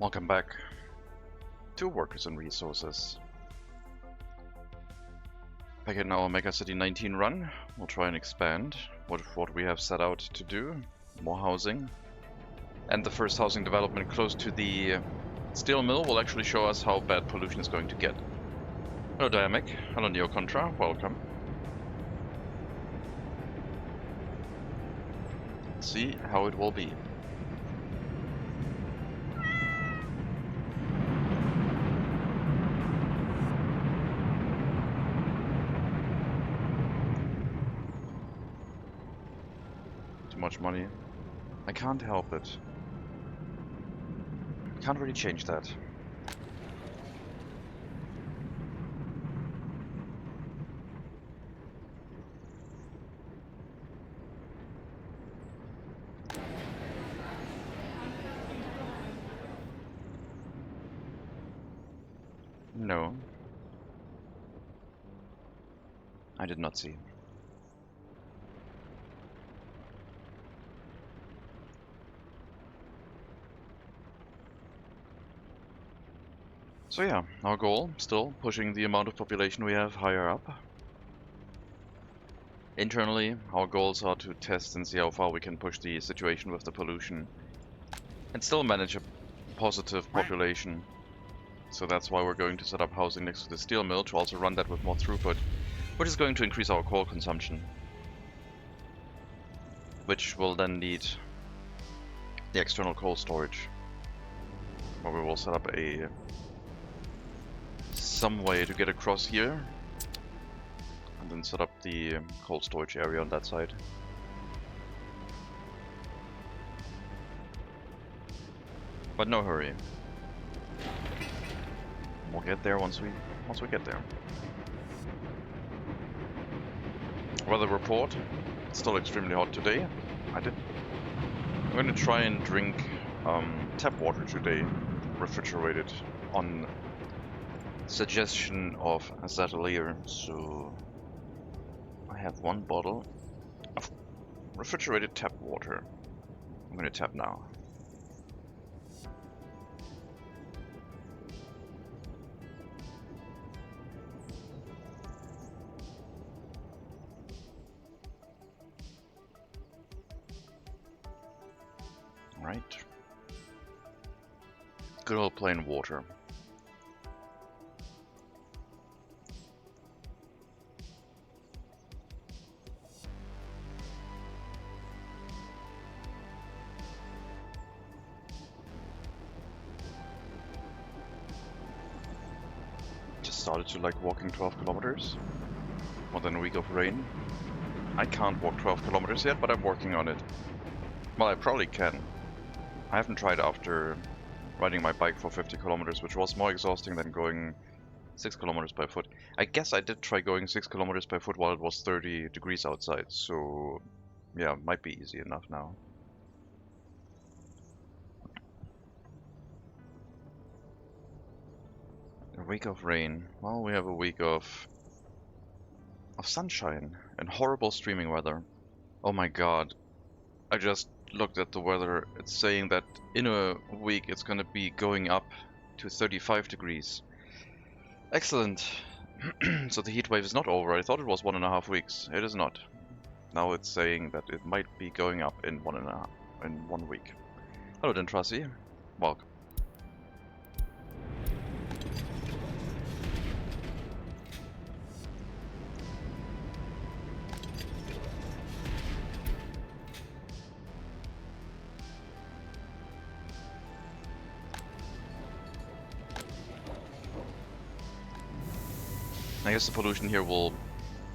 Welcome back to Workers and Resources. Back in our MegaCity 19 run, we'll try and expand what we have set out to do. More housing. And the first housing development close to the steel mill will actually show us how bad pollution is going to get. Hello Diamic, hello NeoContra, welcome. Let's see how it will be. Much money. I can't help it. Can't really change that. No. I did not see. So yeah, our goal, still pushing the amount of population we have higher up. Internally, our goals are to test and see how far we can push the situation with the pollution and still manage a positive population. So that's why we're going to set up housing next to the steel mill to also run that with more throughput, which is going to increase our coal consumption, which will then need the external coal storage, where we will set up some way to get across here and then set up the coal storage area on that side. But no hurry. We'll get there once we get there. Weather report. It's still extremely hot today. I'm going to try and drink tap water today, refrigerated, on suggestion of Zatelier. So I have one bottle of refrigerated tap water. I'm going to tap now. Right. Good old plain water. Just started to like walking 12 kilometers. More than a week of rain. I can't walk 12 kilometers yet, but I'm working on it. Well, I probably can. I haven't tried after riding my bike for 50 kilometers, which was more exhausting than going 6 kilometers by foot. I guess I did try going 6 kilometers by foot while it was 30 degrees outside, so yeah, might be easy enough now. A week of rain. Well, we have a week of sunshine and horrible streaming weather. Oh my god. I just looked at the weather. It's saying that in a week it's gonna be going up to 35 degrees. Excellent. So the heat wave is not over. I thought it was 1.5 weeks. It is not. Now it's saying that it might be going up in 1 week. Hello Dentrasi. Welcome. I guess the pollution here will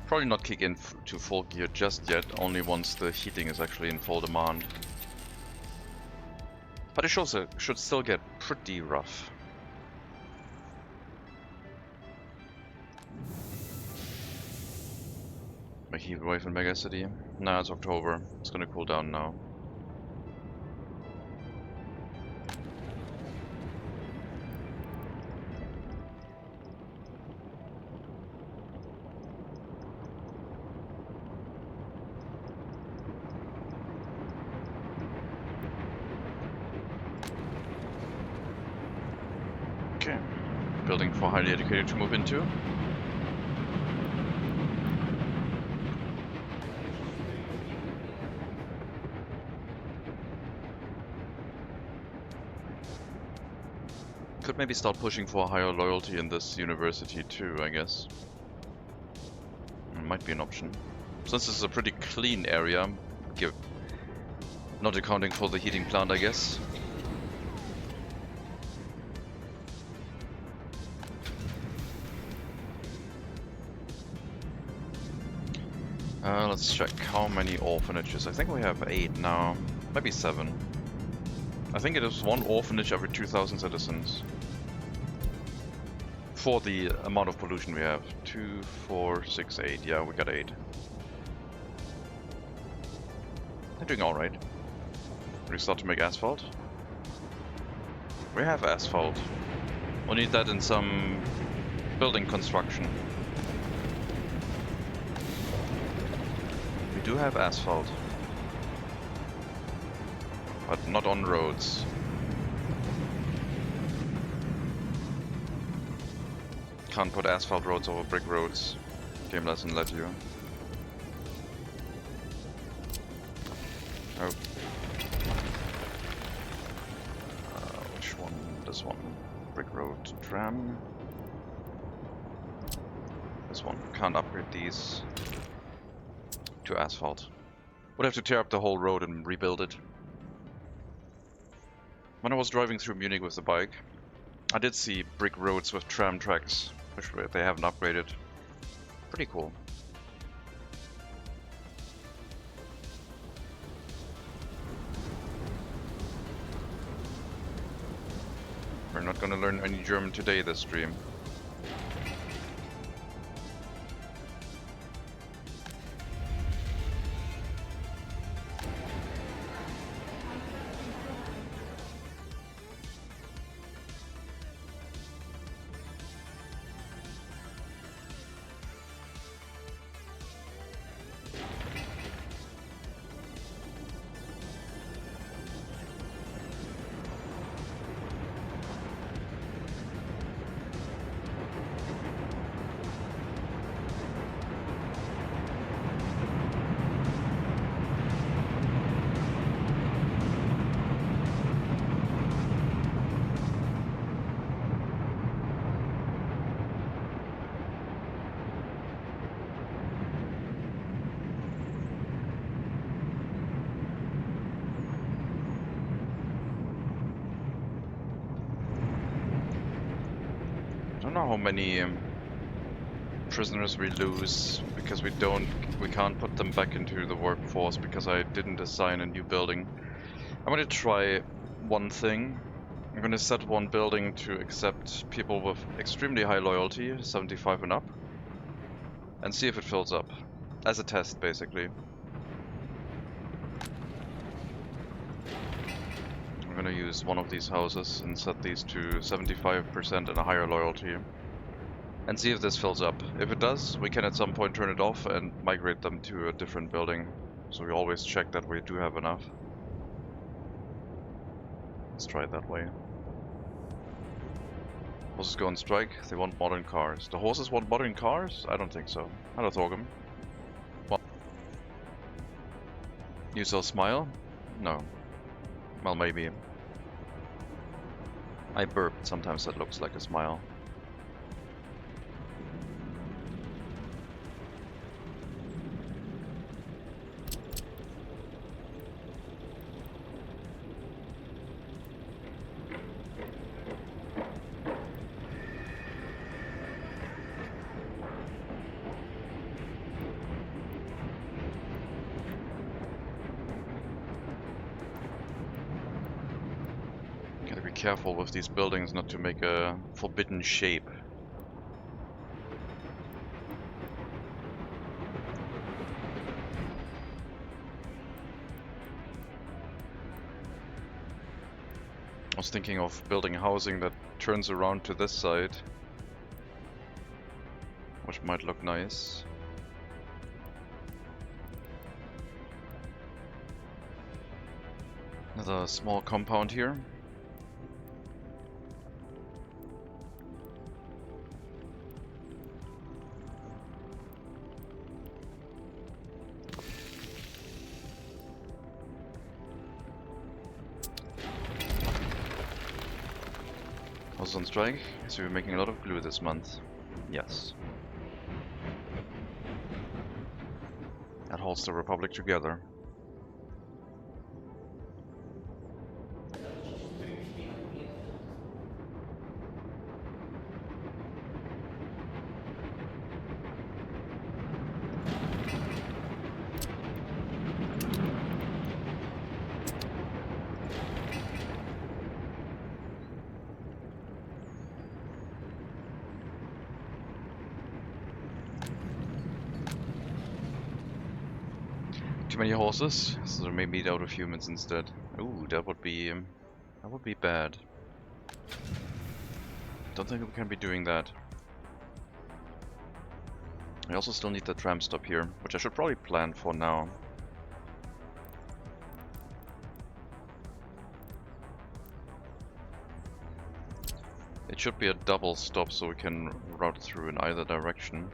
probably not kick in to full gear just yet, only once the heating is actually in full demand. But it should still get pretty rough. A heat wave in MegaCity? Nah, it's October. It's gonna cool down now. Okay, building for highly educated to move into. Could maybe start pushing for higher loyalty in this university too, I guess. Might be an option. Since this is a pretty clean area, not accounting for the heating plant, I guess. Let's check how many orphanages. I think we have 8 now, maybe 7. I think it is 1 orphanage every 2,000 citizens. For the amount of pollution we have. 2, 4, 6, 8. Yeah, we got 8. They're doing alright. We start to make asphalt. We have asphalt. We'll need that in some building construction. We do have asphalt. But not on roads. Can't put asphalt roads over brick roads. Game doesn't let you. Oh. Which one? This one. Brick road tram. This one. Can't upgrade these to asphalt. Would have to tear up the whole road and rebuild it. When I was driving through Munich with the bike, I did see brick roads with tram tracks, which they haven't upgraded. Pretty cool. We're not gonna learn any German today this stream. know how many prisoners we lose because we can't put them back into the workforce because I didn't assign a new building. I'm gonna try one thing. I'm gonna set one building to accept people with extremely high loyalty, 75 and up, and see if it fills up. As a test, basically. I'm gonna use one of these houses and set these to 75% and a higher loyalty. And see if this fills up. If it does, we can at some point turn it off and migrate them to a different building. So we always check that we do have enough. Let's try it that way. Horses go on strike. They want modern cars. The horses want modern cars? I don't think so. Hello, Thorgum. What? You sell smile? No. Well, maybe. I burped. Sometimes that looks like a smile. Careful with these buildings not to make a forbidden shape. I was thinking of building housing that turns around to this side, which might look nice. Another small compound here. On strike, so we're making a lot of glue this month. Yes. That holds the Republic together. Too many horses, so they may meet out of humans instead. Ooh, that would be bad. Don't think we can be doing that. I also still need the tram stop here, which I should probably plan for now. It should be a double stop so we can route through in either direction.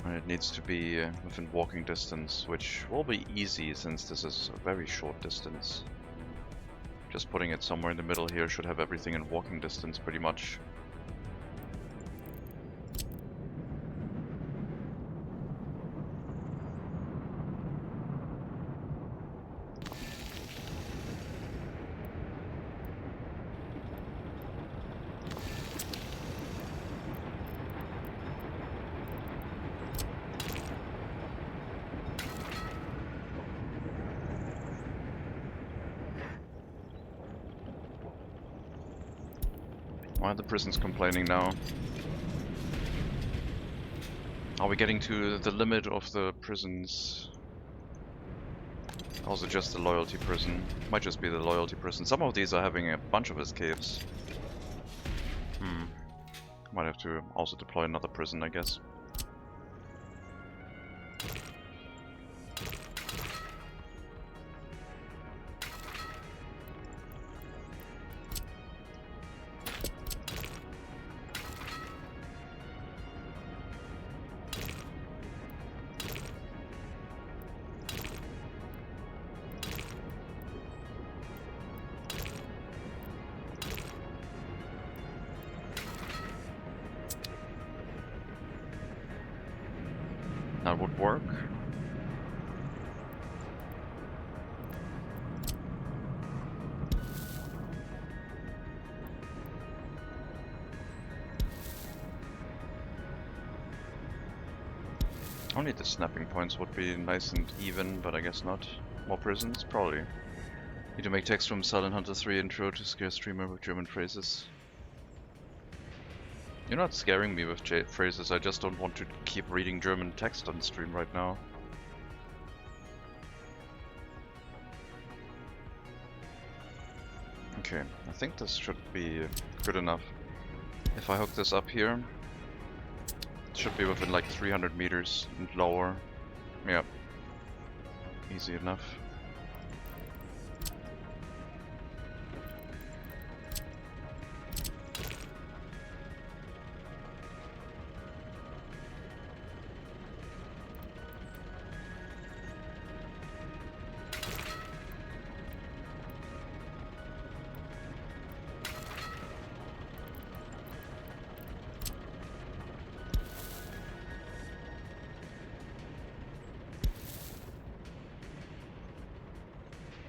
It needs to be within walking distance, which will be easy since this is a very short distance. Just putting it somewhere in the middle here should have everything in walking distance pretty much. Why are the prisons complaining now? Are we getting to the limit of the prisons? Also just the loyalty prison. Might just be the loyalty prison. Some of these are having a bunch of escapes. Might have to also deploy another prison, I guess. That would work. Only the snapping points would be nice and even, but I guess not. More prisons? Probably. Need to make text from Silent Hunter 3 intro to scare streamer with German phrases. You're not scaring me with phrases, I just don't want to keep reading German text on stream right now. Okay, I think this should be good enough. If I hook this up here, it should be within like 300 meters and lower. Yep. Easy enough.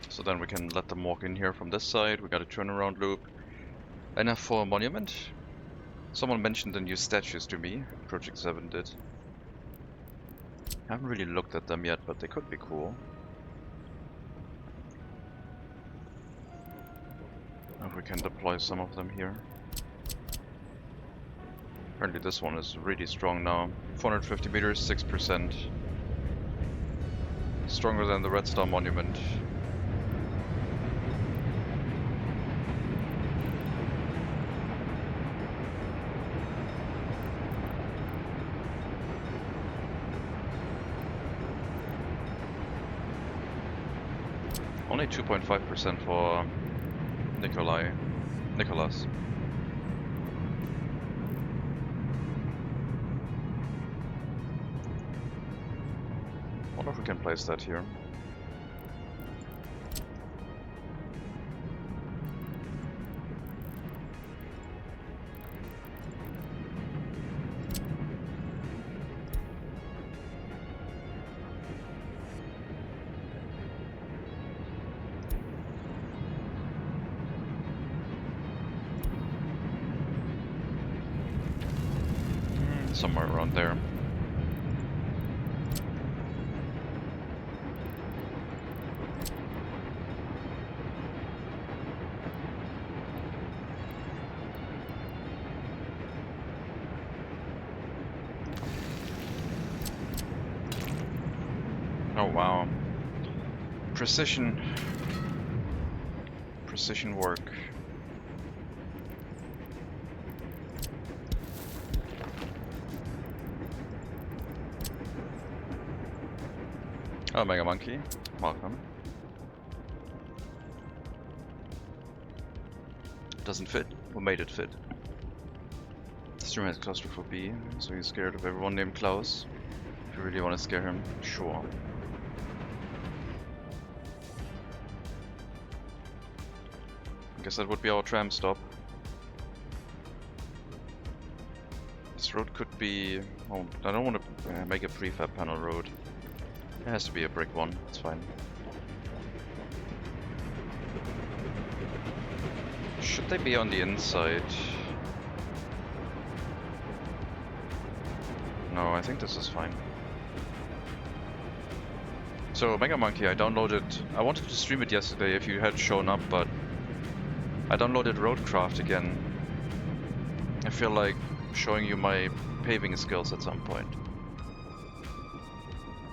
So then we can let them walk in here from this side. We got a turnaround loop. Enough for a monument. Someone mentioned the new statues to me. Project 7 did. I haven't really looked at them yet, but they could be cool. If we can deploy some of them here. Apparently this one is really strong now. 450 meters, 6%. Stronger than the Red Star Monument. Only 2.5% for Nicholas. Wonder if we can place that here. Somewhere around there. Oh wow. Precision work. Oh, Mega Monkey, welcome. Doesn't fit? We made it fit. The streamer has claustrophobia, so he's scared of everyone named Klaus. If you really want to scare him, sure. I guess that would be our tram stop. This road could be... oh, I don't want to make a prefab panel road. It has to be a brick one, it's fine. Should they be on the inside? No, I think this is fine. So, Mega Monkey, I downloaded... I wanted to stream it yesterday if you had shown up, but... I downloaded Roadcraft again. I feel like showing you my paving skills at some point.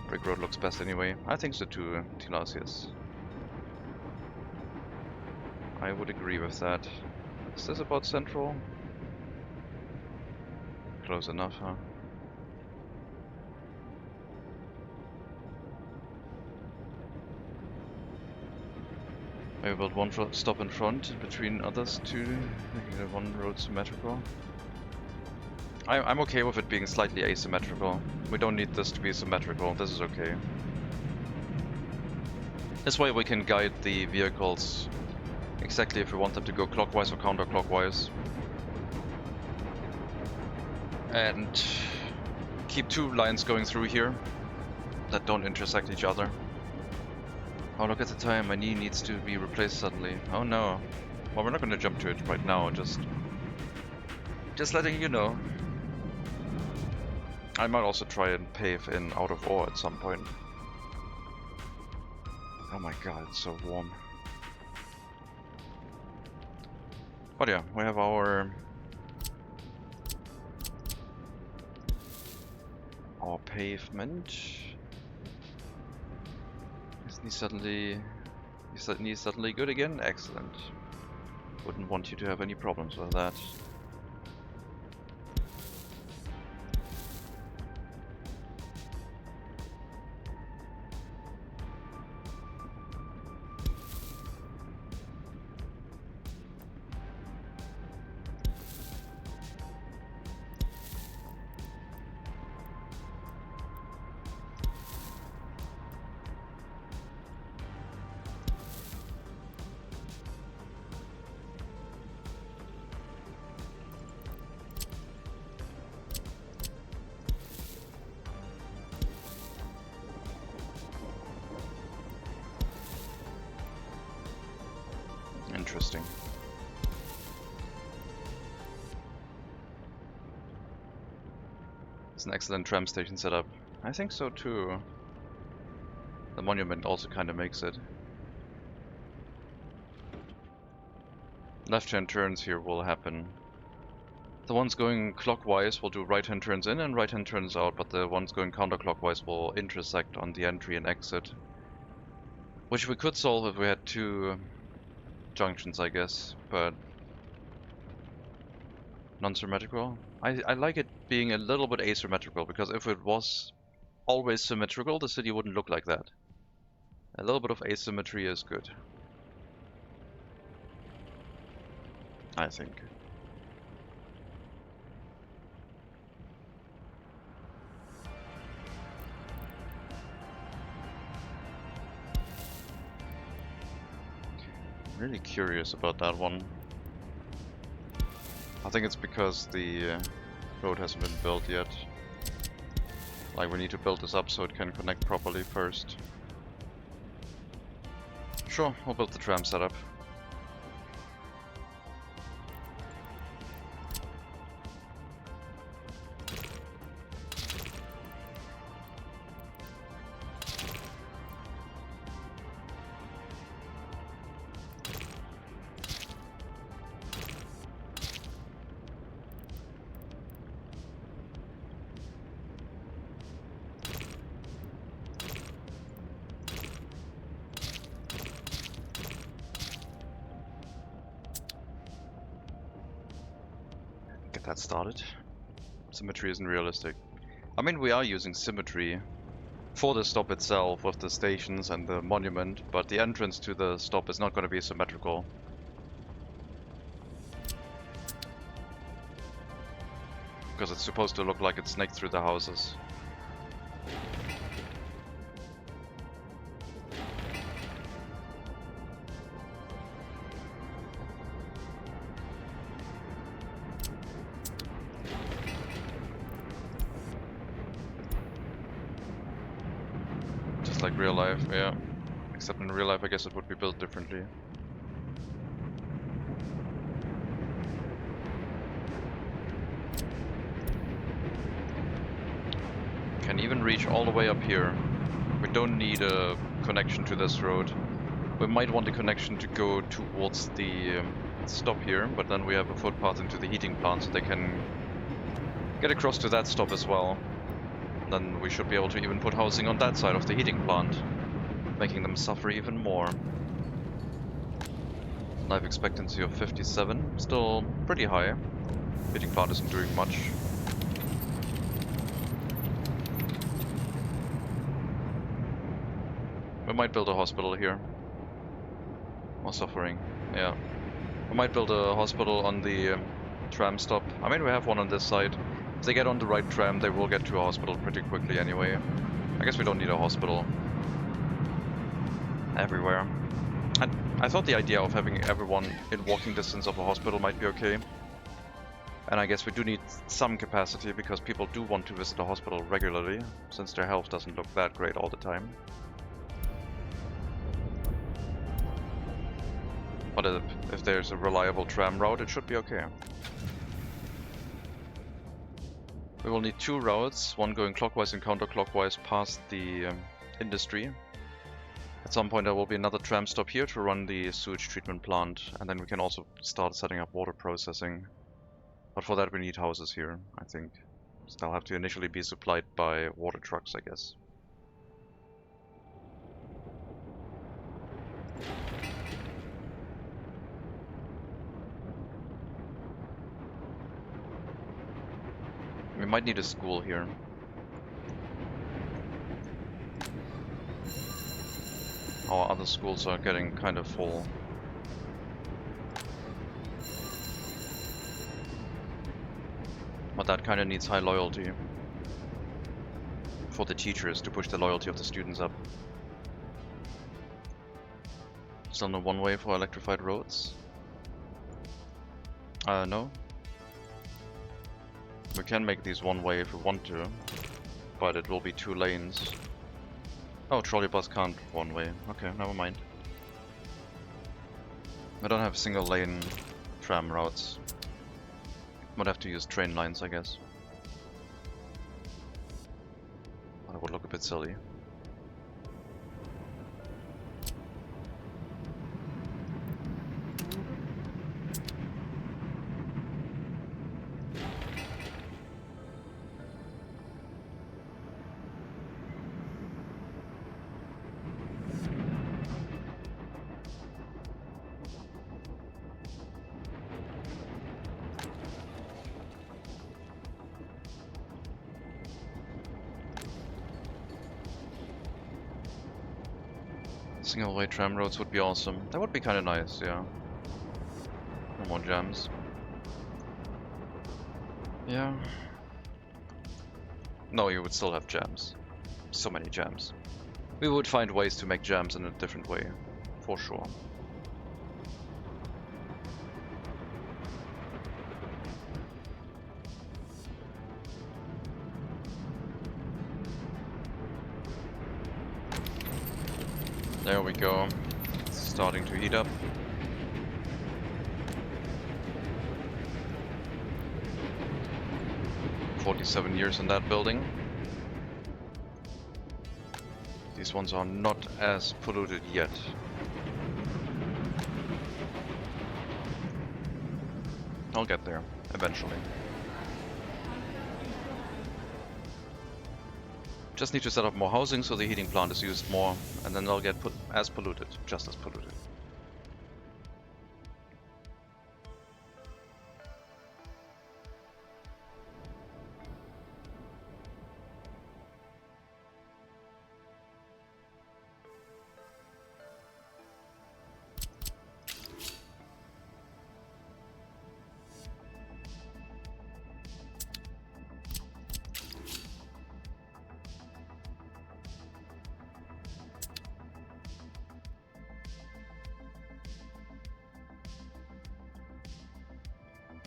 Brick road looks best anyway. I think so too, Tilasius. I would agree with that. Is this about central? Close enough, huh? Maybe build one stop in front between others two, making the one road symmetrical. I'm okay with it being slightly asymmetrical. We don't need this to be symmetrical, this is okay. This way we can guide the vehicles exactly if we want them to go clockwise or counterclockwise. And keep two lines going through here that don't intersect each other. Oh, look at the time, my knee needs to be replaced suddenly. Oh no. Well, we're not going to jump to it right now, just letting you know. I might also try and pave in out of ore at some point. Oh my god, it's so warm. But yeah, we have our pavement. Isn't he suddenly good again? Excellent. Wouldn't want you to have any problems with that. Interesting. It's an excellent tram station setup. I think so too. The monument also kind of makes it. Left-hand turns here will happen. The ones going clockwise will do right-hand turns in and right-hand turns out, but the ones going counterclockwise will intersect on the entry and exit. Which we could solve if we had two junctions, I guess, but non-symmetrical. I like it being a little bit asymmetrical, because if it was always symmetrical, the city wouldn't look like that. A little bit of asymmetry is good, I think. I'm really curious about that one. I think it's because the road hasn't been built yet. Like, we need to build this up so it can connect properly first. Sure, we'll build the tram setup. Get that started. Symmetry isn't realistic. I mean, we are using symmetry for the stop itself with the stations and the monument, but the entrance to the stop is not going to be symmetrical. Because it's supposed to look like it snaked through the houses. Like real life, yeah. Except in real life, I guess it would be built differently. Can even reach all the way up here. We don't need a connection to this road. We might want a connection to go towards the stop here, but then we have a footpath into the heating plant, so they can get across to that stop as well. Then we should be able to even put housing on that side of the heating plant, making them suffer even more. Life expectancy of 57, still pretty high. Heating plant isn't doing much. We might build a hospital here. More suffering, yeah. We might build a hospital on the tram stop. I mean, we have one on this side. If they get on the right tram, they will get to a hospital pretty quickly anyway. I guess we don't need a hospital everywhere. I thought the idea of having everyone in walking distance of a hospital might be okay. And I guess we do need some capacity, because people do want to visit a hospital regularly, since their health doesn't look that great all the time. But if there's a reliable tram route, it should be okay. We will need 2 routes, one going clockwise and counterclockwise past the industry. At some point there will be another tram stop here to run the sewage treatment plant, and then we can also start setting up water processing. But for that we need houses here, I think. So they'll have to initially be supplied by water trucks, I guess. We might need a school here. Our other schools are getting kind of full. But that kind of needs high loyalty for the teachers to push the loyalty of the students up. Still no one way for electrified roads? No. We can make these one way if we want to, but it will be 2 lanes. Oh, trolley bus can't one way. Okay, never mind. I don't have single lane tram routes. Would have to use train lines, I guess. That would look a bit silly. Single way tram roads would be awesome. That would be kind of nice, yeah. No more jams. Yeah. No, you would still have jams. So many jams. We would find ways to make jams in a different way, for sure. There we go. It's starting to heat up. "47 years in that building. These ones are not as polluted yet. I'll get there, eventually. Just need to set up more housing so the heating plant is used more, and then they'll get as polluted, just as polluted.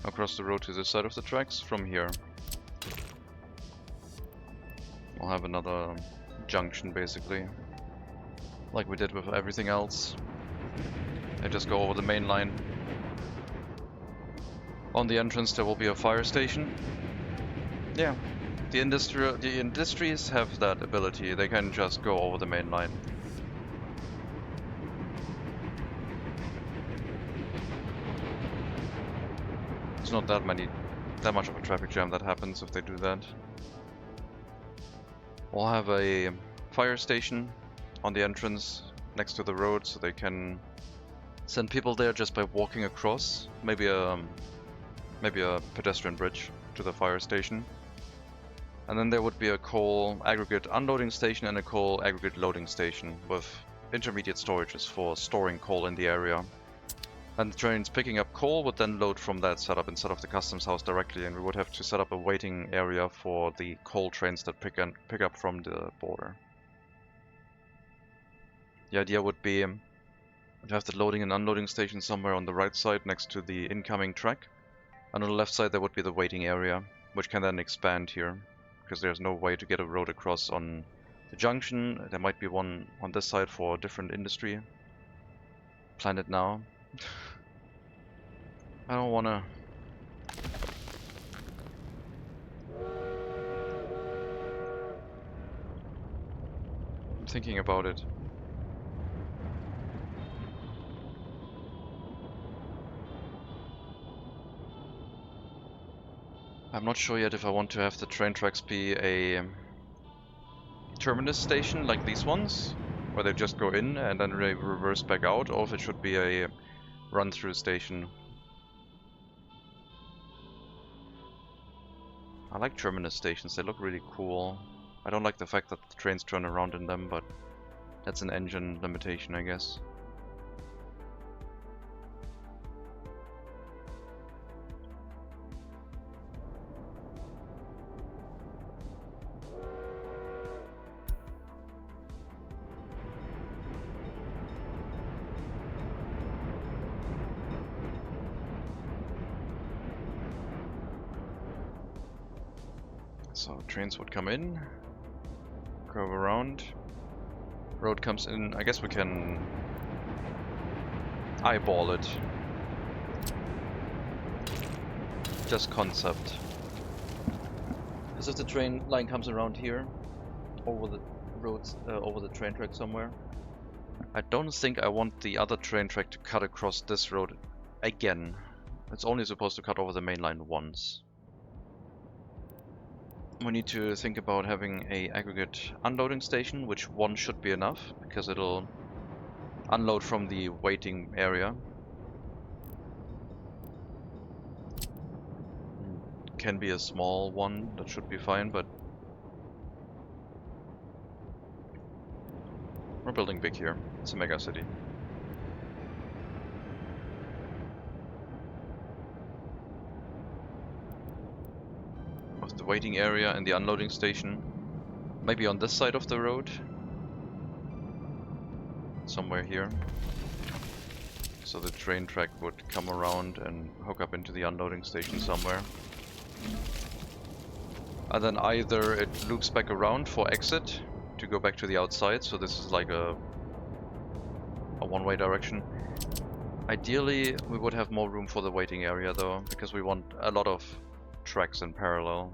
Across the road to the side of the tracks from here. We'll have another junction basically, like we did with everything else. They just go over the main line. On the entrance there will be a fire station. Yeah, the industries have that ability. They can just go over the main line. It's not that much of a traffic jam that happens if they do that. We'll have a fire station on the entrance next to the road, so they can send people there just by walking across. Maybe a pedestrian bridge to the fire station. And then there would be a coal aggregate unloading station and a coal aggregate loading station with intermediate storages for storing coal in the area. And the trains picking up coal would then load from that setup instead of the customs house directly, and we would have to set up a waiting area for the coal trains that pick up from the border. The idea would be to have the loading and unloading station somewhere on the right side next to the incoming track, and on the left side there would be the waiting area, which can then expand here, because there's no way to get a road across on the junction. There might be one on this side for a different industry. Plan it now. I don't wanna... thinking about it. I'm not sure yet if I want to have the train tracks be a terminus station like these ones, where they just go in and then they reverse back out, or if it should be a run-through station. I like terminus stations, they look really cool. I don't like the fact that the trains turn around in them, but that's an engine limitation, I guess. So trains would come in, curve around, road comes in. I guess we can eyeball it. Just concept. Because if the train line comes around here, over the roads, over the train track somewhere, I don't think I want the other train track to cut across this road again. It's only supposed to cut over the main line once. We need to think about having a aggregate unloading station, which one should be enough, because it'll unload from the waiting area. Can be a small one, that should be fine, but we're building big here. It's a mega city. With the waiting area and the unloading station, maybe on this side of the road, somewhere here. So the train track would come around and hook up into the unloading station somewhere. And then either it loops back around for exit to go back to the outside, so this is like a one-way direction. Ideally we would have more room for the waiting area though, because we want a lot of tracks in parallel.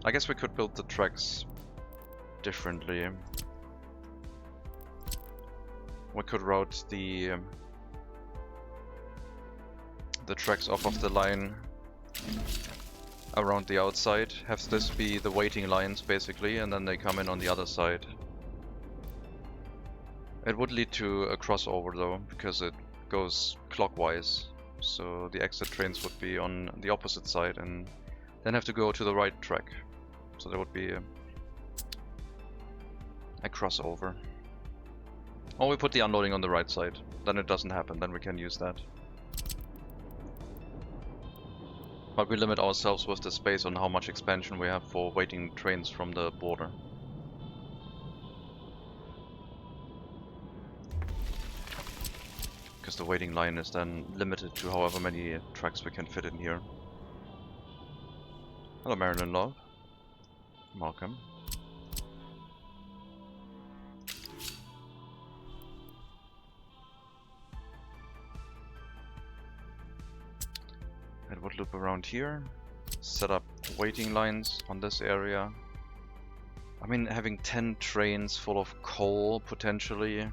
I guess we could build the tracks differently. We could route the tracks off of the line around the outside, have this be the waiting lines basically, and then they come in on the other side. It would lead to a crossover though, because it goes clockwise, so the exit trains would be on the opposite side and then have to go to the right track, so there would be a crossover. Or we put the unloading on the right side, then it doesn't happen, then we can use that. But we limit ourselves with the space on how much expansion we have for waiting trains from the border. Because the waiting line is then limited to however many tracks we can fit in here. Hello Marilyn Love. Welcome. It would loop around here, set up waiting lines on this area. I mean, having 10 trains full of coal, potentially,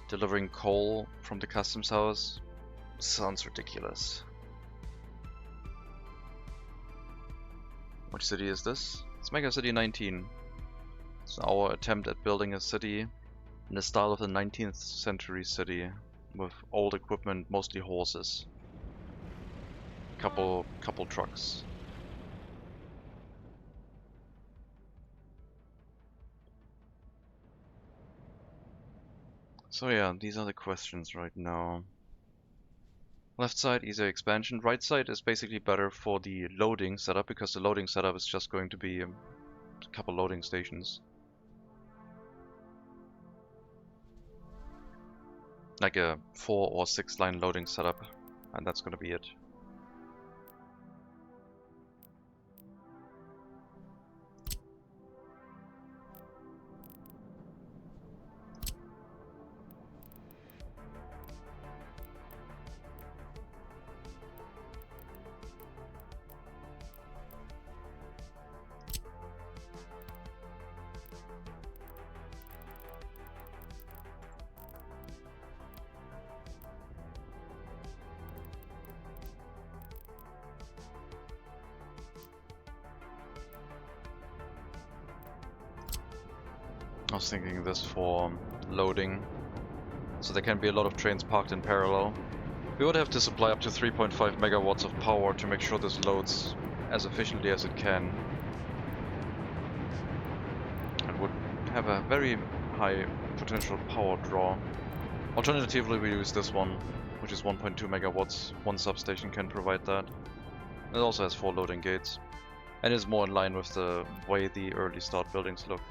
delivering coal from the customs house, sounds ridiculous. Which city is this? It's MegaCity 19. It's our attempt at building a city in the style of the 19th century city, with old equipment, mostly horses. Couple trucks. So yeah, these are the questions right now. Left side, easier expansion. Right side is basically better for the loading setup, because the loading setup is just going to be a couple loading stations. Like a 4 or 6 line loading setup, and that's gonna be it. I was thinking this for loading, so there can be a lot of trains parked in parallel. We would have to supply up to 3.5 megawatts of power to make sure this loads as efficiently as it can. And would have a very high potential power draw. Alternatively, we use this one, which is 1.2 megawatts. One substation can provide that. It also has 4 loading gates, and is more in line with the way the early start buildings look.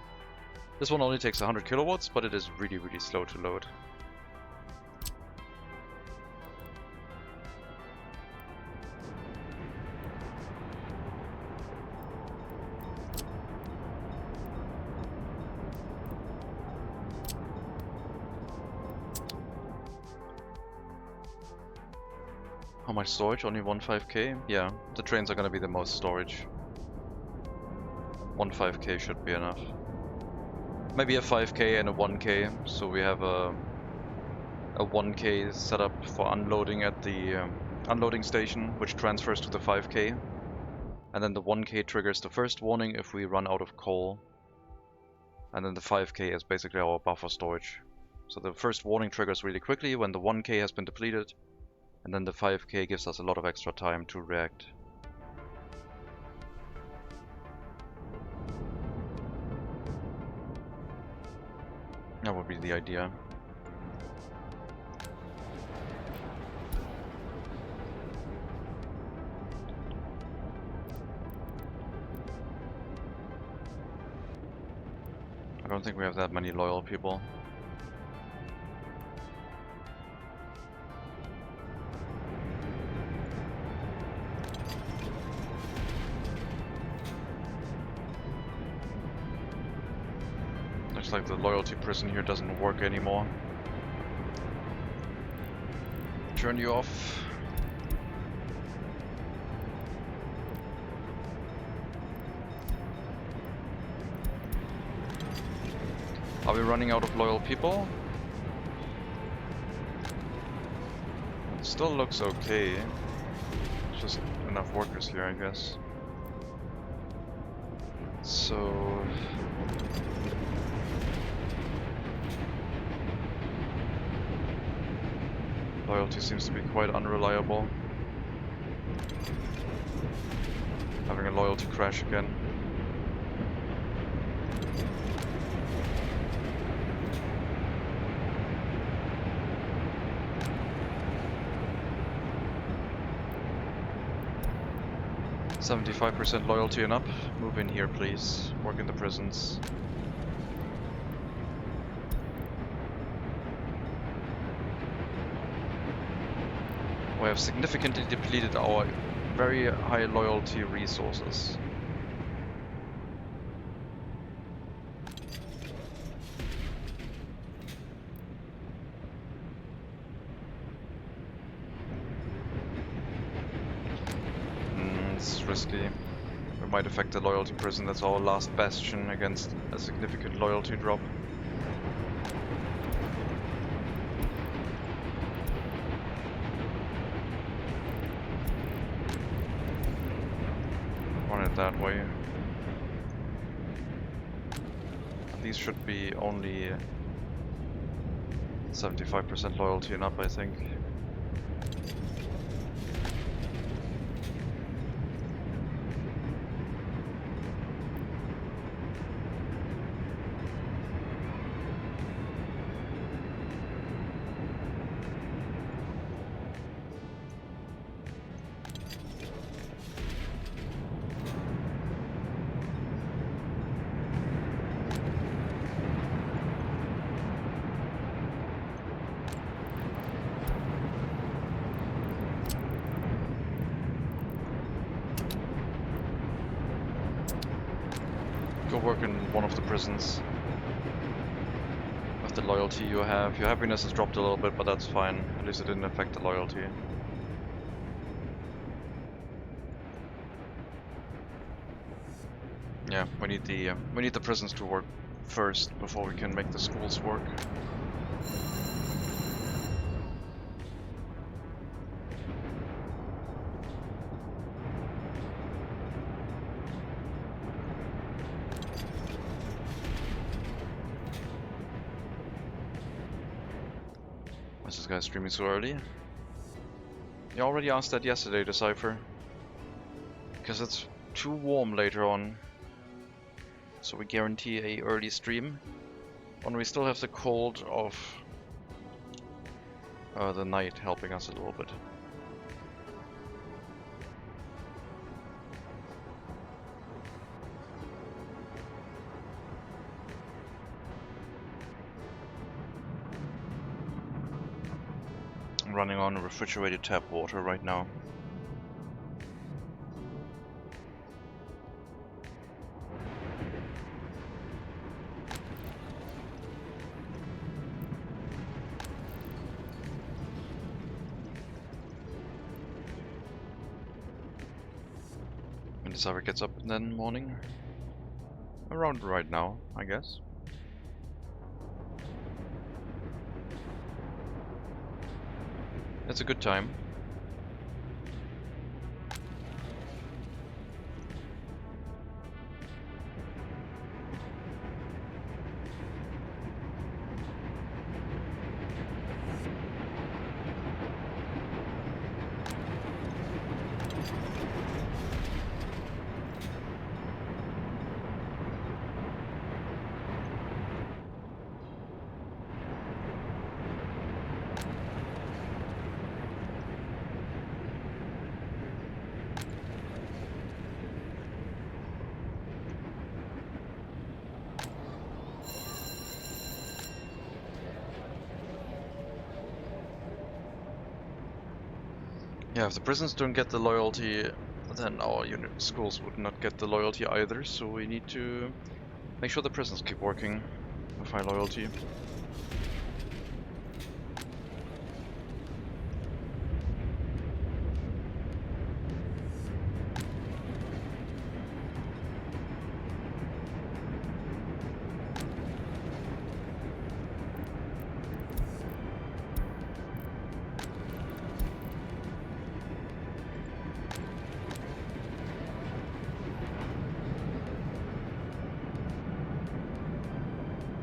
This one only takes 100 kilowatts, but it is really slow to load. How much storage? Only 1.5k? Yeah, the trains are gonna be the most storage. 1.5k should be enough. Maybe a 5k and a 1k, so we have a 1k set up for unloading at the unloading station, which transfers to the 5k. And then the 1k triggers the first warning if we run out of coal. And then the 5k is basically our buffer storage. So the first warning triggers really quickly when the 1k has been depleted. And then the 5k gives us a lot of extra time to react. That would be the idea. I don't think we have that many loyal people. Looks like the loyalty prison here doesn't work anymore. Turn you off. Are we running out of loyal people? It still looks okay. Just enough workers here, I guess. So... loyalty seems to be quite unreliable. Having a loyalty crash again. "75% loyalty and up. Move in here, please. Work in the prisons." We have significantly depleted our very high loyalty resources. It's risky. We might affect the loyalty prison. That's our last bastion against a significant loyalty drop. Run it that way. These should be only 75% loyalty and up, I think. Go work in one of the prisons. With the loyalty you have. Your happiness has dropped a little bit, but that's fine. At least it didn't affect the loyalty. Yeah, we need the prisons to work first before we can make the schools work. Is this guy streaming so early? You already asked that yesterday, Decipher. Because it's too warm later on. So we guarantee a early stream. When we still have the cold of the night helping us a little bit. I'm running on refrigerated tap water right now. When Decipher gets up in the morning? Around right now, I guess. It's a good time. Yeah, if the prisons don't get the loyalty, then our schools would not get the loyalty either, so we need to make sure the prisons keep working with high loyalty.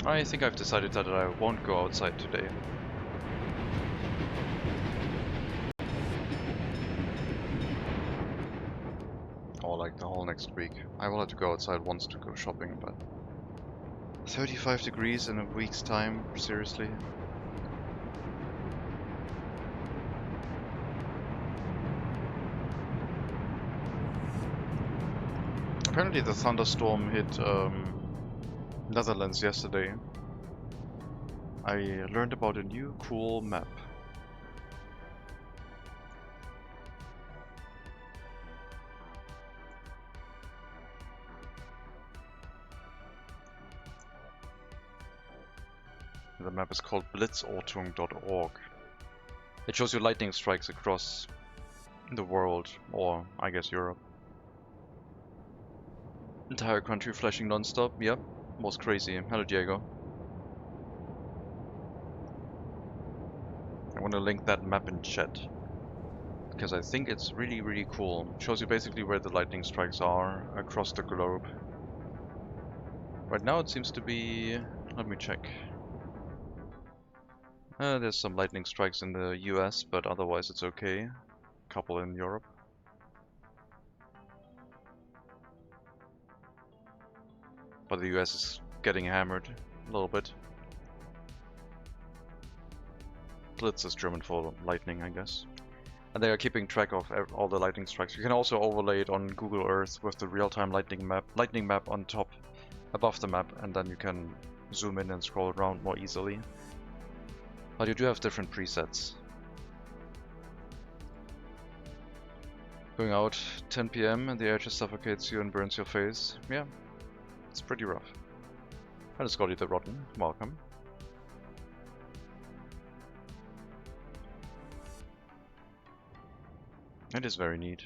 I think I've decided that I won't go outside today. Or like the whole next week. I will have to go outside once to go shopping, but 35 degrees in a week's time, seriously? Apparently the thunderstorm hit Netherlands yesterday. I learned about a new cool map. The map is called blitzortung.org. It shows you lightning strikes across the world, or I guess Europe. Entire country flashing non-stop, yep, was crazy. Hello Diego. I want to link that map in chat, because I think it's really cool. It shows you basically where the lightning strikes are across the globe. Right now it seems to be... let me check. There's some lightning strikes in the US, but otherwise it's okay. A couple in Europe. But the US is getting hammered a little bit. Blitz is German for lightning, I guess. And they are keeping track of all the lightning strikes. You can also overlay it on Google Earth with the real-time lightning map on top, above the map, and then you can zoom in and scroll around more easily. But you do have different presets. Going out 10 PM and the air just suffocates you and burns your face. Yeah, it's pretty rough. Hello Scotty the Rotten, welcome. It is very neat.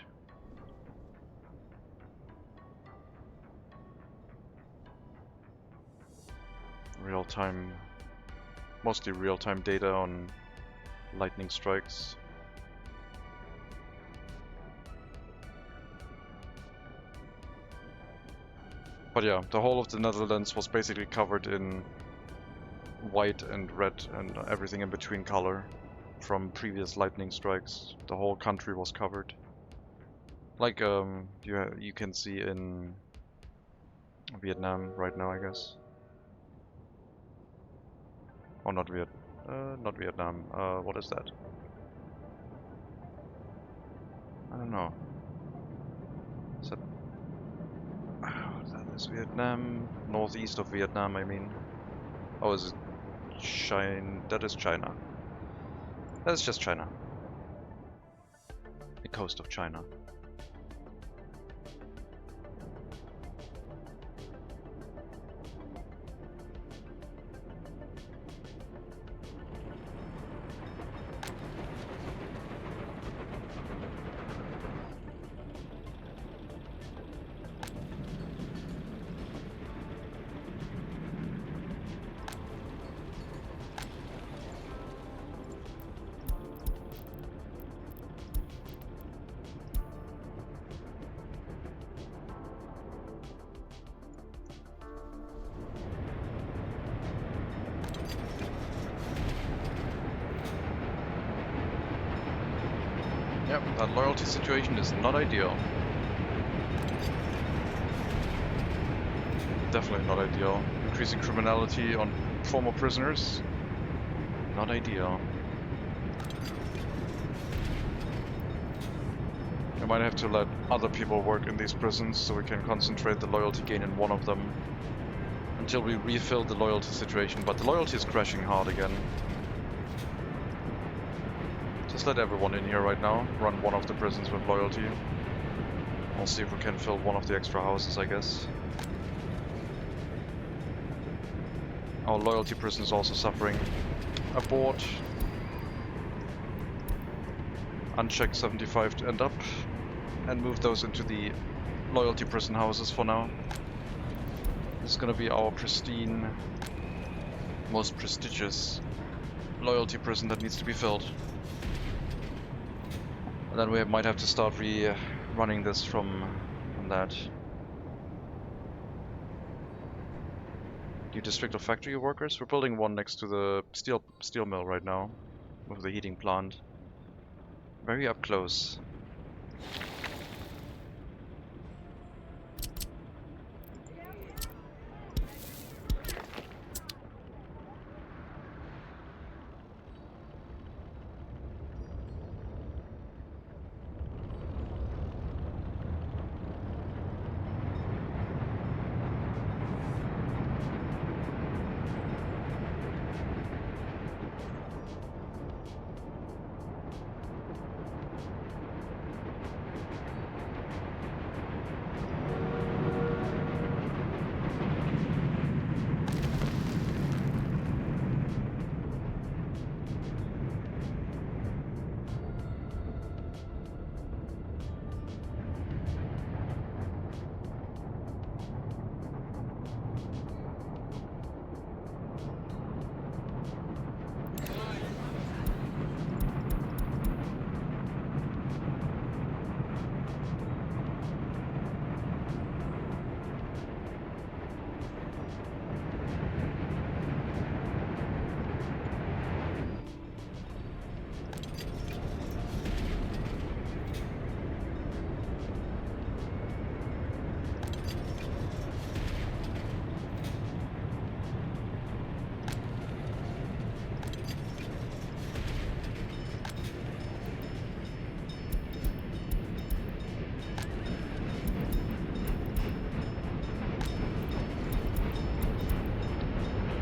Real-time, mostly real-time data on lightning strikes. But yeah, the whole of the Netherlands was basically covered in white and red and everything in between color. from previous lightning strikes. The whole country was covered. Like you can see in Vietnam right now, I guess. Oh, not Vietnam. What is that? I don't know. Is that... that is Vietnam. Northeast of Vietnam, I mean. Oh, is it China? That is China. That is just China. The coast of China. Yep, that loyalty situation is not ideal. Definitely not ideal. Increasing criminality on former prisoners, not ideal. We might have to let other people work in these prisons so we can concentrate the loyalty gain in one of them until we refill the loyalty situation, but the loyalty is crashing hard again. Just let everyone in here right now, run one of the prisons with loyalty. We'll see if we can fill one of the extra houses, I guess. Our loyalty prison is also suffering. Abort. Uncheck 75 to end up. And move those into the loyalty prison houses for now. This is gonna be our pristine, most prestigious loyalty prison that needs to be filled. And then we might have to start running this from that. New district of factory workers. We're building one next to the steel mill right now, with the heating plant. Very up close.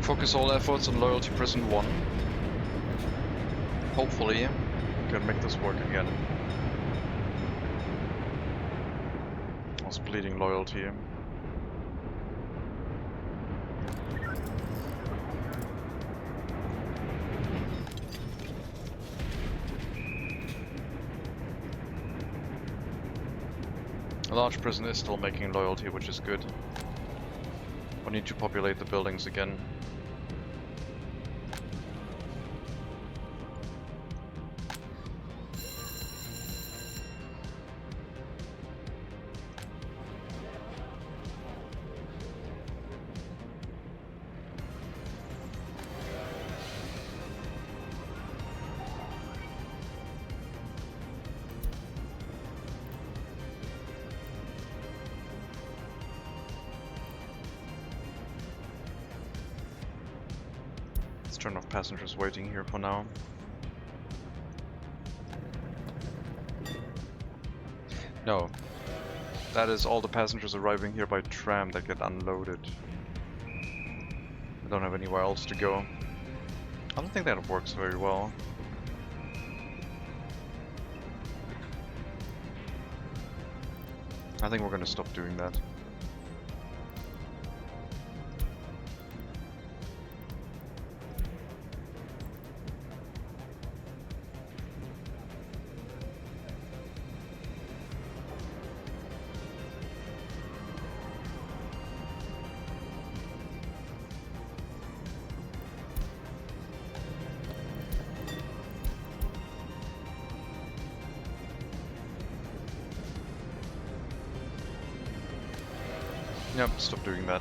Focus all efforts on loyalty prison 1. Hopefully, we can make this work again. I was bleeding loyalty. A large prison is still making loyalty, which is good. We need to populate the buildings again. Let's turn off passengers waiting here for now. No. That is all the passengers arriving here by tram that get unloaded. I don't have anywhere else to go. I don't think that works very well. I think we're gonna stop doing that. Yep, stop doing that.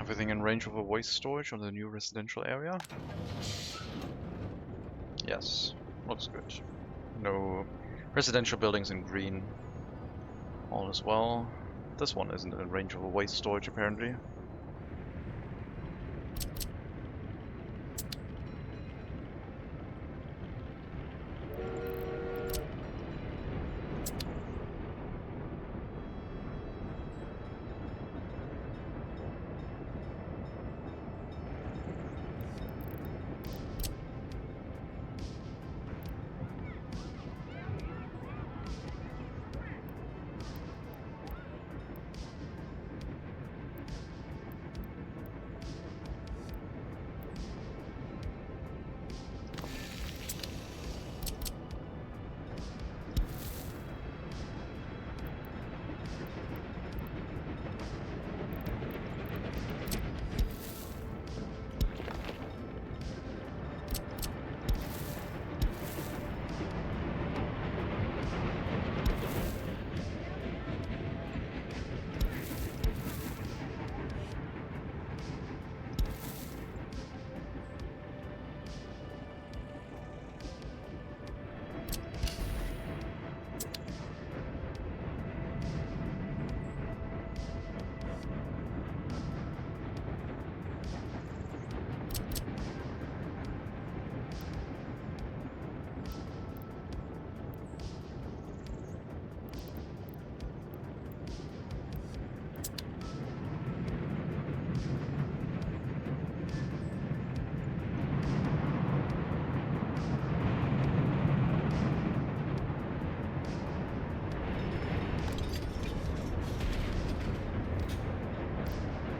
Everything in range of a waste storage on the new residential area? Yes, looks good. No residential buildings in green. All is well. This one isn't in range of a waste storage apparently.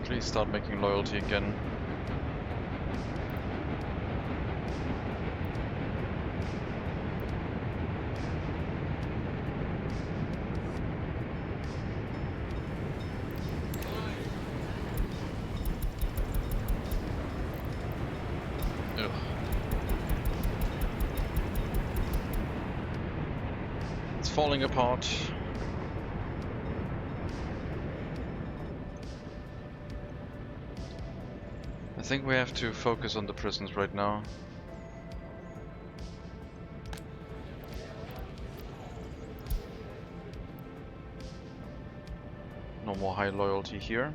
Please start making loyalty again. Ugh. It's falling apart. I think we have to focus on the prisons right now. No more high loyalty here.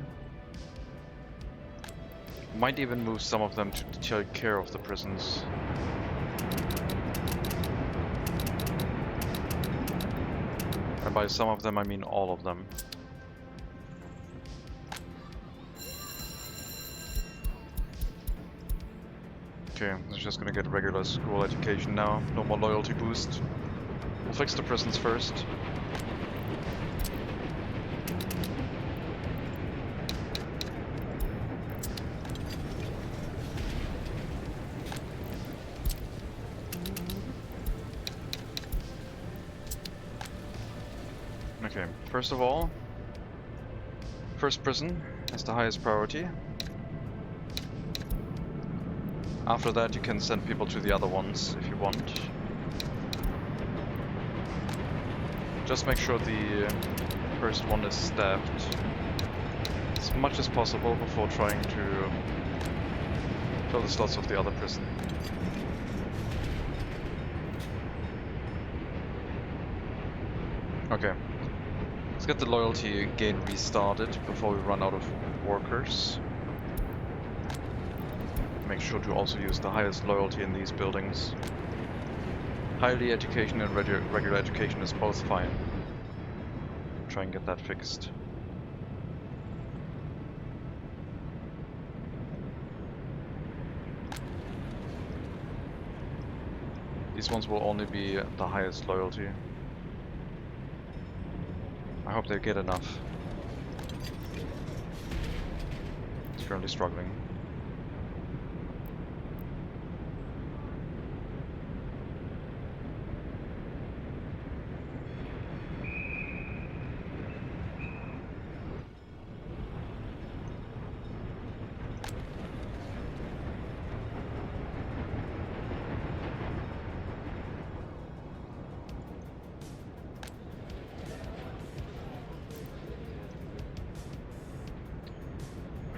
Might even move some of them to take care of the prisons. And by some of them, I mean all of them. Okay, I'm just gonna get regular school education now. No more loyalty boost. We'll fix the prisons first. Okay, first of all, first prison is the highest priority. After that you can send people to the other ones if you want. Just make sure the first one is staffed as much as possible before trying to fill the slots of the other prison. Okay. Let's get the loyalty gain restarted before we run out of workers. Make sure to also use the highest loyalty in these buildings. Highly education and regular education is both fine. Try and get that fixed. These ones will only be the highest loyalty. I hope they get enough. It's currently struggling.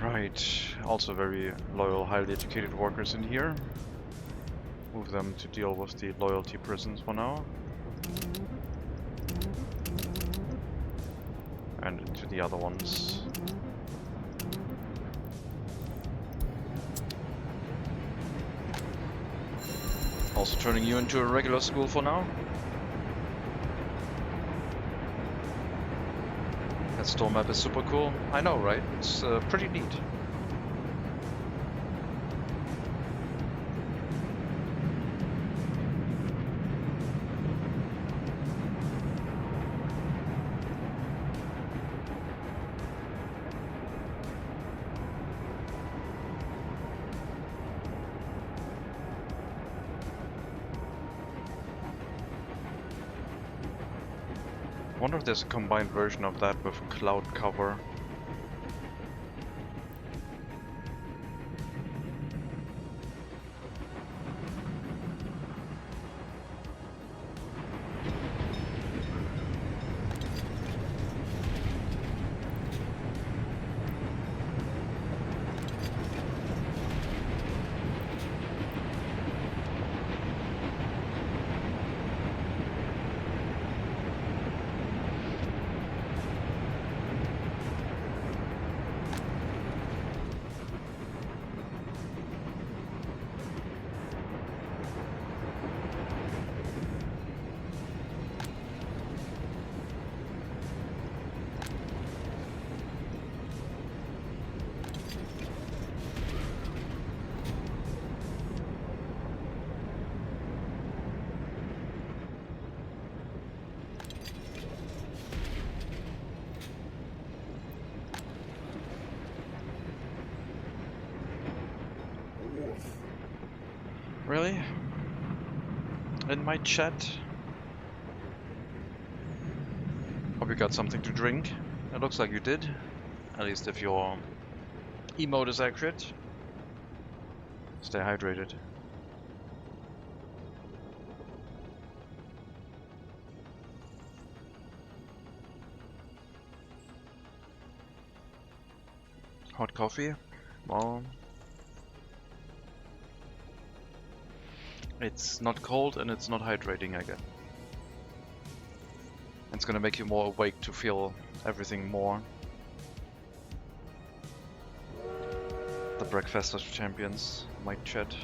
Right, also very loyal, highly educated workers in here. Move them to deal with the loyalty prisons for now. And into the other ones. Also turning you into a regular school for now. That store map is super cool. I know, right? It's pretty neat. I wonder if there's a combined version of that with cloud cover. Really? In my chat? Hope you got something to drink. It looks like you did. At least if your emote is accurate. Stay hydrated. Hot coffee? Well, it's not cold and it's not hydrating, I guess. It's gonna make you more awake to feel everything more. The breakfast of champions might chat.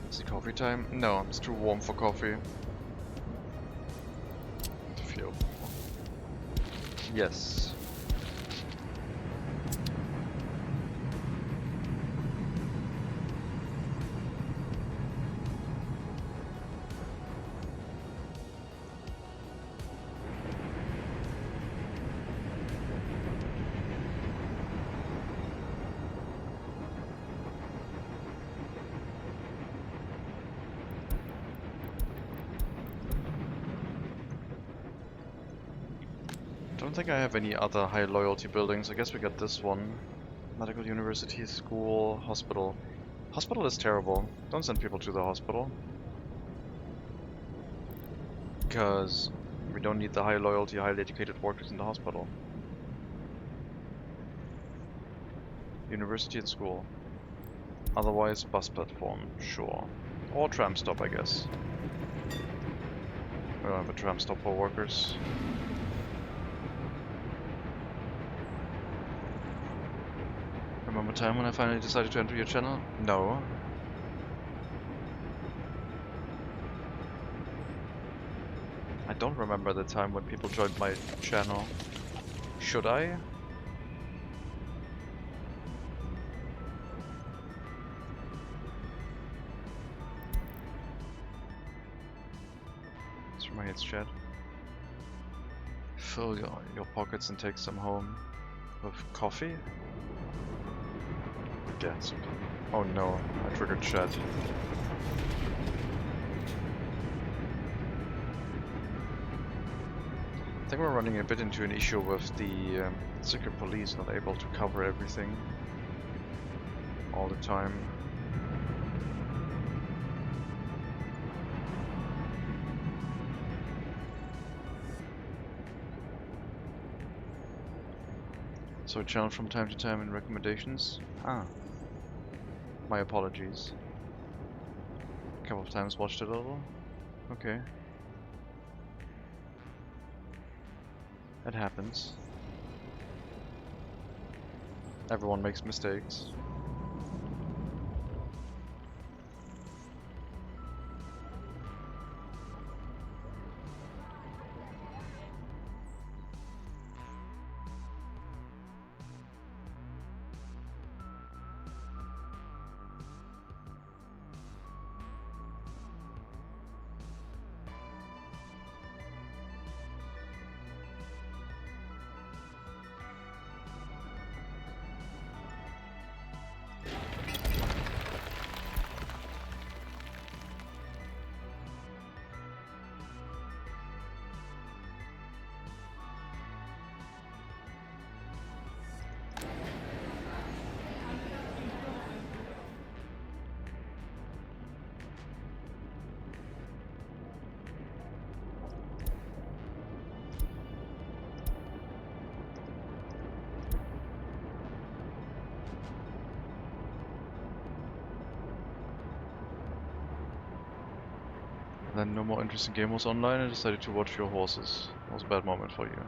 Is it coffee time? No, it's too warm for coffee. Feel. Yes. I don't think I have any other high loyalty buildings. I guess we got this one. Medical University, School, Hospital. Hospital is terrible. Don't send people to the hospital. Because we don't need the high loyalty, highly educated workers in the hospital. University and school. Otherwise, bus platform, sure. Or tram stop, I guess. We don't have a tram stop for workers. Remember a time when I finally decided to enter your channel? No. I don't remember the time when people joined my channel. Should I? It's from my head's chat. Fill your pockets and take some home. With coffee? Gasp. Oh no, I triggered chat. I think we're running a bit into an issue with the secret police not able to cover everything all the time. So channel from time to time in recommendations. Ah. My apologies. A couple of times watched it a little. Okay. It happens. Everyone makes mistakes. Then no more interest in game was online and decided to watch your horses. That was a bad moment for you.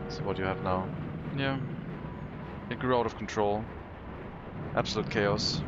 See what you have now. Yeah. It grew out of control. Absolute chaos.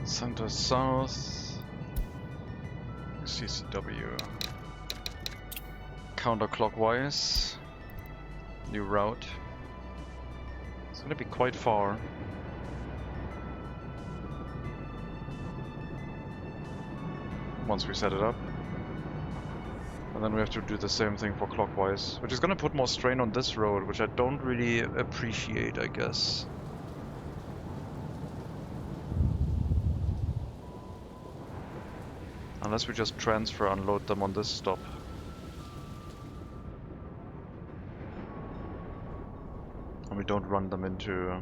Center South, CCW, counterclockwise, new route. It's gonna be quite far. once we set it up. And then we have to do the same thing for clockwise, which is gonna put more strain on this road, which I don't really appreciate, I guess. Unless we just transfer, unload them on this stop. And we don't run them into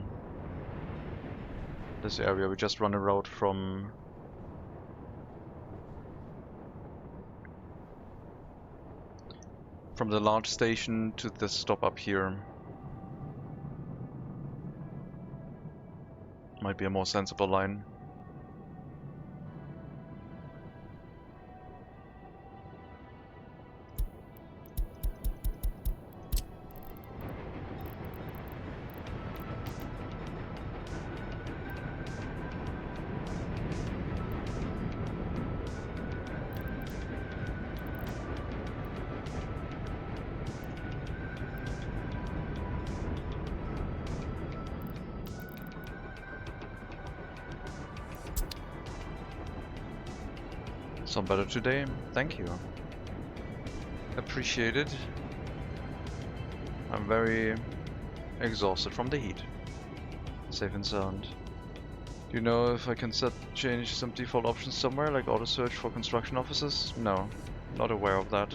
this area, we just run a route from the large station to this stop up here. Might be a more sensible line. Some better today, thank you. Appreciated. I'm very exhausted from the heat. Safe and sound. Do you know if I can change some default options somewhere, like auto search for construction offices? No, not aware of that.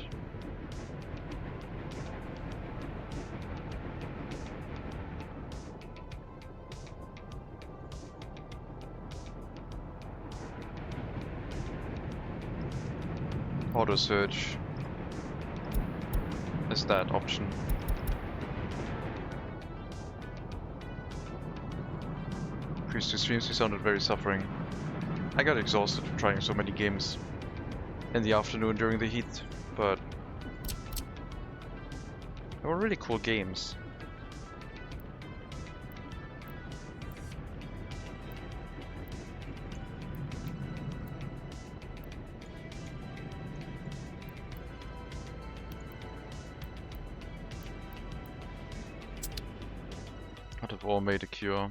Auto search is that option. Previous two streams we sounded very suffering. I got exhausted from trying so many games in the afternoon during the heat, but they were really cool games. What have all made a cure?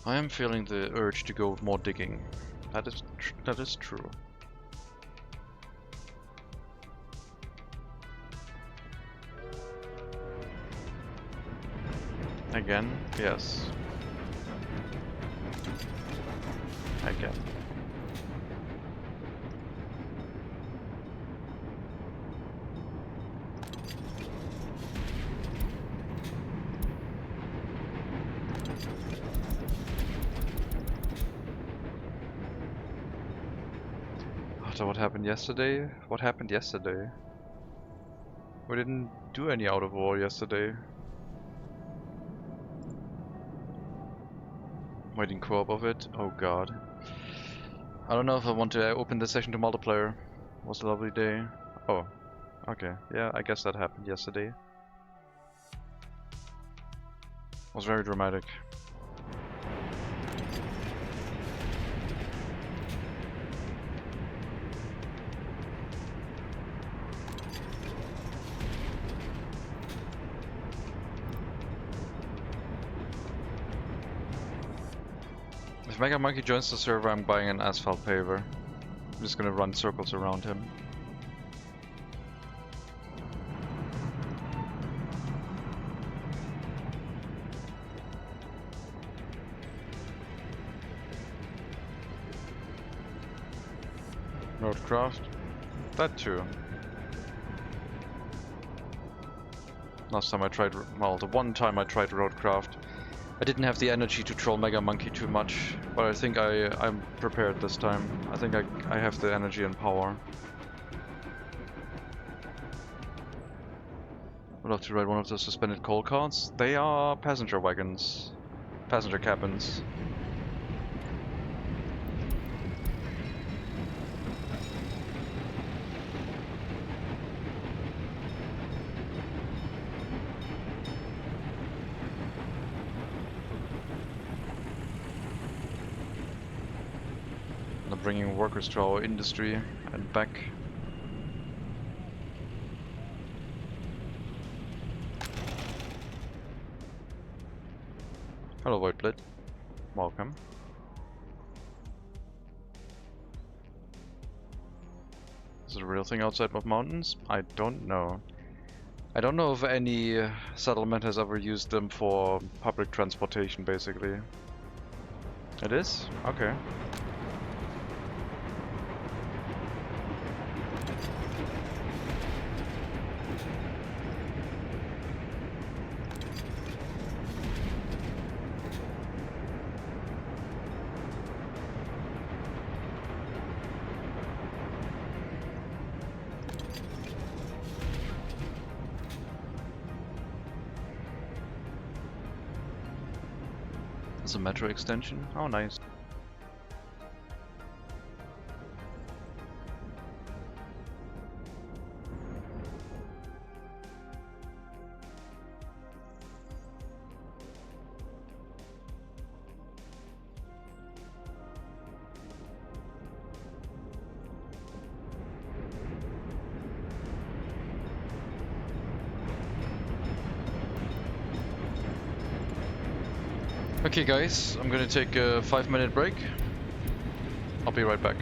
I am feeling the urge to go with more digging. That is true. Again? Yes. Again. After what happened yesterday? What happened yesterday? We didn't do any out of war yesterday. Waiting co-op of it? Oh god. I don't know if I want to open this session to multiplayer. It was a lovely day. Oh, okay. Yeah, I guess that happened yesterday. It was very dramatic. If MegaMonkey joins the server, I'm buying an asphalt paver. I'm just gonna run circles around him. Roadcraft? That too. Last time I tried, well, the one time I tried Roadcraft, I didn't have the energy to troll MegaMonkey too much, but I think I'm prepared this time. I think I have the energy and power. Would love to ride one of those suspended coal carts. They are passenger wagons. Passenger cabins. Bringing workers to our industry and back. Hello, Voidblade. Welcome. Is it a real thing outside of mountains? I don't know. I don't know if any settlement has ever used them for public transportation, basically. It is? Okay. There's a metro extension. Oh, nice. Okay guys, I'm gonna take a 5-minute break. I'll be right back.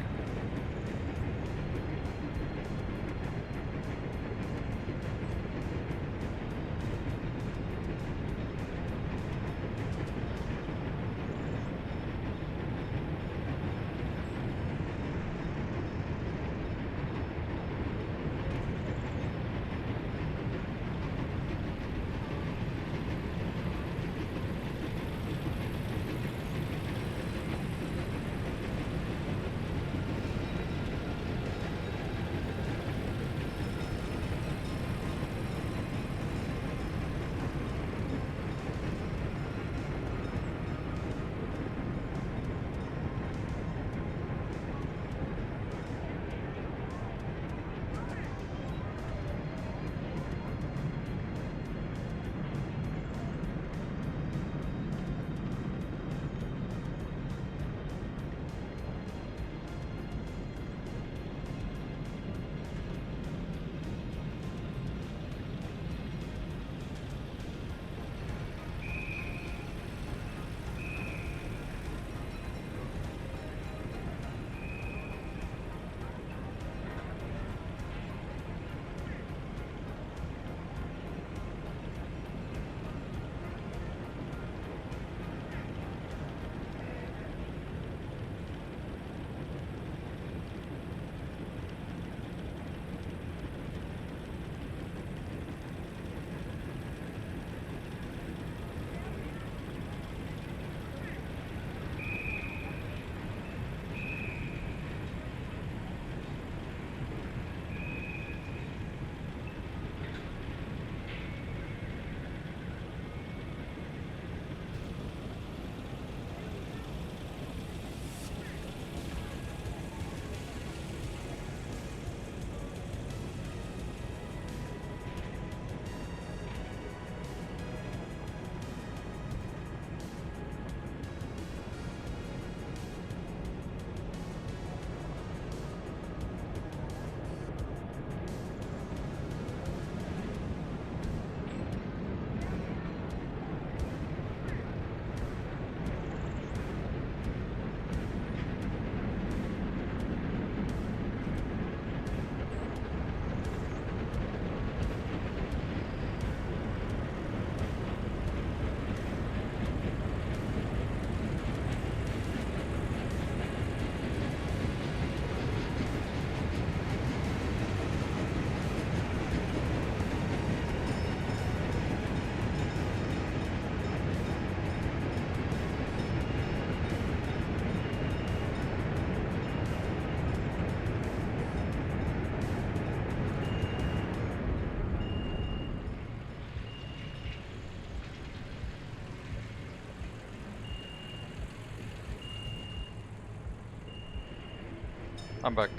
I'm back.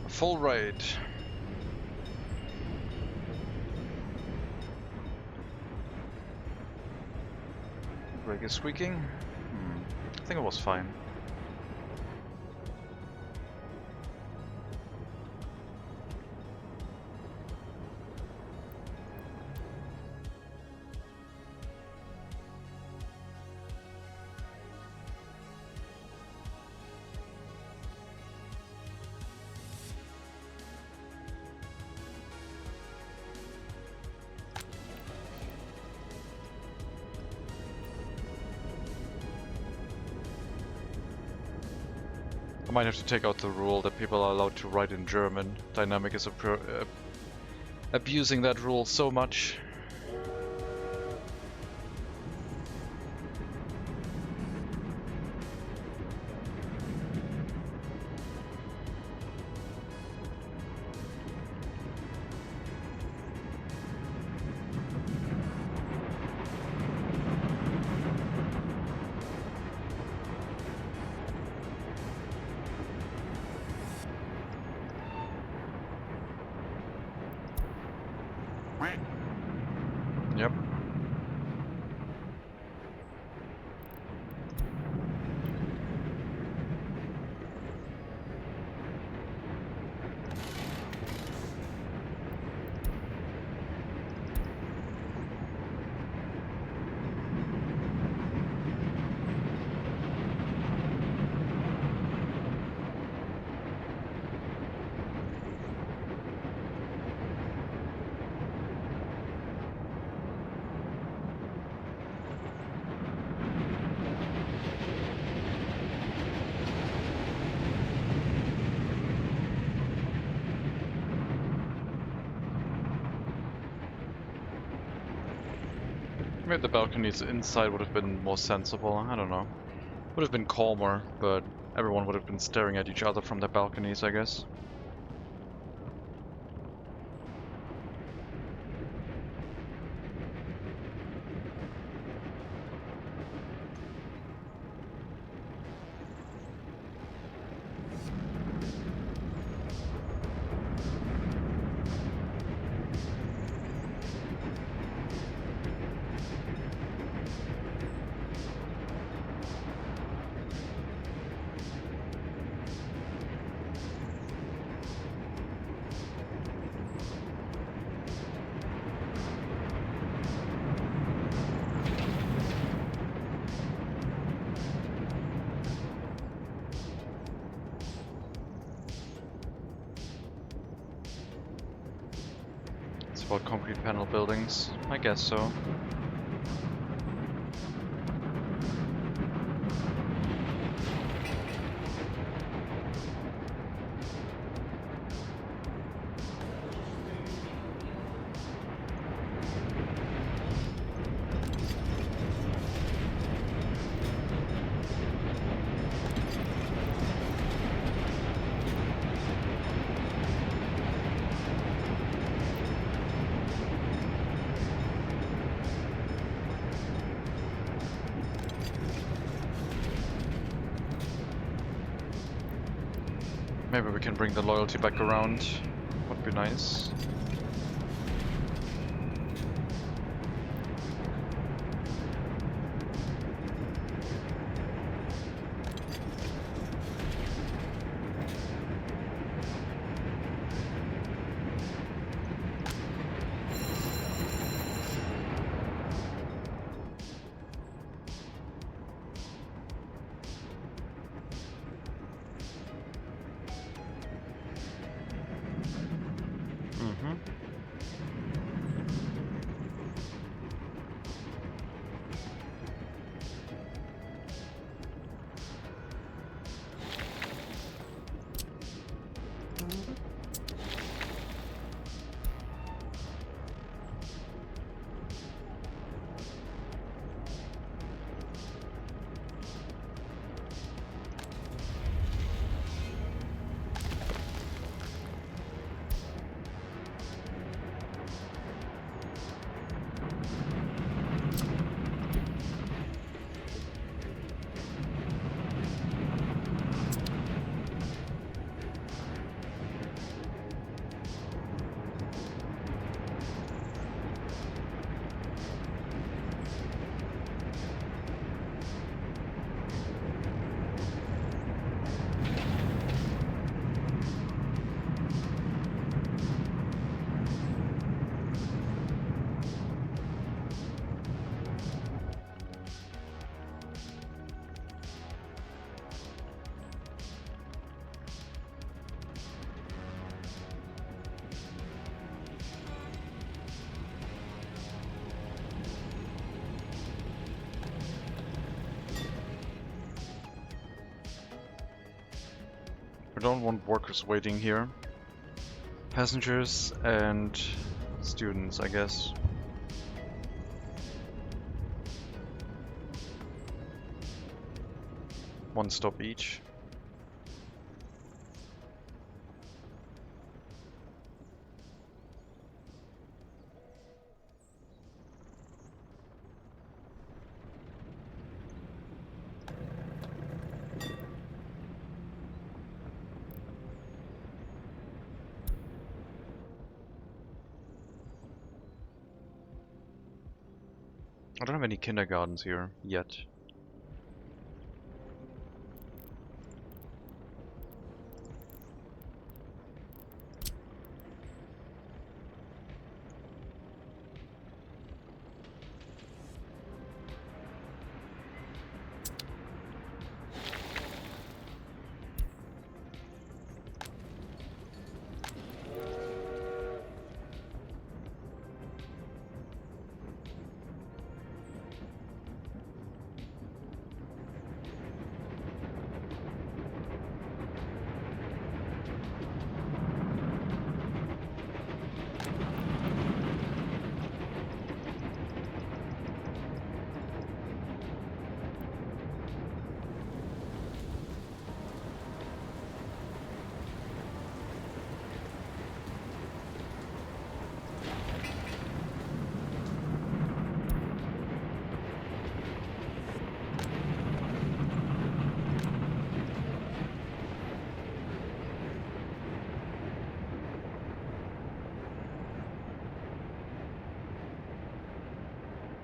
Full ride. Brake is squeaking. I think it was fine. I might have to take out the rule that people are allowed to write in German. Dynamic is abusing that rule so much. Yep. Maybe the balconies inside would have been more sensible, I don't know. Would have been calmer, but everyone would have been staring at each other from their balconies, I guess. About concrete panel buildings? I guess so. Maybe we can bring the loyalty back around. Would be nice. Mm-hmm. We don't want workers waiting here. Passengers and students, I guess. One stop each. I don't have any kindergartens here yet.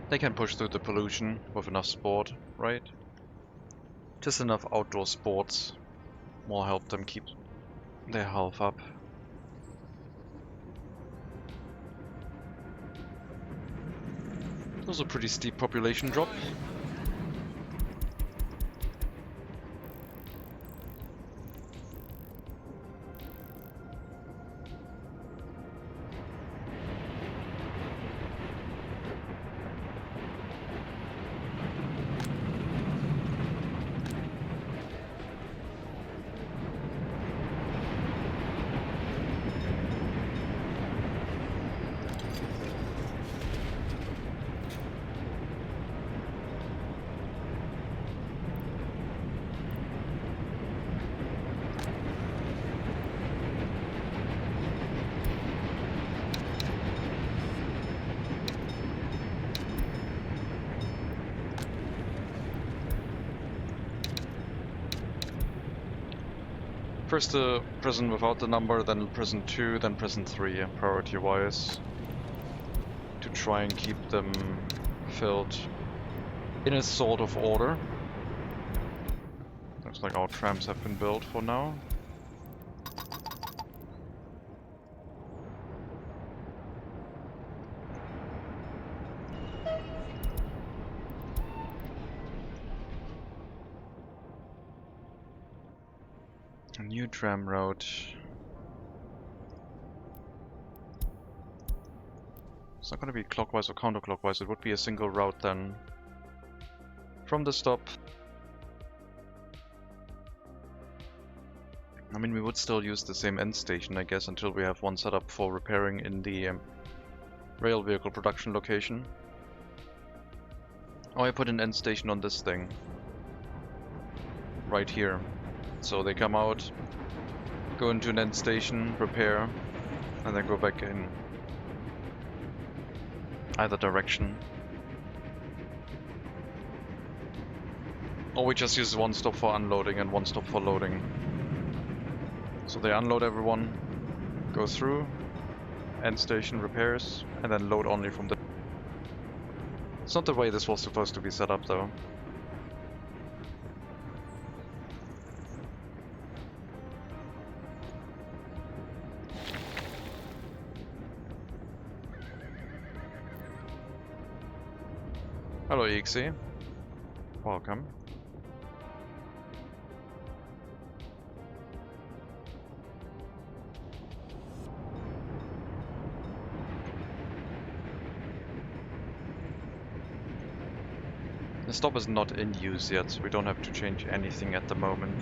They can push through the pollution with enough sport, right? Just enough outdoor sports will help them keep their health up. That was a pretty steep population drop. First the prison without the number, then prison 2, then prison 3, priority-wise. To try and keep them filled in a sort of order. Looks like our trams have been built for now. A new tram route. It's not going to be clockwise or counterclockwise, it would be a single route then. From the stop. I mean, we would still use the same end station, I guess, until we have one set up for repairing in the rail vehicle production location. Oh, I put an end station on this thing. Right here. So they come out, go into an end station, repair, and then go back in. Either direction. Or we just use one stop for unloading and one stop for loading. So they unload everyone, go through, end station repairs, and then load only from the... It's not the way this was supposed to be set up though. Hello EXE, welcome. The stop is not in use yet, so we don't have to change anything at the moment.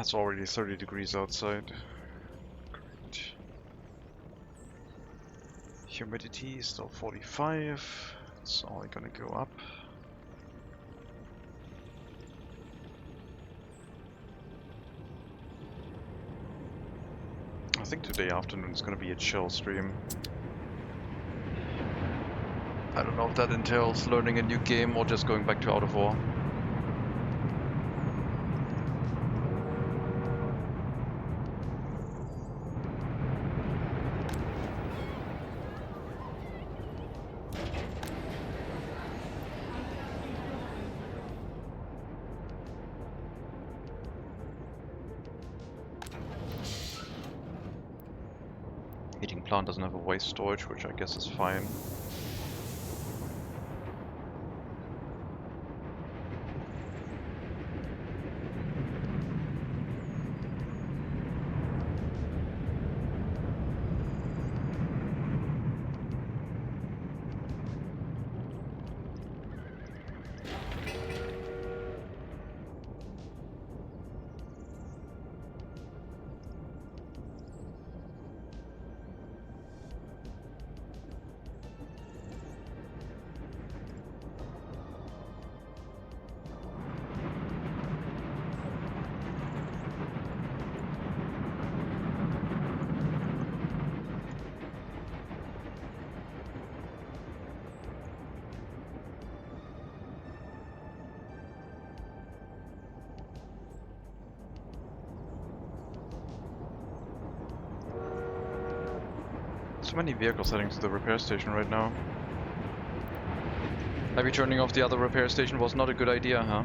It's already 30 degrees outside. Great. Humidity is still 45. It's only gonna go up. I think today afternoon is gonna be a chill stream. I don't know if that entails learning a new game or just going back to Out of War. Heating plant doesn't have a waste storage, which I guess is fine. So many vehicles heading to the repair station right now. Maybe turning off the other repair station was not a good idea, huh?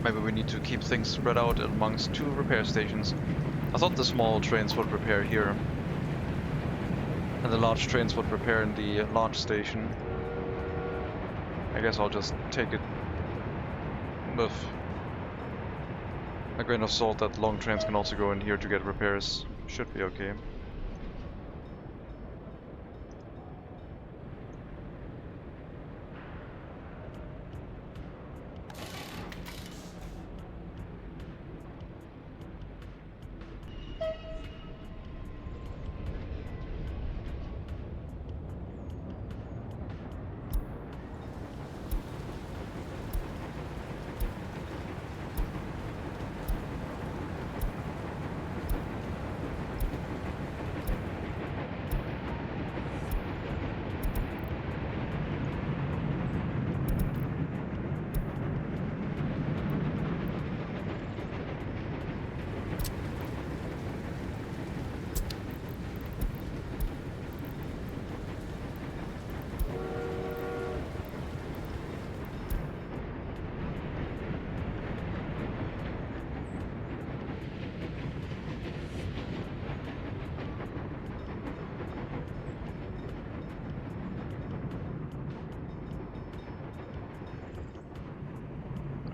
Maybe we need to keep things spread out amongst 2 repair stations. I thought the small trains would repair here. And the large trains would repair in the large station. I guess I'll just take it with a grain of salt that long trains can also go in here to get repairs. Should be okay.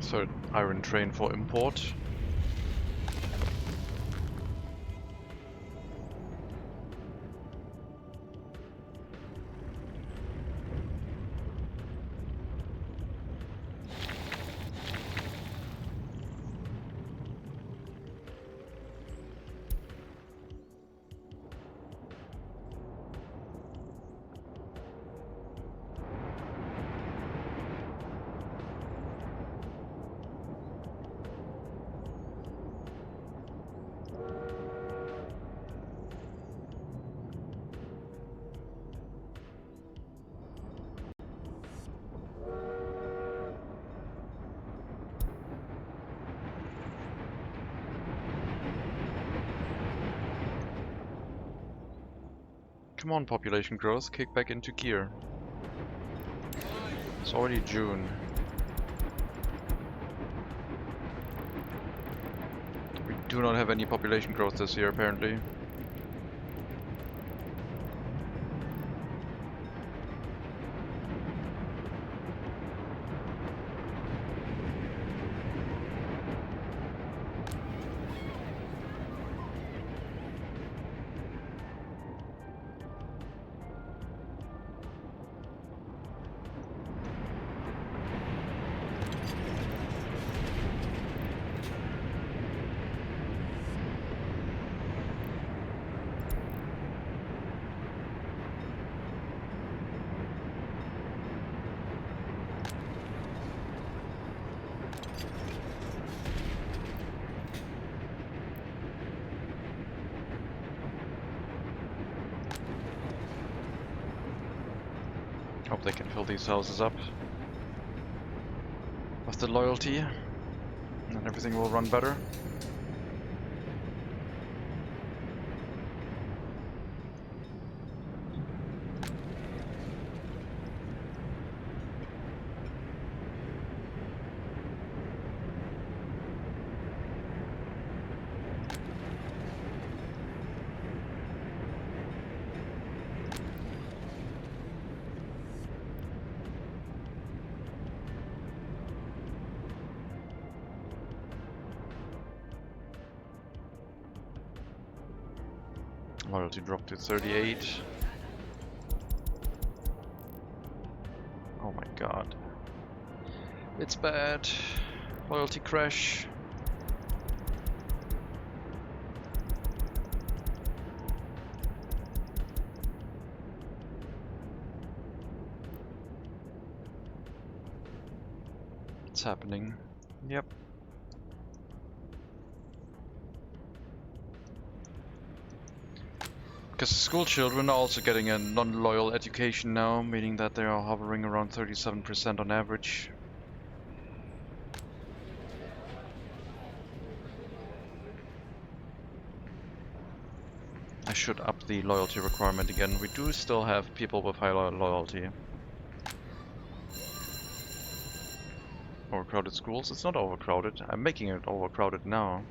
Third iron train for import. Come on, population growth, kick back into gear. It's already June. We do not have any population growth this year, apparently. Hope they can fill these houses up with the loyalty, and everything will run better. Loyalty dropped to 38. Oh my god. It's bad. Loyalty crash. It's happening. Yep. Because school children are also getting a non-loyal education now, meaning that they are hovering around 37% on average. I should up the loyalty requirement again. We do still have people with high loyalty. Overcrowded schools? It's not overcrowded. I'm making it overcrowded now.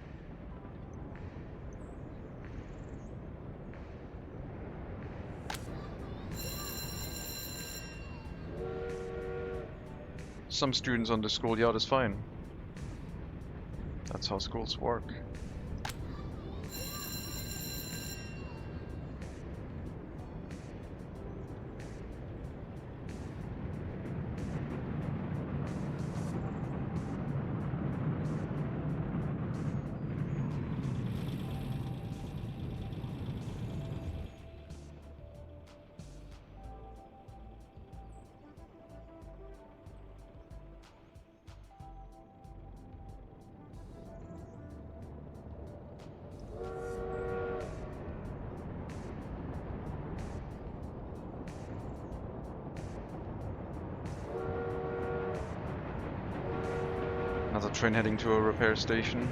Some students on the schoolyard is fine. That's how schools work. Another train heading to a repair station.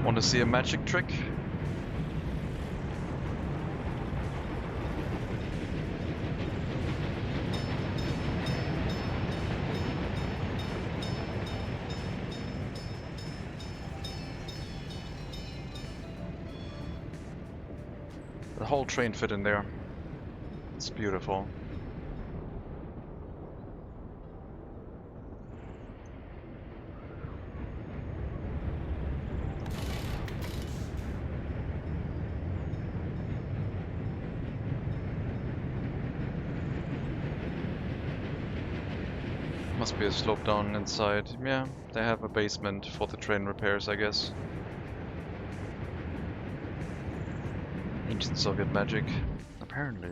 Want to see a magic trick? The whole train fit in there. It's beautiful. Must be a slope down inside. Yeah, they have a basement for the train repairs, I guess. Ancient Soviet magic, apparently.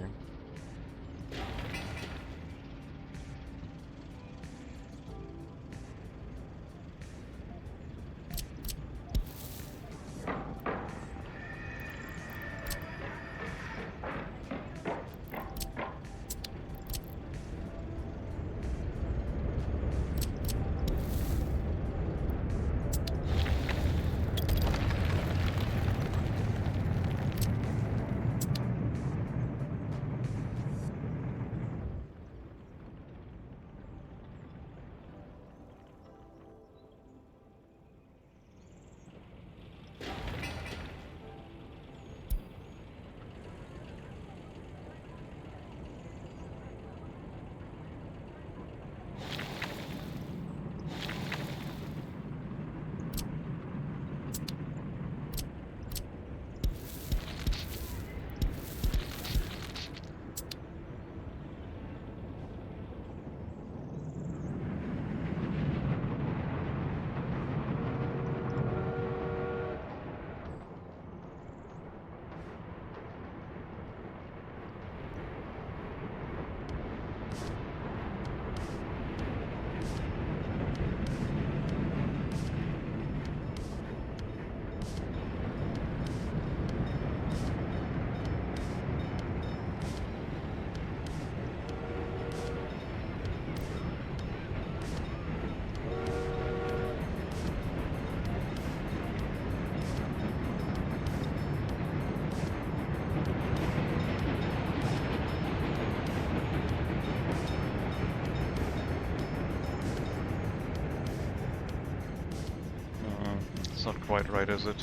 It's not quite right, is it?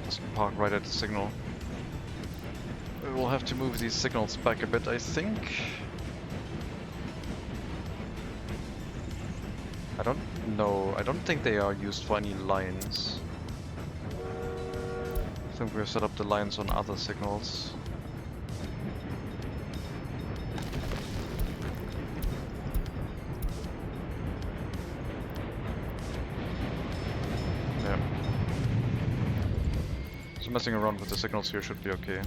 Doesn't park right at the signal. We will have to move these signals back a bit, I think. I don't know. I don't think they are used for any lines. I think we've set up the lines on other signals. Yeah. So messing around with the signals here should be okay.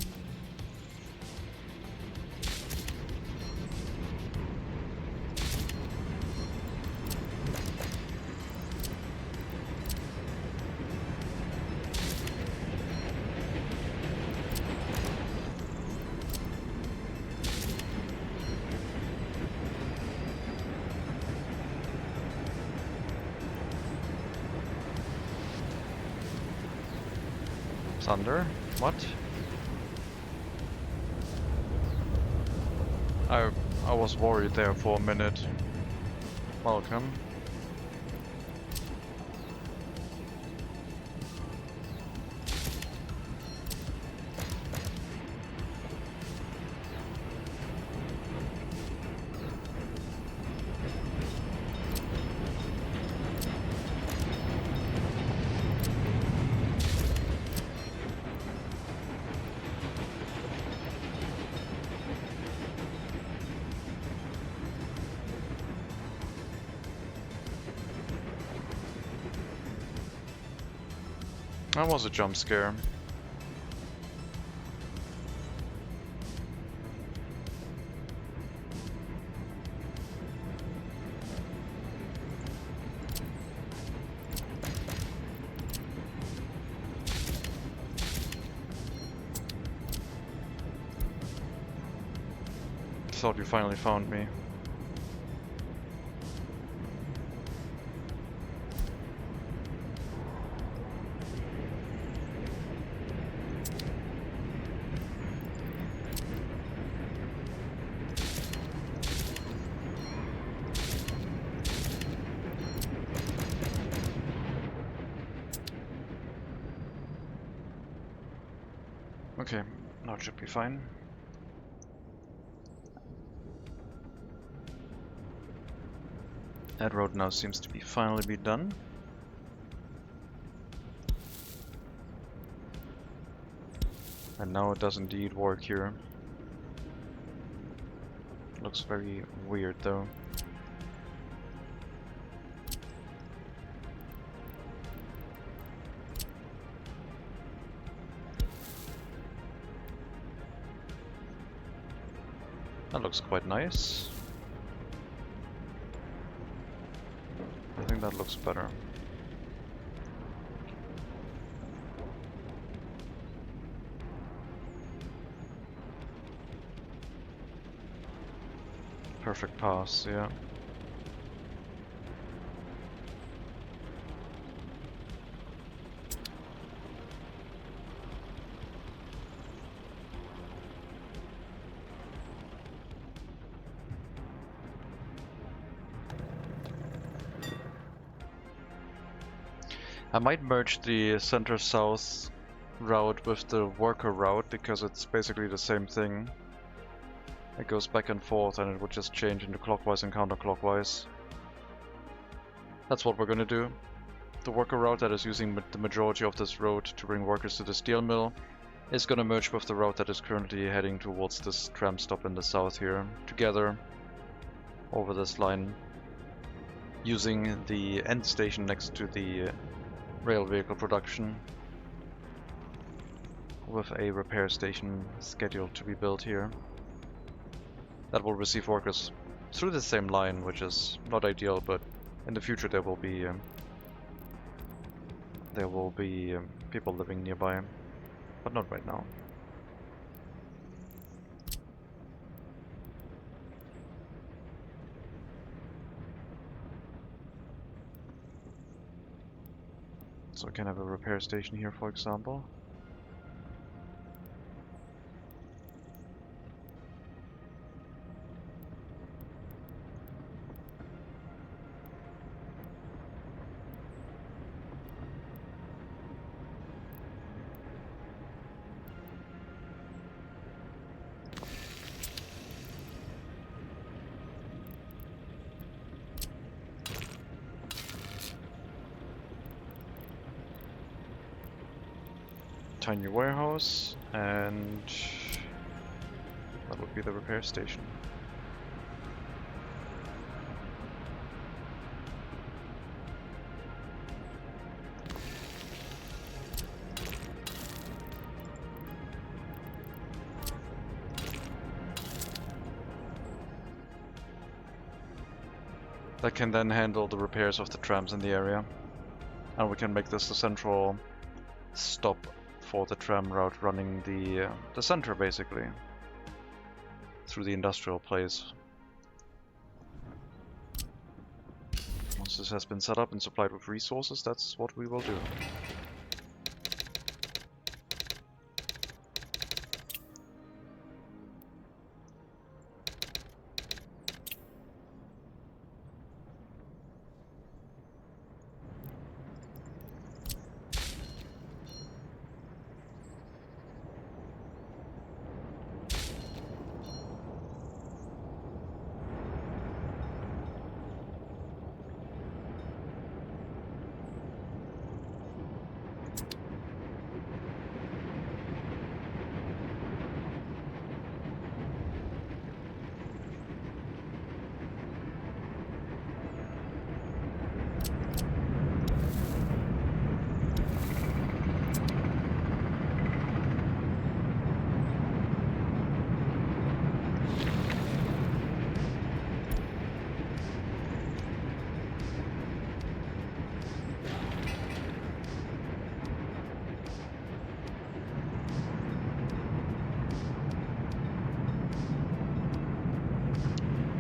Thunder? What? I was worried there for a minute. Welcome. That was a jump scare. Thought you finally found me. Okay, now it should be fine. That road now seems to be finally be done. And now it does indeed work here. Looks very weird though. That looks quite nice. I think that looks better. Perfect pass, yeah. I might merge the center-south route with the worker route because it's basically the same thing. It goes back and forth and it would just change into clockwise and counterclockwise. That's what we're gonna do. The worker route that is using the majority of this road to bring workers to the steel mill is gonna merge with the route that is currently heading towards this tram stop in the south here, together over this line, using the end station next to the rail vehicle production, with a repair station scheduled to be built here. That will receive workers through the same line, which is not ideal, but in the future there will be people living nearby, but not right now. So we can have a repair station here, for example. tiny warehouse, and that would be the repair station. That can then handle the repairs of the trams in the area. And we can make this the central stop for the tram route running the center, basically, through the industrial place. Once this has been set up and supplied with resources, that's what we will do.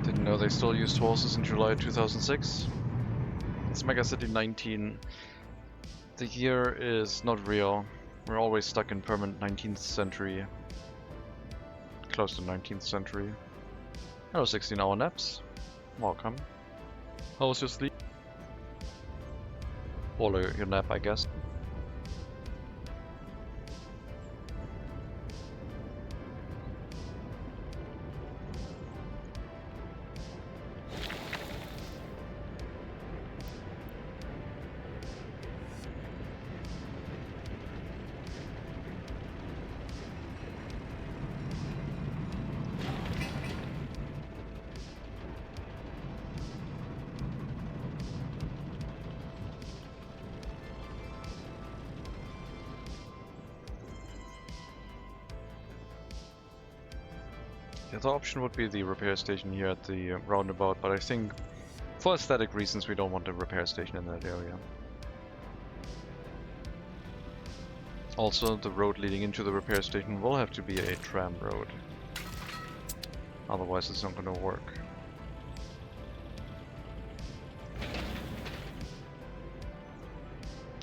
Didn't know they still used horses in July 2006. It's MegaCity 19. The year is not real. We're always stuck in permanent 19th century. Close to 19th century. Hello, 16-hour naps. Welcome. How was your sleep? Or your nap, I guess. The other option would be the repair station here at the roundabout, but I think for aesthetic reasons we don't want a repair station in that area. Also, the road leading into the repair station will have to be a tram road. Otherwise it's not going to work.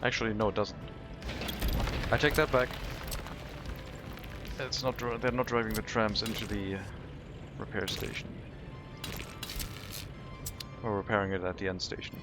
Actually, no, it doesn't. I take that back. It's not. They're not driving the trams into the repair station. Or repairing it at the end station.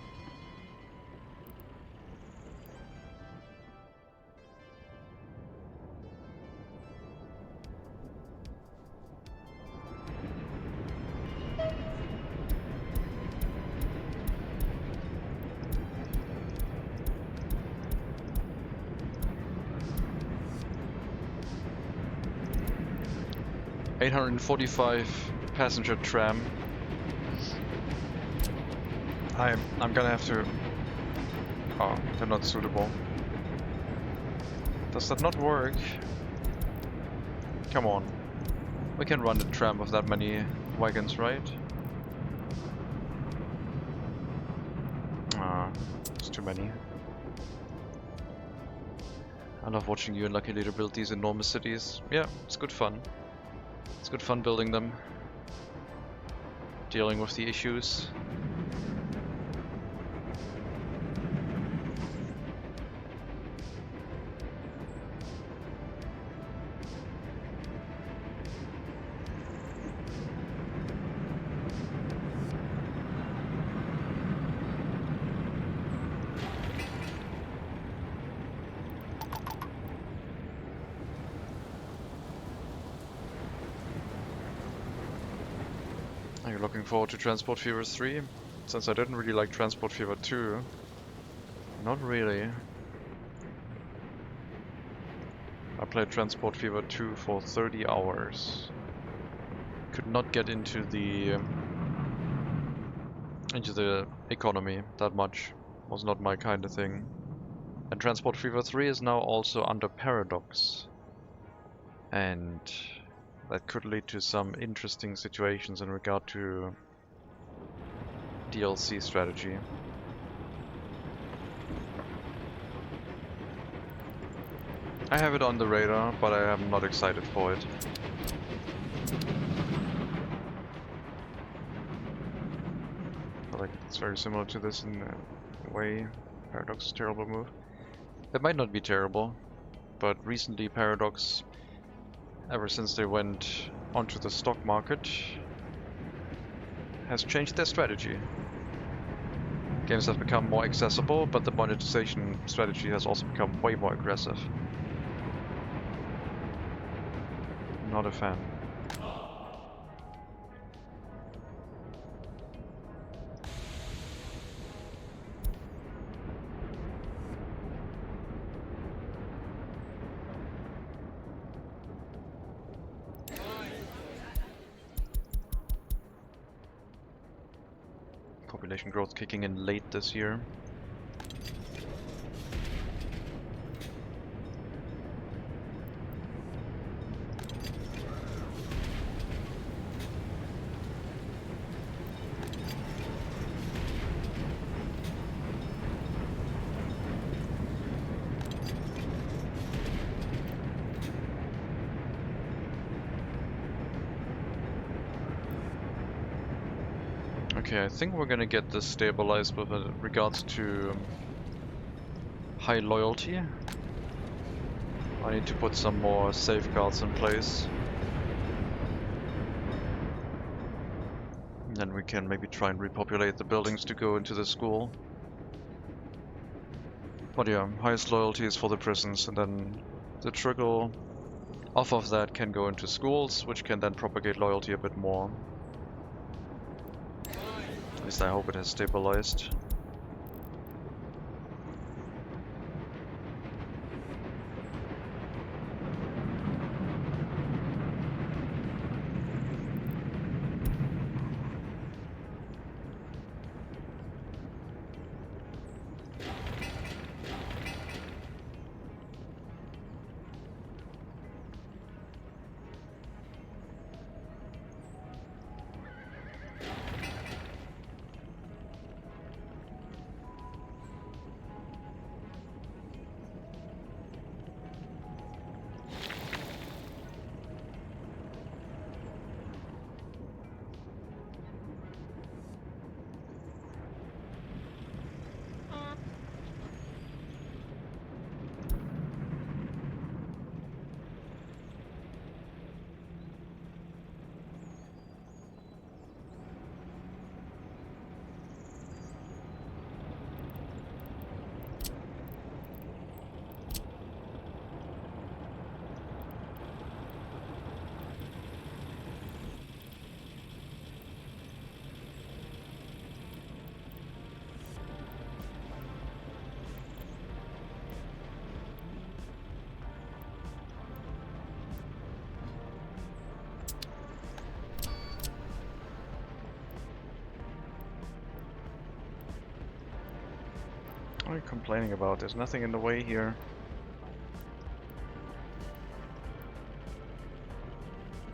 $845 passenger tram. I'm gonna have to... Oh, they're not suitable. Does that not work? Come on. We can run a tram with that many wagons, right? Ah, it's too many. I love watching you and Lucky Leader build these enormous cities. Yeah, it's good fun. It's good fun building them. Dealing with the issues. Are you looking forward to Transport Fever 3? Since I didn't really like Transport Fever 2. Not really. I played Transport Fever 2 for 30 hours. Could not get into the economy that much. Was not my kind of thing. And Transport Fever 3 is now also under Paradox. And that could lead to some interesting situations in regard to DLC strategy. I have it on the radar, but I am not excited for it. I like it's very similar to this in a way. Paradox is a terrible move. It might not be terrible, but recently Paradox, ever since they went onto the stock market, has changed their strategy. Games have become more accessible, but the monetization strategy has also become way more aggressive. Not a fan. Population growth kicking in late this year. Okay, I think we're gonna get this stabilized with regards to high loyalty. I need to put some more safeguards in place. And then we can maybe try and repopulate the buildings to go into the school. But yeah, highest loyalty is for the prisons, and then the trickle off of that can go into schools, which can then propagate loyalty a bit more. At least I hope it has stabilized. What are you complaining about? There's nothing in the way here.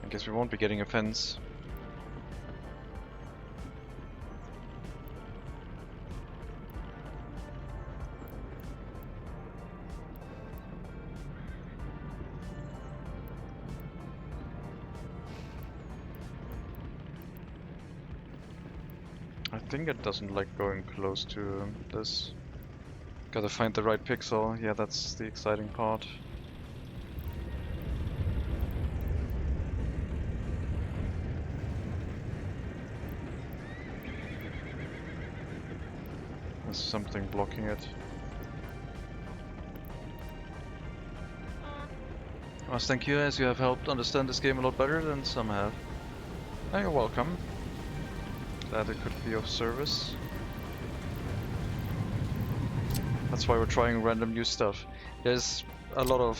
I guess we won't be getting a fence. I think it doesn't like going close to this. Gotta find the right pixel. Yeah, that's the exciting part. There's something blocking it. Well, thank you, as you have helped understand this game a lot better than some have. Oh, you're welcome. Glad it could be of service. That's why we're trying random new stuff. There's a lot of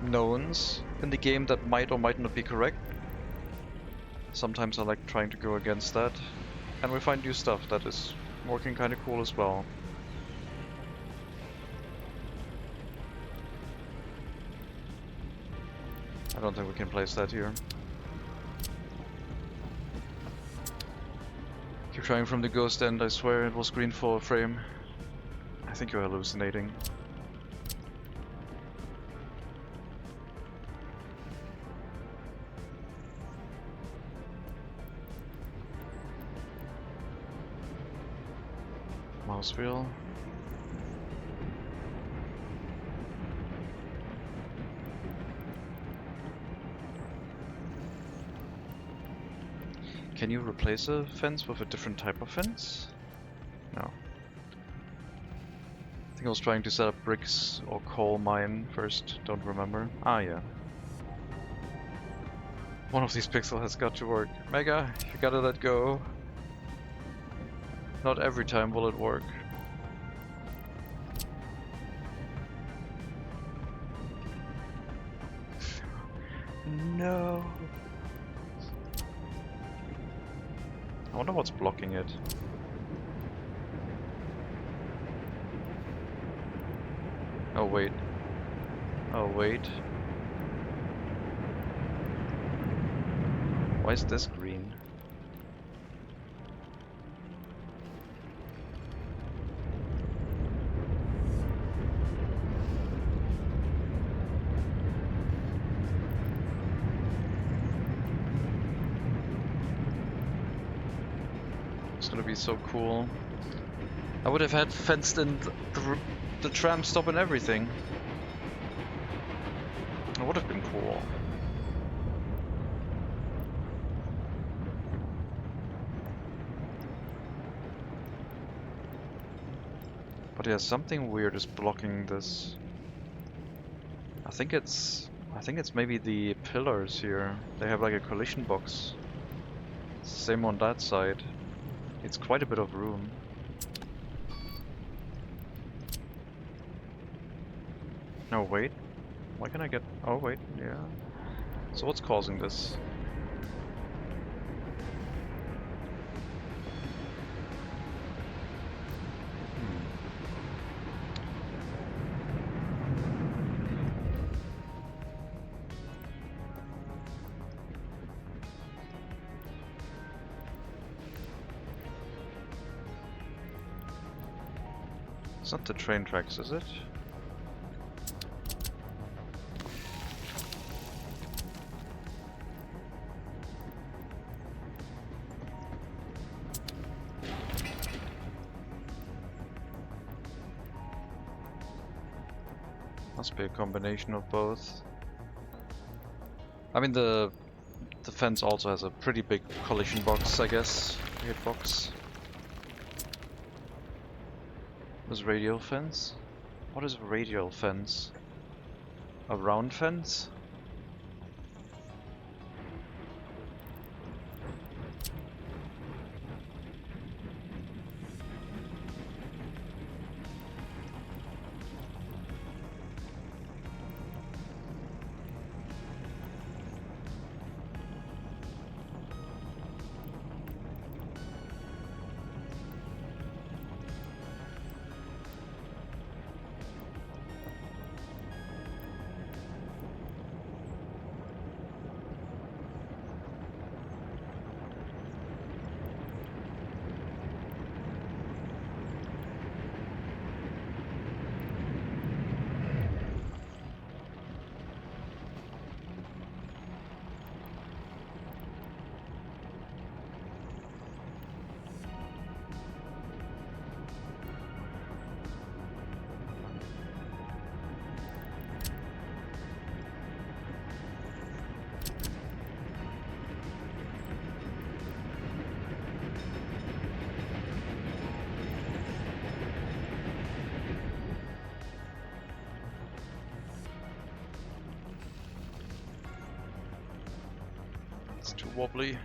knowns in the game that might or might not be correct. Sometimes I like trying to go against that, and we find new stuff that is working kind of cool as well. I don't think we can place that here. Keep trying from the ghost end, I swear it was green for a frame. I think you're hallucinating. Mouse wheel. Can you replace a fence with a different type of fence? No. I think I was trying to set up bricks or coal mine first, don't remember. Ah, yeah. One of these pixels has got to work. Mega, you gotta let go. Not every time will it work. No. I wonder what's blocking it. Oh wait. Oh wait. Why is this green? It's gonna be so cool. I would have had fenced in the tram stop and everything. It would have been cool. But yeah, something weird is blocking this. I think it's maybe the pillars here. They have like a collision box. Same on that side. It's quite a bit of room. No, wait. Why can I get... Oh, wait, yeah. So what's causing this? It's not the train tracks, is it? Must be a combination of both. I mean, the fence also has a pretty big collision box, I guess. Hitbox. Was radial fence? What is radial fence? A round fence? It's too wobbly.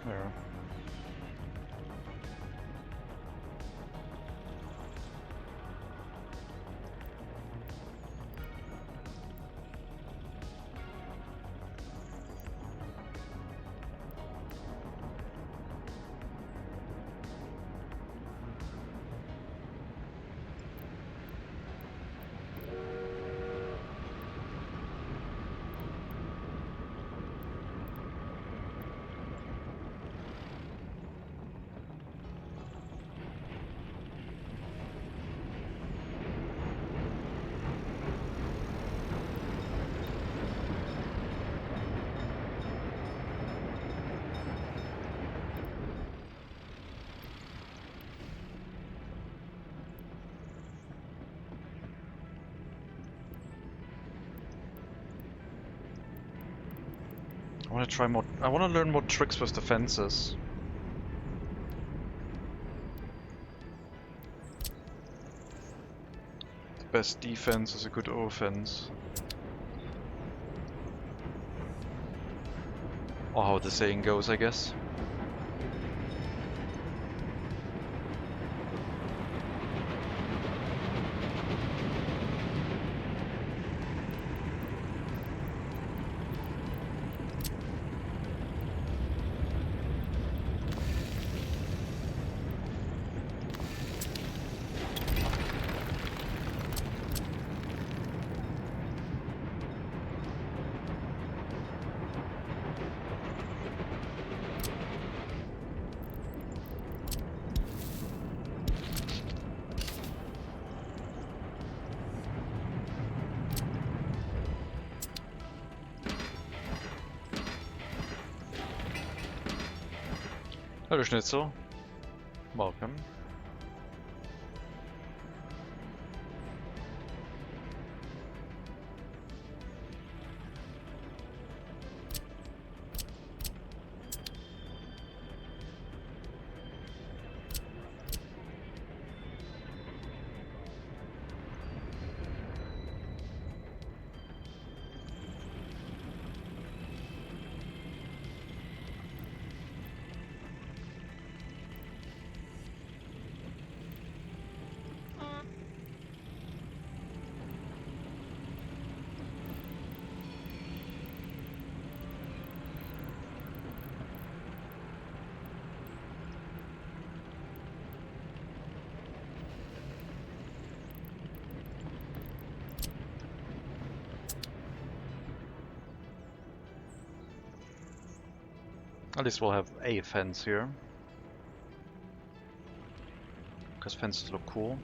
There. I want to try more. I want to learn more tricks with the fences. The best defense is a good offense. Or how the saying goes, I guess. Hello Schnitzel. Welcome. At least we'll have a fence here. Because fences look cool.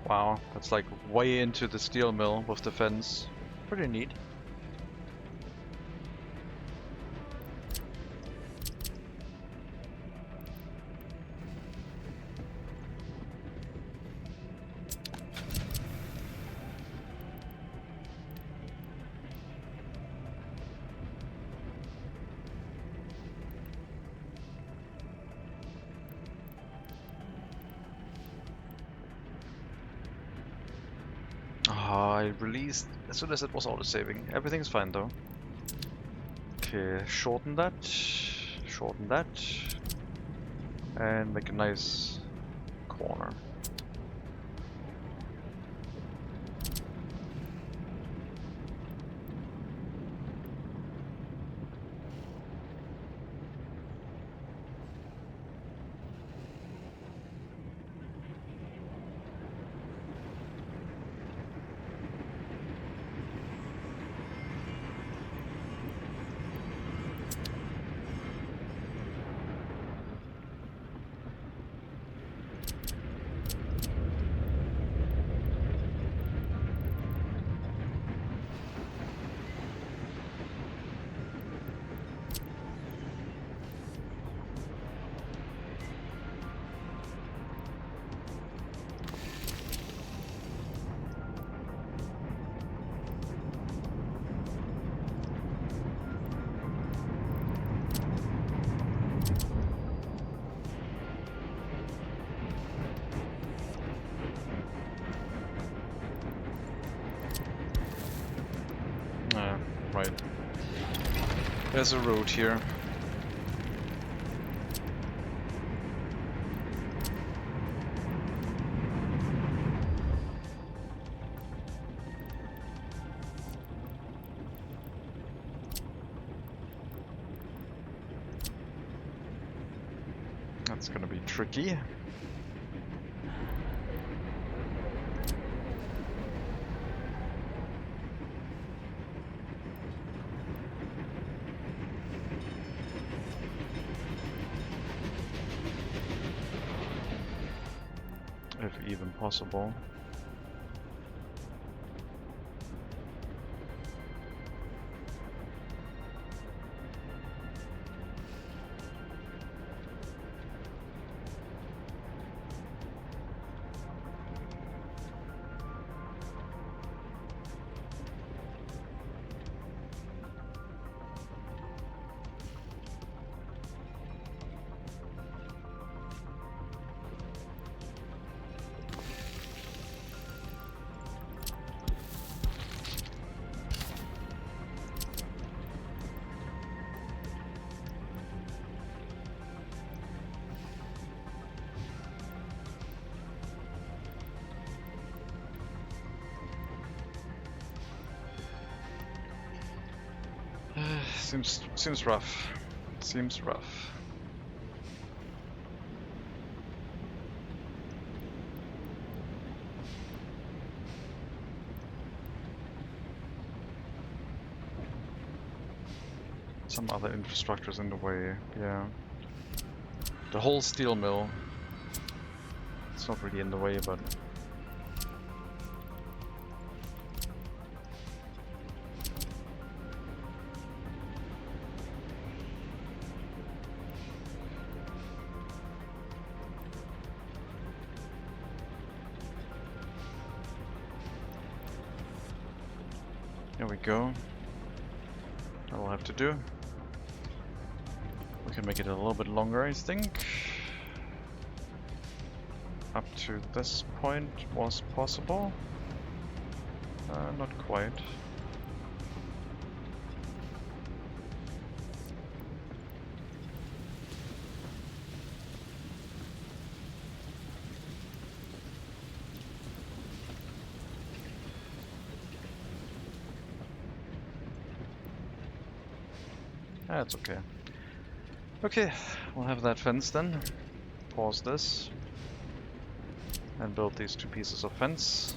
Wow, that's like way into the steel mill with the fence. Pretty neat. I released as soon as it was auto-saving. Everything's fine though. Okay, shorten that, and make a nice corner. Right. There's a road here. That's gonna be tricky. If even possible. Seems rough. Seems rough. Some other infrastructure's in the way, yeah. The whole steel mill. It's not really in the way, but there we go. That'll have to do. We can make it a little bit longer, I think. Up to this point was possible. Not quite. That's okay. Okay, we'll have that fence then. Pause this. And build these two pieces of fence.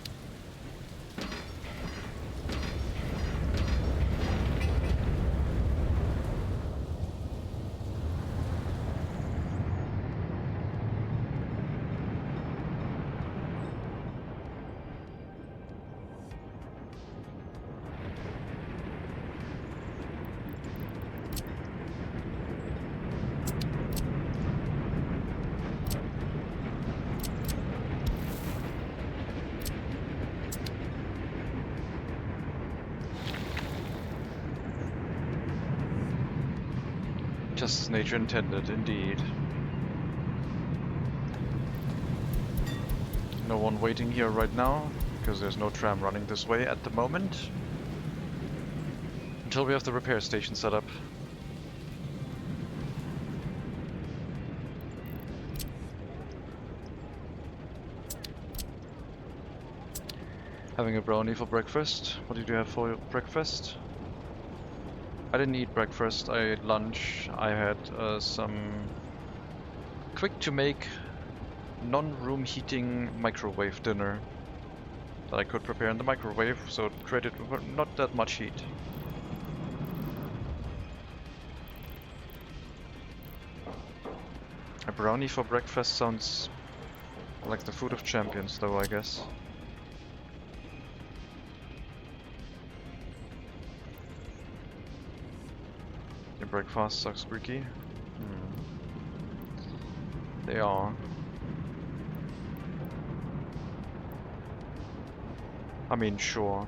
Just as nature intended, indeed. No one waiting here right now, because there's no tram running this way at the moment. Until we have the repair station set up. Having a brownie for breakfast. What did you have for breakfast? I didn't eat breakfast, I ate lunch. I had some quick to make, non-room heating microwave dinner that I could prepare in the microwave, so it created not that much heat. A brownie for breakfast sounds like the food of champions though, I guess. Breakfast sucks squeaky. They are. I mean, sure.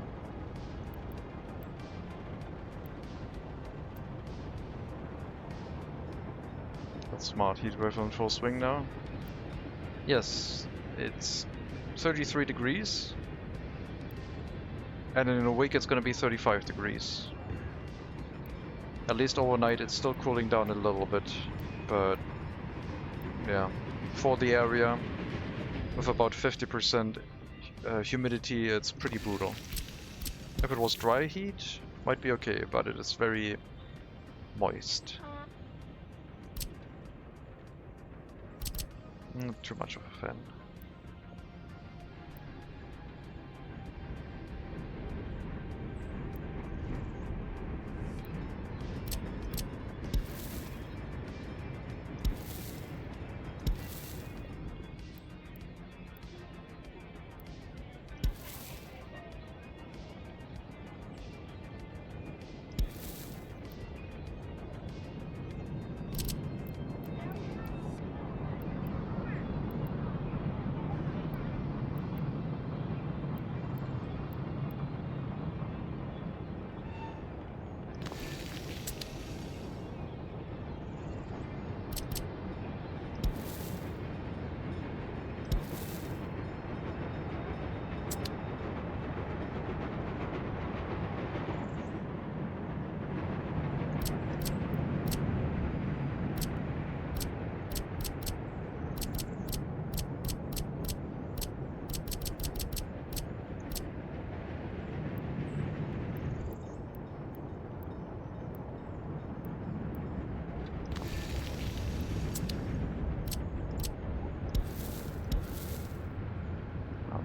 That's smart. Heatwave on full swing now. Yes, it's 33 degrees. And in a week it's gonna be 35 degrees. At least overnight it's still cooling down a little bit, but yeah, for the area with about 50% humidity, it's pretty brutal. If it was dry heat, might be okay, but it is very moist. Too much of a fan.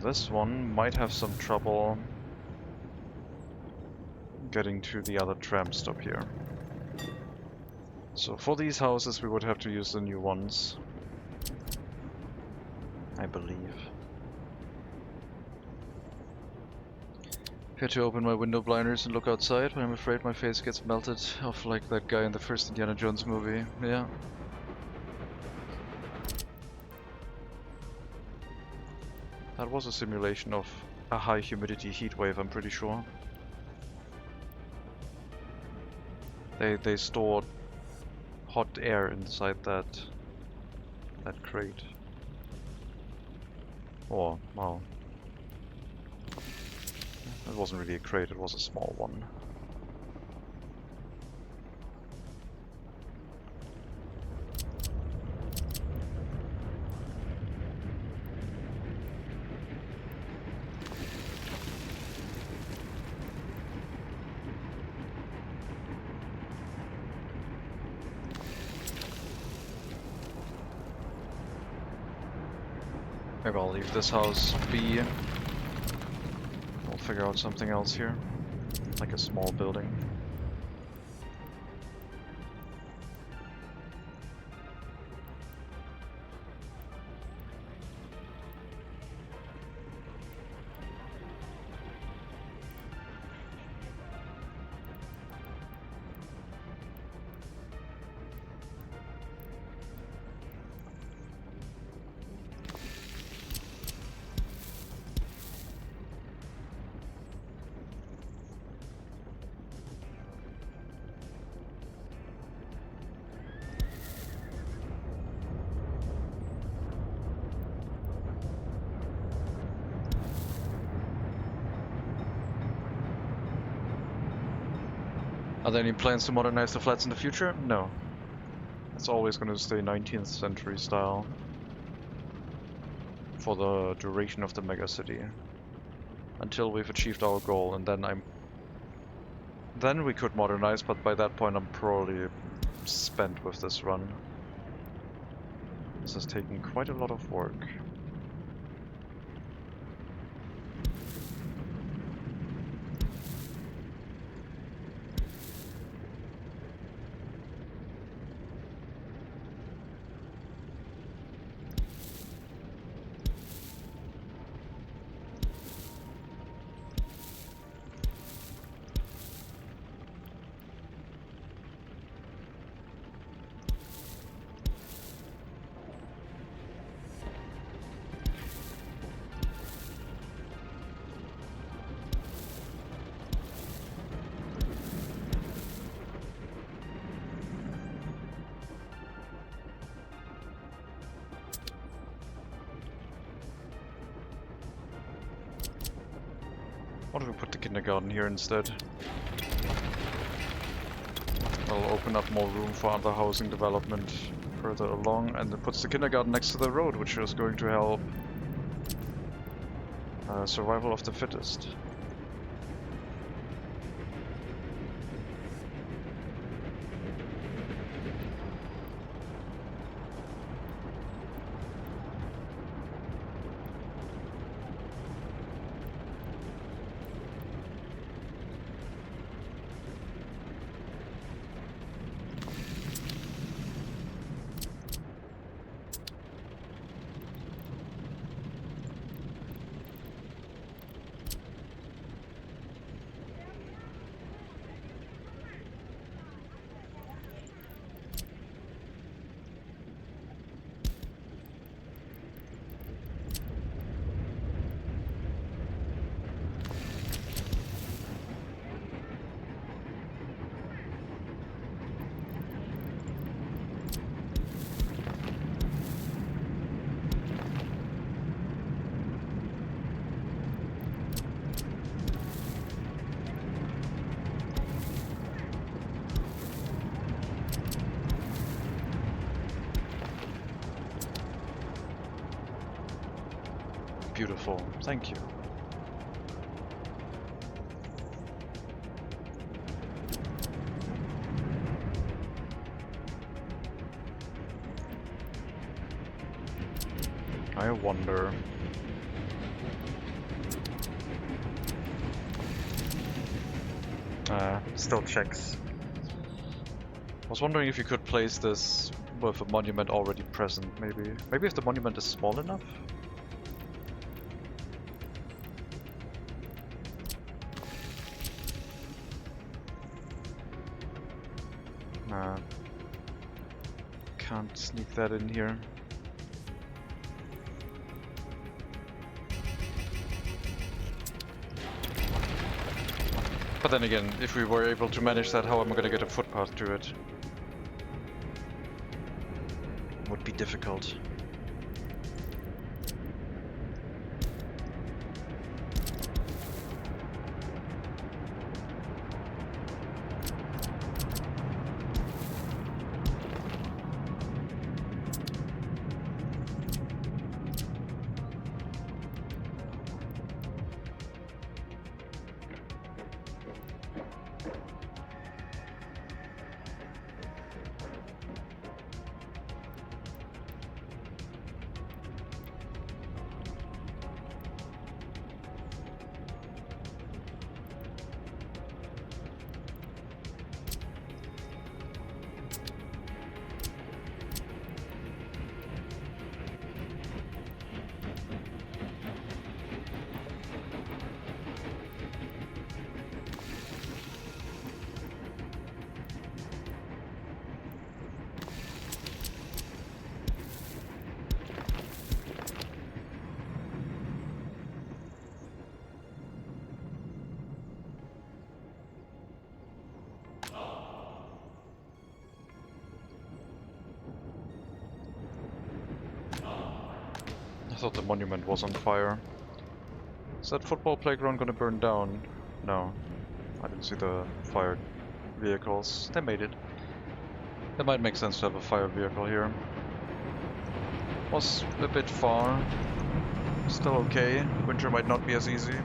This one might have some trouble getting to the other tram stop here. So for these houses we would have to use the new ones, I believe. Had to open my window blinders and look outside, but I'm afraid my face gets melted off like that guy in the first Indiana Jones movie. Yeah. That was a simulation of a high humidity heat wave, I'm pretty sure. They stored hot air inside that crate. Oh, well. It wasn't really a crate, it was a small one. Maybe I'll leave this house be. We'll figure out something else here, like a small building. Are there any plans to modernize the flats in the future? No. It's always going to stay 19th century style for the duration of the megacity. Until we've achieved our goal, and then we could modernize, but by that point I'm probably spent with this run. This has taken quite a lot of work. What if we put the kindergarten here instead? That'll open up more room for other housing development further along, and it puts the kindergarten next to the road, which is going to help survival of the fittest. Beautiful, thank you. I wonder. Still checks. I was wondering if you could place this with a monument already present, maybe. Maybe if the monument is small enough? Nah. Can't sneak that in here. But then again, if we were able to manage that, how am I gonna get a footpath to it? Would be difficult. I thought the monument was on fire. Is that football playground gonna burn down? No. I didn't see the fire vehicles. They made it. It might make sense to have a fire vehicle here. Was a bit far. Still okay. Winter might not be as easy.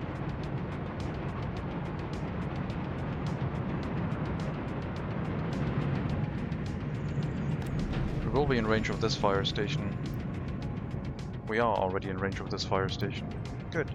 We will be in range of this fire station. We are already in range of this fire station. Good.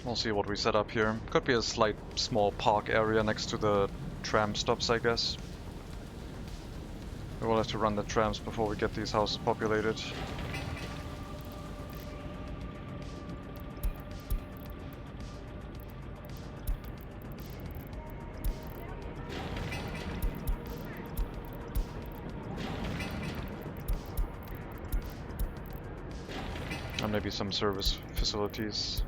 We'll see what we set up here. Could be a slight small park area next to the tram stops, I guess. We will have to run the trams before we get these houses populated. And maybe some service facilities.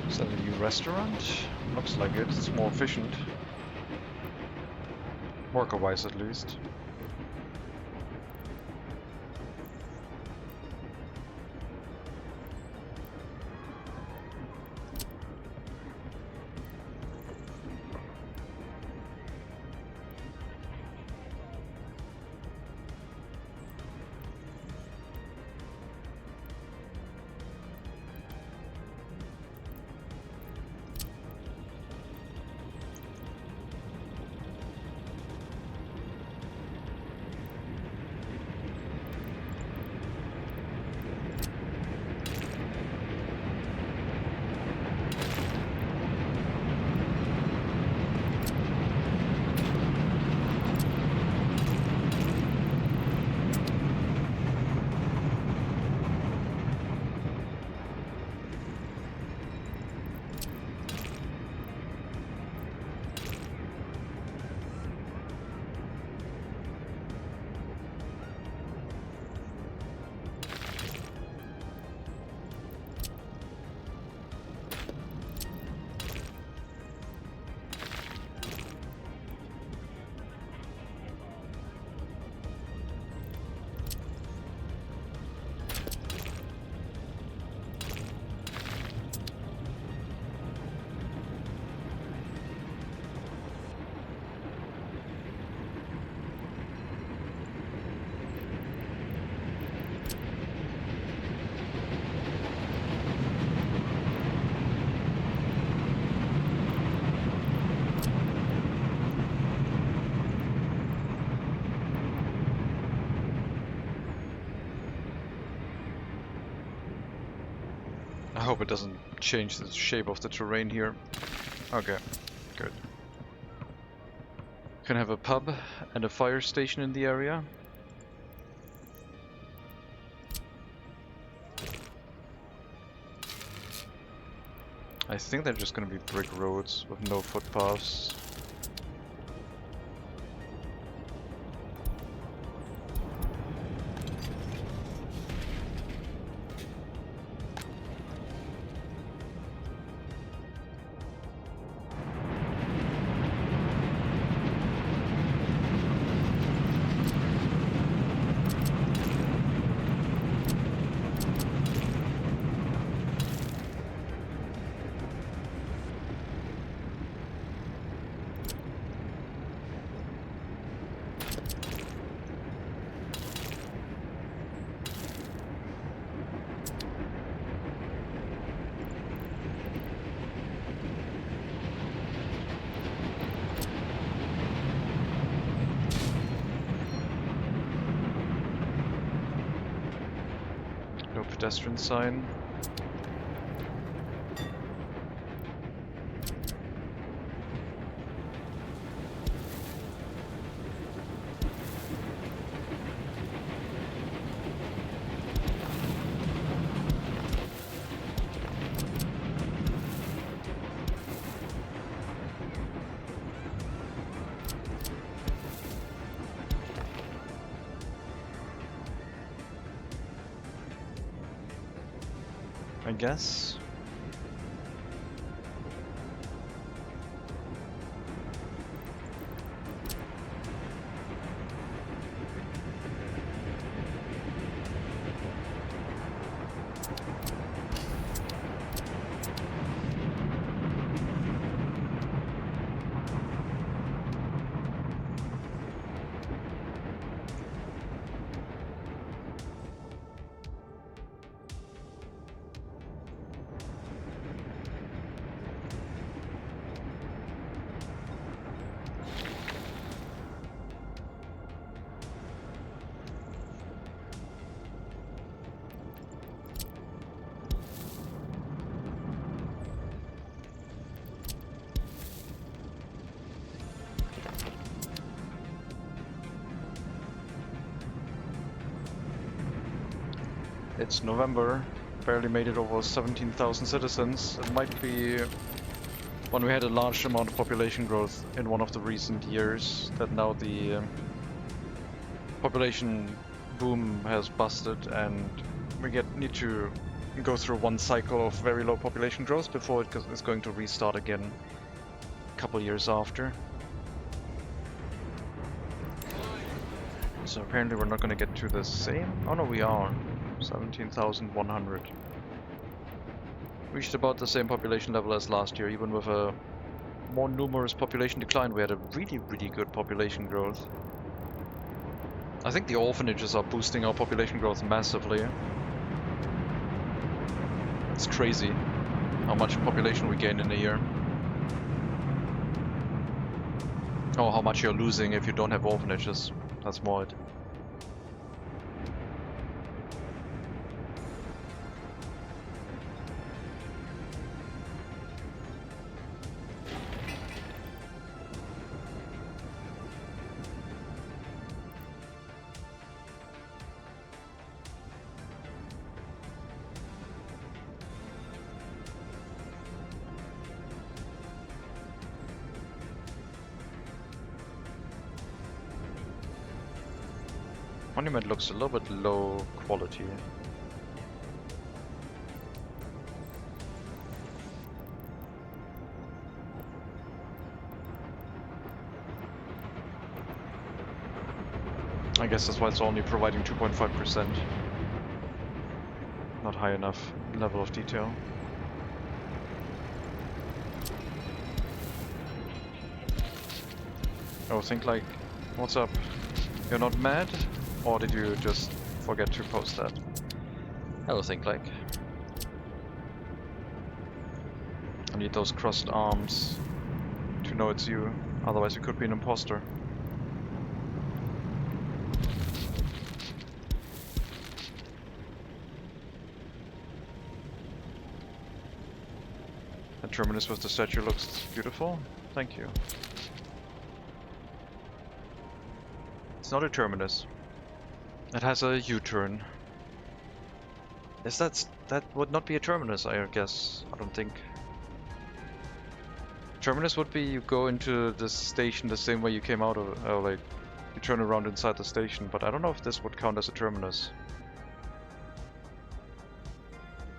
Is that a new restaurant? Looks like it. It's more efficient. Worker-wise, at least. I hope it doesn't change the shape of the terrain here. Okay, good. Can have a pub and a fire station in the area. I think they're just gonna be brick roads with no footpaths. pedestrian sign. I guess. It's November, barely made it over 17,000 citizens. It might be when we had a large amount of population growth in one of the recent years that now the population boom has busted and we need to go through one cycle of very low population growth before it's going to restart again a couple years after. So apparently we're not going to get to the same. Oh no, we are. 17,100. Reached about the same population level as last year, even with a more numerous population decline. We had a really good population growth. I think the orphanages are boosting our population growth massively. It's crazy how much population we gain in a year. Oh, how much you're losing if you don't have orphanages. That's more it. Monument looks a little bit low quality. I guess that's why it's only providing 2.5%. Not high enough level of detail. Oh, think like, what's up? You're not mad? Or did you just forget to post that? Hello, think like. I need those crossed arms to know it's you, otherwise you could be an imposter. The terminus with the statue looks beautiful. Thank you. It's not a terminus. It has a U-turn. That would not be a terminus, I guess. I don't think. Terminus would be you go into the station the same way you came out of, like you turn around inside the station. But I don't know if this would count as a terminus.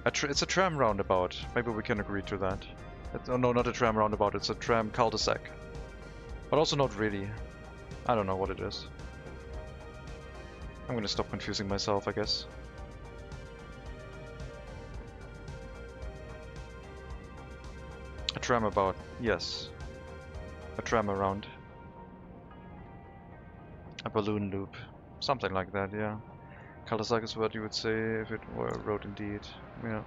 It's a tram roundabout. Maybe we can agree to that. Oh, no, not a tram roundabout. It's a tram cul-de-sac. But also not really. I don't know what it is. I'm gonna stop confusing myself, I guess. A tram about, yes. A tram around. A balloon loop. Something like that, yeah. Cul-de-sac is what you would say if it were a road indeed. Yeah.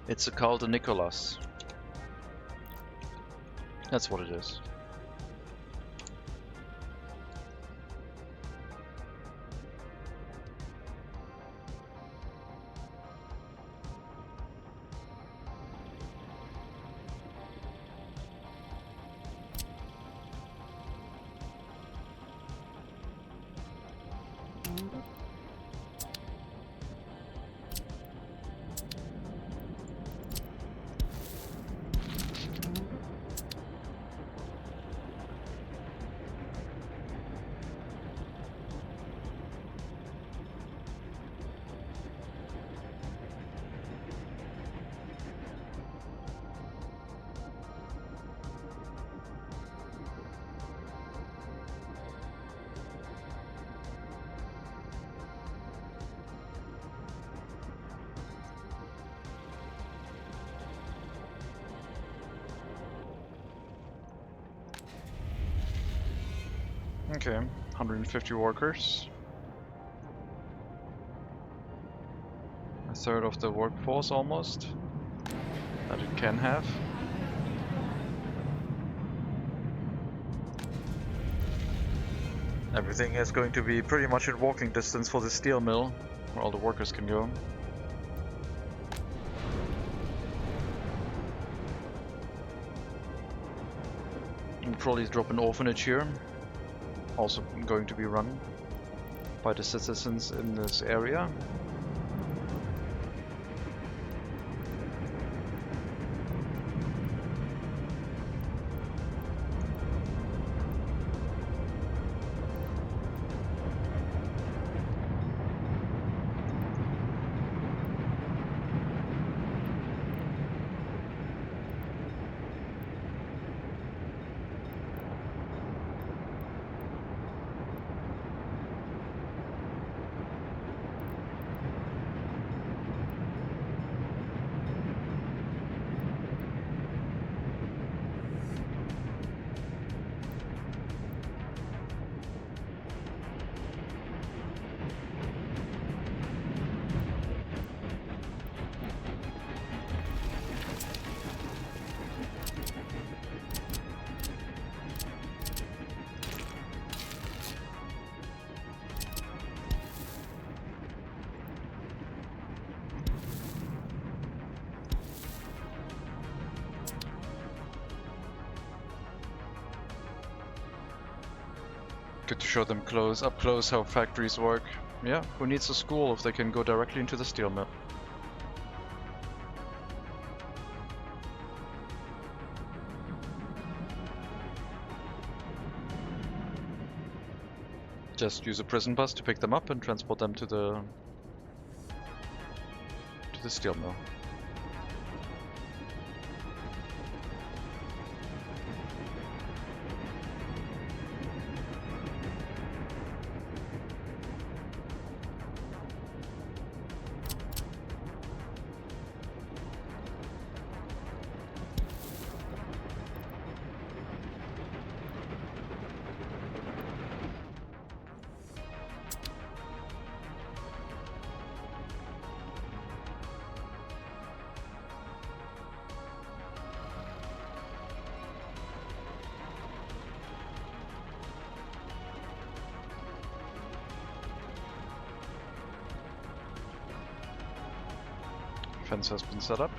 It's a Carl de Nicolas. That's what it is. Okay, 150 workers. A third of the workforce almost that it can have. Everything is going to be pretty much in walking distance for the steel mill, where all the workers can go. We'll probably drop an orphanage here, also going to be run by the citizens in this area. Good to show them up close how factories work. Yeah, who needs a school if they can go directly into the steel mill? Just use a prison bus to pick them up and transport them to the steel mill. Fence has been set up.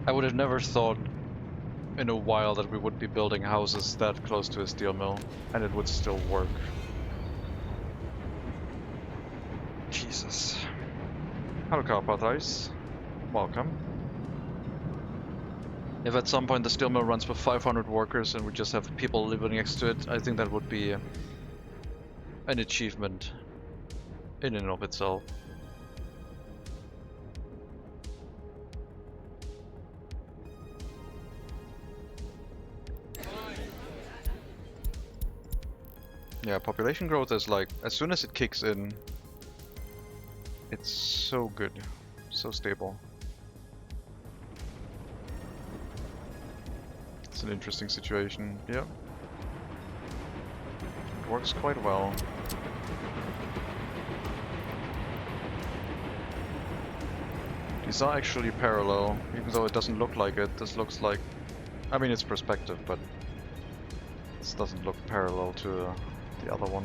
I would have never thought in a while that we would be building houses that close to a steel mill, and it would still work. Jesus. Hello, Carpathize. Welcome. If at some point the steel mill runs with 500 workers and we just have people living next to it, I think that would be an achievement in and of itself. Yeah, population growth is like, as soon as it kicks in, it's so good, so stable. It's an interesting situation, yeah. It works quite well. These are actually parallel, even though it doesn't look like it. This looks like, I mean, it's perspective, but this doesn't look parallel to the other one.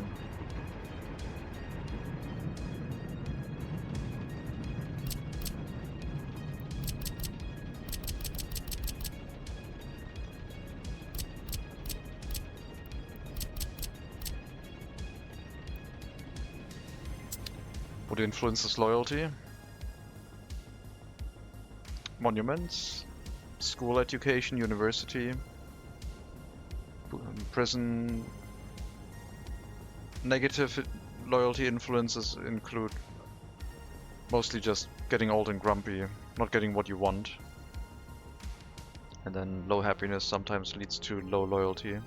What influences loyalty? Monuments, school education, university, prison. Negative loyalty influences include mostly just getting old and grumpy, not getting what you want. And then low happiness sometimes leads to low loyalty.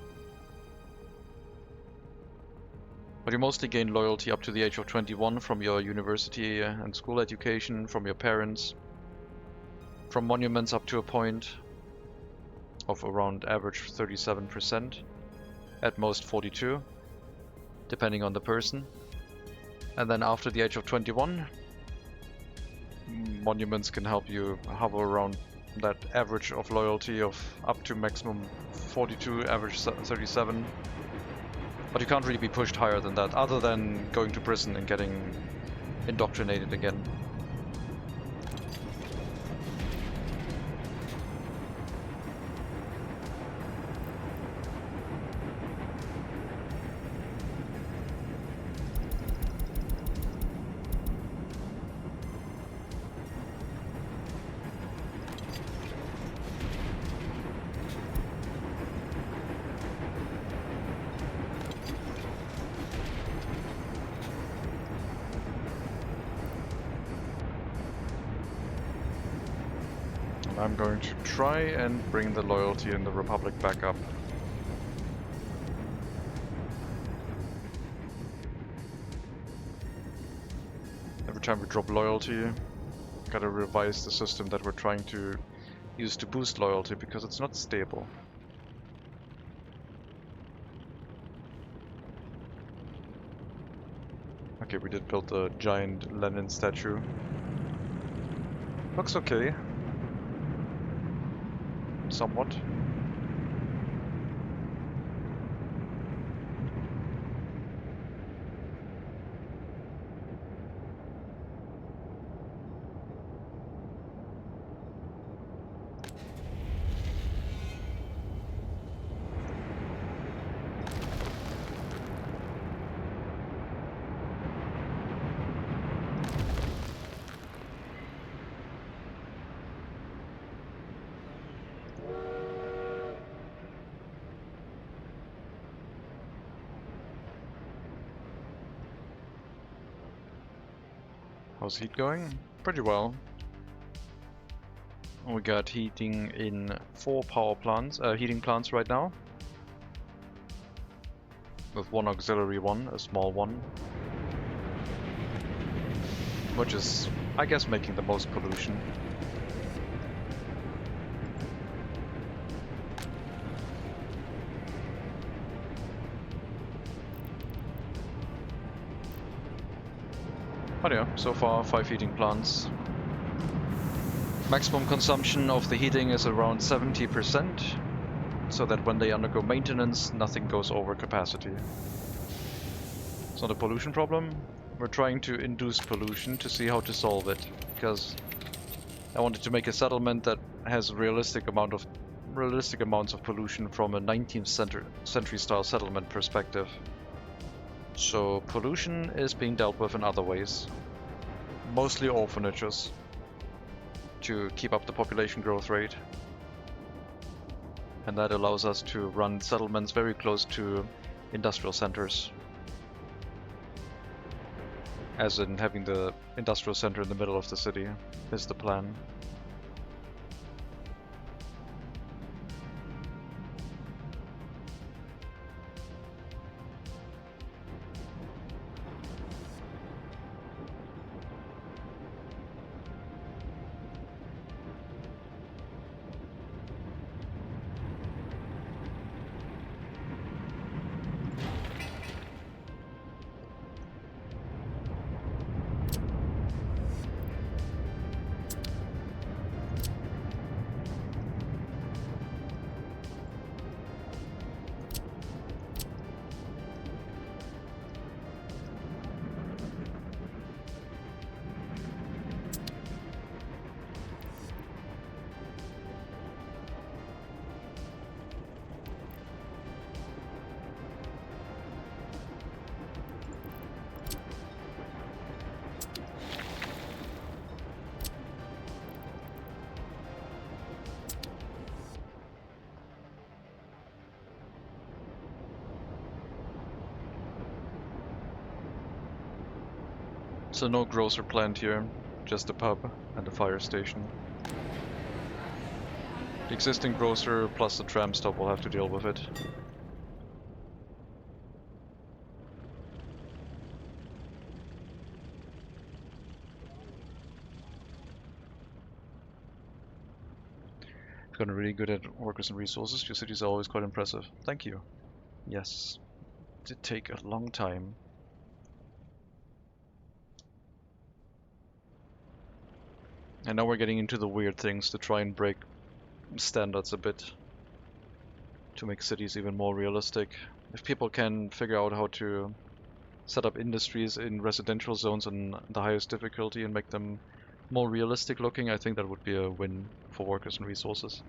But you mostly gain loyalty up to the age of 21 from your university and school education, from your parents, from monuments up to a point of around average 37%, at most 42%. Depending on the person. And then after the age of 21, monuments can help you hover around that average of loyalty of up to maximum 42, average 37. But you can't really be pushed higher than that, other than going to prison and getting indoctrinated again. I'm going to try and bring the loyalty in the Republic back up. Every time we drop loyalty, gotta revise the system that we're trying to use to boost loyalty because it's not stable. Okay, we did build a giant Lenin statue. Looks okay. Somewhat. How's heat going? Pretty well. We got heating in 4 power plants, heating plants right now. With 1 auxiliary one, a small one. Which is, I guess, making the most pollution. But yeah, so far 5 heating plants. Maximum consumption of the heating is around 70%, so that when they undergo maintenance, nothing goes over capacity. It's not a pollution problem. We're trying to induce pollution to see how to solve it, because I wanted to make a settlement that has realistic amounts of pollution from a 19th century style settlement perspective. So pollution is being dealt with in other ways, mostly orphanages, to keep up the population growth rate. And that allows us to run settlements very close to industrial centers. As in having the industrial center in the middle of the city is the plan. So no grocer planned here, just a pub and a fire station. The existing grocer plus the tram stop will have to deal with it. I've gotten really good at workers and resources. Your cities are always quite impressive. Thank you. Yes, it did take a long time. And now we're getting into the weird things to try and break standards a bit, to make cities even more realistic. If people can figure out how to set up industries in residential zones in the highest difficulty and make them more realistic looking, I think that would be a win for workers and resources.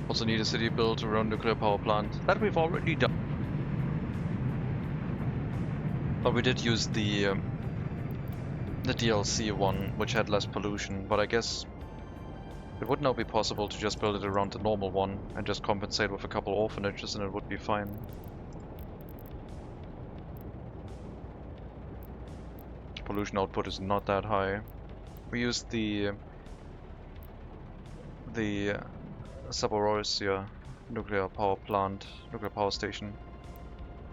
Also need a city built around nuclear power plant. That we've already done. But we did use the DLC one, which had less pollution, but I guess it would now be possible to just build it around the normal one and just compensate with a couple orphanages and it would be fine. Pollution output is not that high. We used the Zaporozhye nuclear power station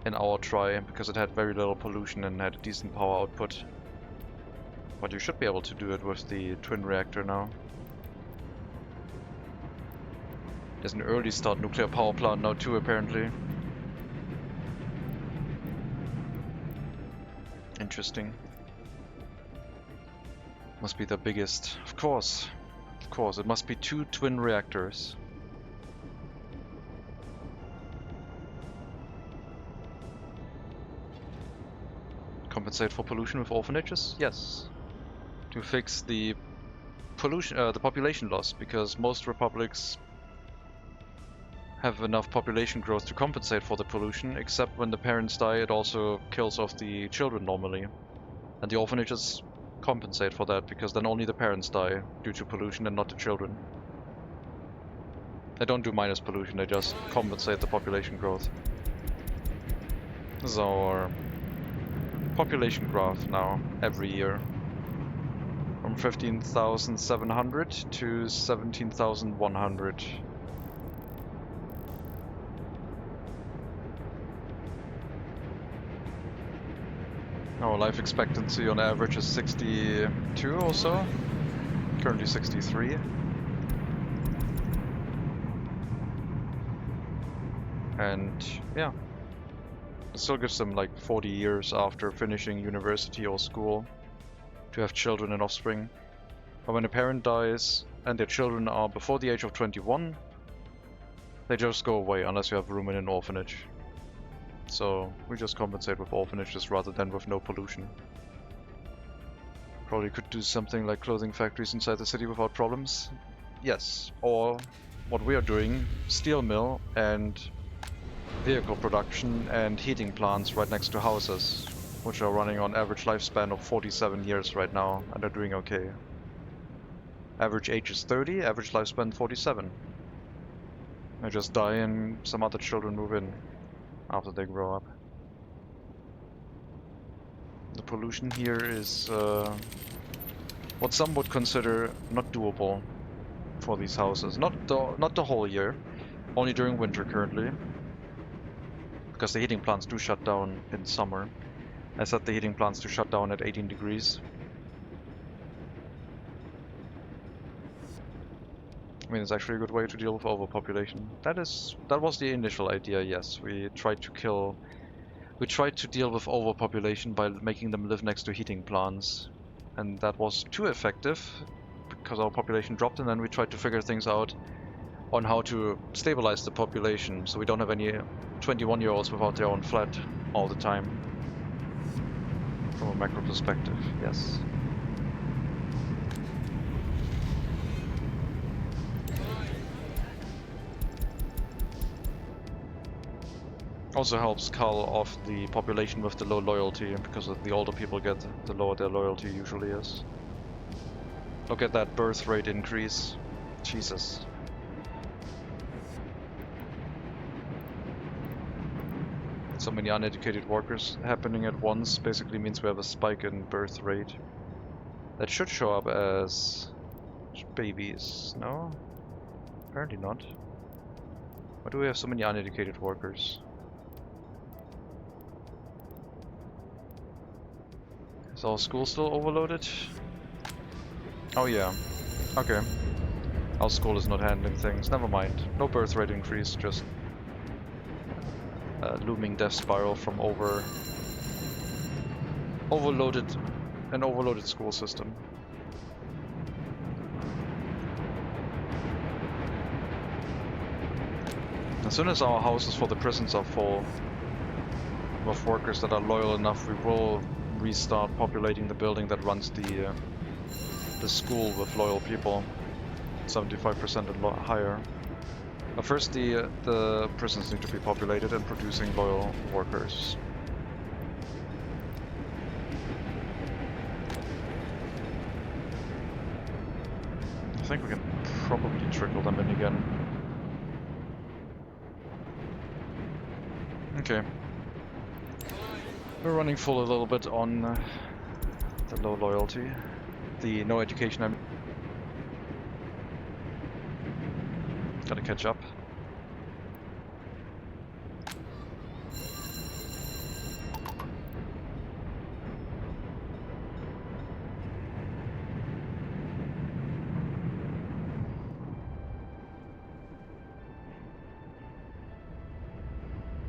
in our try because it had very little pollution and had a decent power output. But you should be able to do it with the twin reactor now. There's an early start nuclear power plant now too, apparently. Interesting. Must be the biggest. Of course, it must be 2 twin reactors. Compensate for pollution with orphanages? Yes. To fix the pollution, the population loss, because most republics have enough population growth to compensate for the pollution, except when the parents die it also kills off the children normally. And the orphanages compensate for that, because then only the parents die due to pollution and not the children. They don't do minus pollution, they just compensate the population growth. This is our population graph now, every year. From 15,700 to 17,100. Our life expectancy on average is 62 or so. Currently 63. And yeah, it still gives them like 40 years after finishing university or school to have children and offspring. But when a parent dies and their children are before the age of 21, they just go away unless you have room in an orphanage. So we just compensate with orphanages rather than with no pollution. Probably could do something like clothing factories inside the city without problems. Yes, or what we are doing, steel mill and vehicle production and heating plants right next to houses, which are running on average lifespan of 47 years right now, and are doing okay. Average age is 30, average lifespan 47. They just die and some other children move in after they grow up. The pollution here is what some would consider not doable for these houses. Not the whole year, only during winter currently, because the heating plants do shut down in summer. I set the heating plants to shut down at 18 degrees. I mean, it's actually a good way to deal with overpopulation. That was the initial idea, yes. We tried to deal with overpopulation by making them live next to heating plants. And that was too effective because our population dropped, and then we tried to figure things out on how to stabilize the population so we don't have any 21-year-olds without their own flat all the time. From a macro perspective, yes. Also helps cull off the population with the low loyalty, because the older people get, the lower their loyalty usually is. Look at that birth rate increase. Jesus. So many uneducated workers happening at once basically means we have a spike in birth rate. That should show up as babies, no? Apparently not. Why do we have so many uneducated workers? Is our school still overloaded? Oh yeah. Okay. Our school is not handling things. Never mind. No birth rate increase, just a looming death spiral from an overloaded school system. As soon as our houses for the prisons are full with workers that are loyal enough, we will restart populating the building that runs the school with loyal people, 75% and higher. But first, the prisons need to be populated and producing loyal workers. I think we can probably trickle them in again. Okay. We're running full a little bit on the low loyalty. The no education, I'm gotta catch up.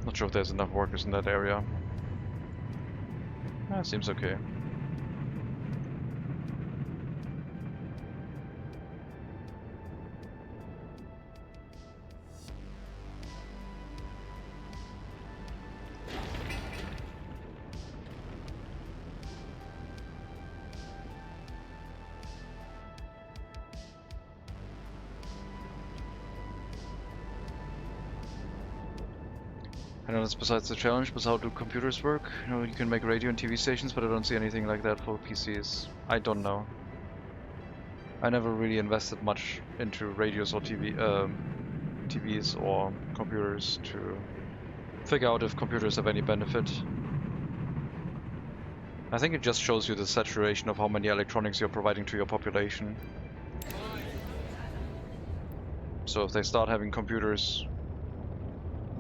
Not sure if there's enough workers in that area. Seems okay. I know that's besides the challenge, but how do computers work? You know, you can make radio and TV stations, but I don't see anything like that for PCs. I don't know. I never really invested much into radios or TVs or computers to figure out if computers have any benefit. I think it just shows you the saturation of how many electronics you're providing to your population. So if they start having computers,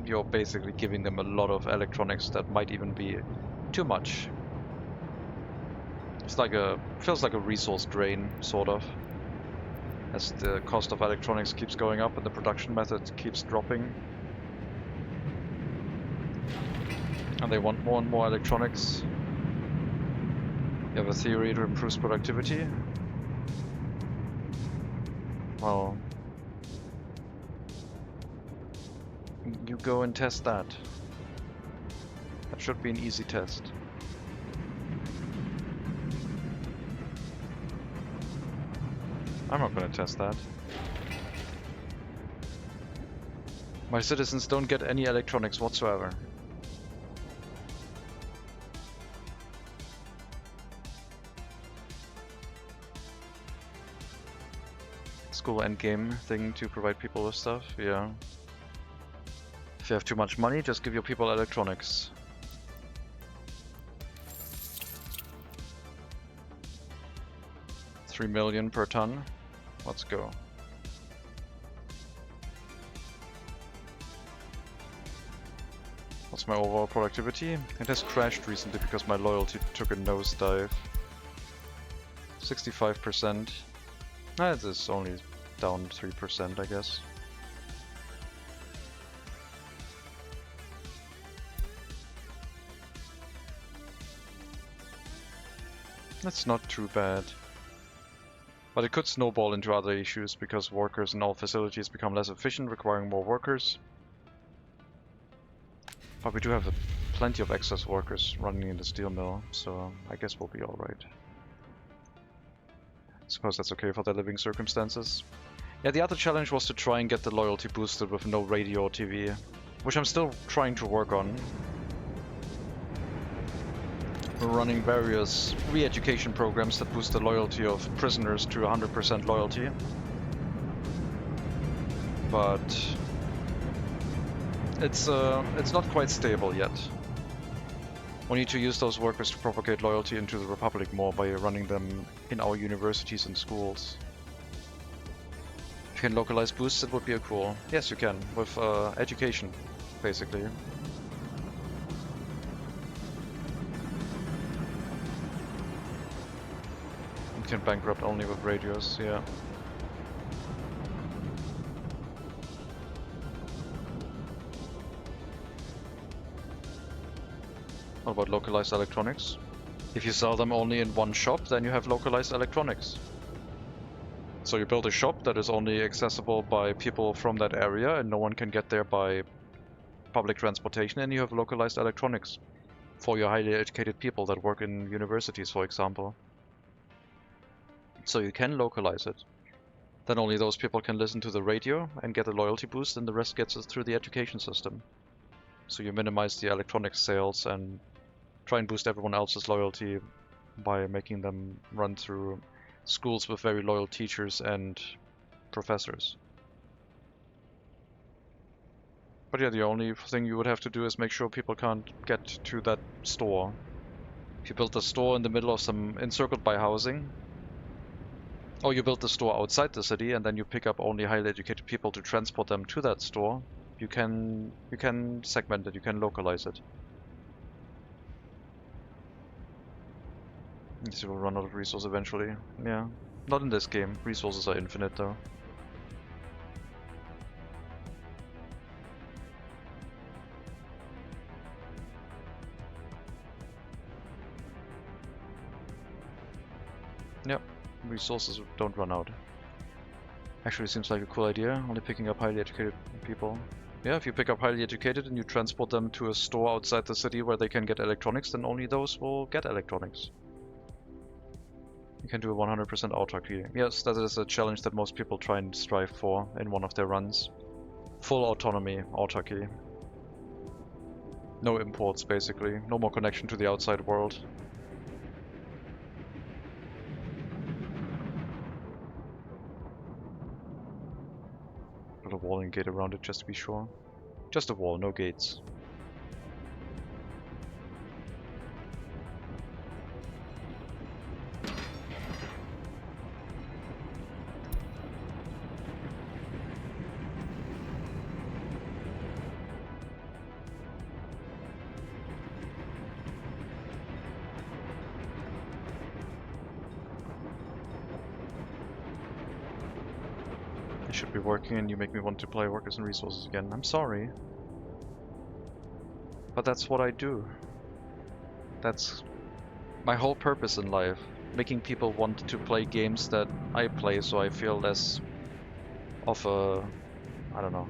you're basically giving them a lot of electronics that might even be too much. It's like feels like a resource drain, sort of. As the cost of electronics keeps going up and the production method keeps dropping. And they want more and more electronics. You have a theory to improve productivity? Well, you go and test that. That should be an easy test. I'm not gonna test that. My citizens don't get any electronics whatsoever. School endgame thing to provide people with stuff, yeah. If you have too much money, just give your people electronics. $3 million per ton. Let's go. What's my overall productivity? It has crashed recently because my loyalty took a nosedive. 65%. It is only down 3%, I guess. That's not too bad. But it could snowball into other issues because workers in all facilities become less efficient, requiring more workers. But we do have plenty of excess workers running in the steel mill, so I guess we'll be alright. Suppose that's okay for their living circumstances. Yeah, the other challenge was to try and get the loyalty boosted with no radio or TV, which I'm still trying to work on. We're running various re-education programs that boost the loyalty of prisoners to 100% loyalty. But it's not quite stable yet. We need to use those workers to propagate loyalty into the Republic more by running them in our universities and schools. If you can localize boosts, it would be cool. Yes, you can, with education, basically. You can bankrupt only with radios, yeah. What about localized electronics? If you sell them only in one shop, then you have localized electronics. So you build a shop that is only accessible by people from that area and no one can get there by public transportation, and you have localized electronics for your highly educated people that work in universities, for example. So you can localize it. Then only those people can listen to the radio and get a loyalty boost, and the rest gets it through the education system. So you minimize the electronics sales and try and boost everyone else's loyalty by making them run through schools with very loyal teachers and professors. But yeah, the only thing you would have to do is make sure people can't get to that store. If you build the store in the middle of some encircled by housing, or you build the store outside the city and then you pick up only highly educated people to transport them to that store, you can segment it, you can localize it. This will run out of resources eventually. Yeah. Not in this game. Resources are infinite though. Yep. Resources don't run out. Actually seems like a cool idea, only picking up highly educated people. Yeah, if you pick up highly educated and you transport them to a store outside the city where they can get electronics, then only those will get electronics. You can do a 100% autarky. Yes, that is a challenge that most people try and strive for in one of their runs. Full autonomy, autarky. No imports, basically. No more connection to the outside world. Put a walling gate around it just to be sure. Just a wall, no gates. I should be working and you make me want to play workers and resources again. I'm sorry. But that's what I do. That's my whole purpose in life. Making people want to play games that I play so I feel less of a... I don't know.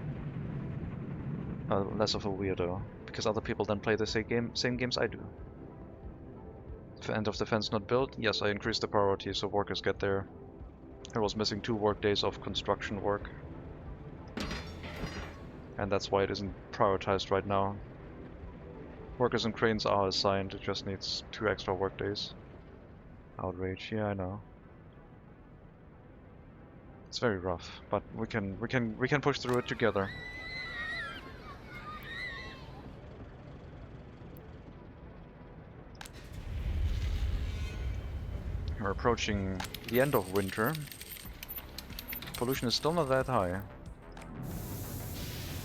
Less of a weirdo. Because other people then play the same games I do. End of defense not built? Yes, I increased the priority so workers get there. I was missing 2 work days of construction work. And that's why it isn't prioritized right now. Workers and cranes are assigned, it just needs 2 extra work days. Outrage, yeah, I know. It's very rough, but we can push through it together. We're approaching the end of winter. Pollution is still not that high.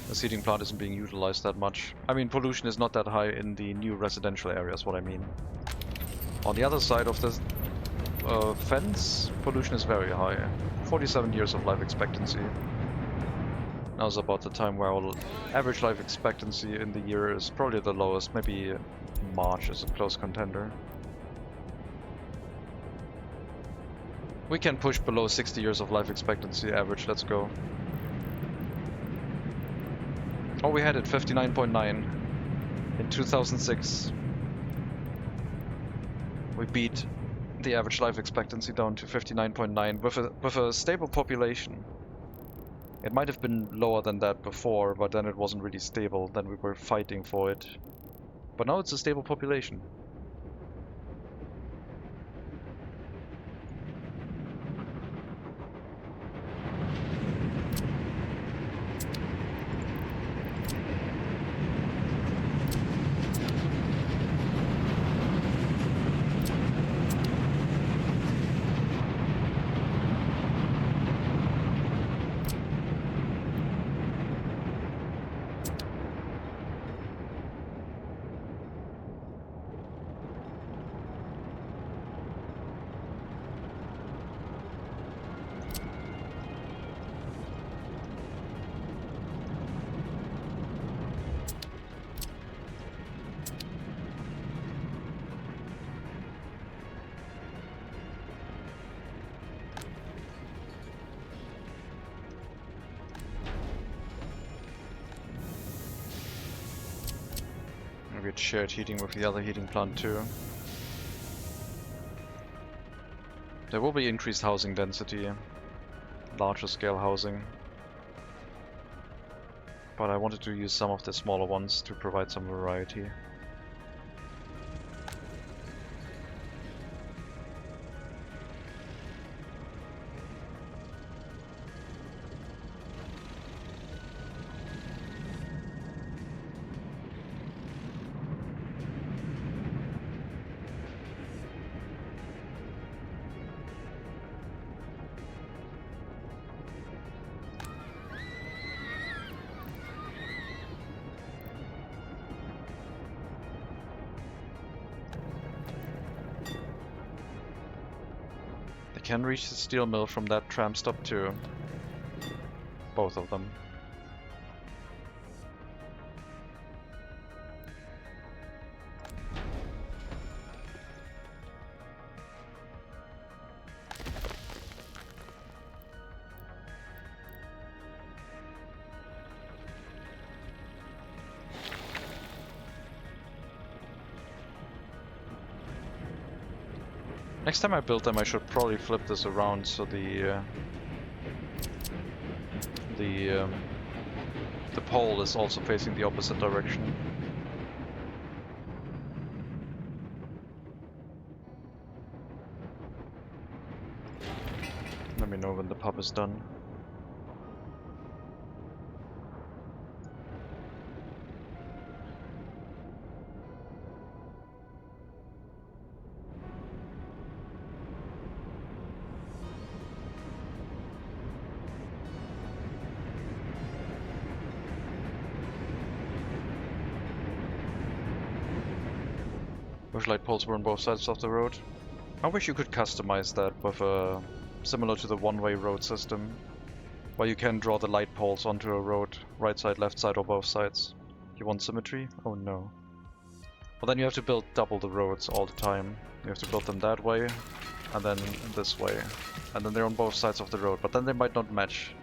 The seeding plant isn't being utilized that much. I mean, pollution is not that high in the new residential areas, what I mean. On the other side of the fence, pollution is very high. 47 years of life expectancy. Now is about the time where our average life expectancy in the year is probably the lowest. Maybe March is a close contender. We can push below 60 years of life expectancy average, let's go. Oh, we had it 59.9 in 2006. We beat the average life expectancy down to 59.9 with a stable population. It might have been lower than that before, but then it wasn't really stable. Then we were fighting for it. But now it's a stable population. We had shared heating with the other heating plant too. There will be increased housing density, larger scale housing. But I wanted to use some of the smaller ones to provide some variety. Can reach the steel mill from that tram stop too. Both of them. Next time I build them, I should probably flip this around so the pole is also facing the opposite direction. Let me know when the pub is done. Bush light poles were on both sides of the road. I wish you could customize that with a similar to the one-way road system. Well, you can draw the light poles onto a road, right side, left side, or both sides. You want symmetry? Oh no. Well, then you have to build double the roads all the time. You have to build them that way, and then this way. And then they're on both sides of the road, but then they might not match.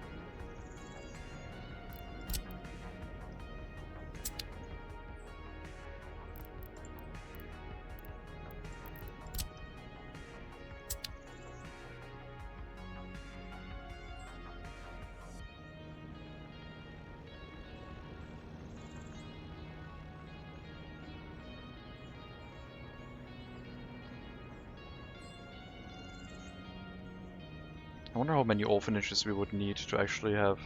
I wonder how many orphanages we would need to actually have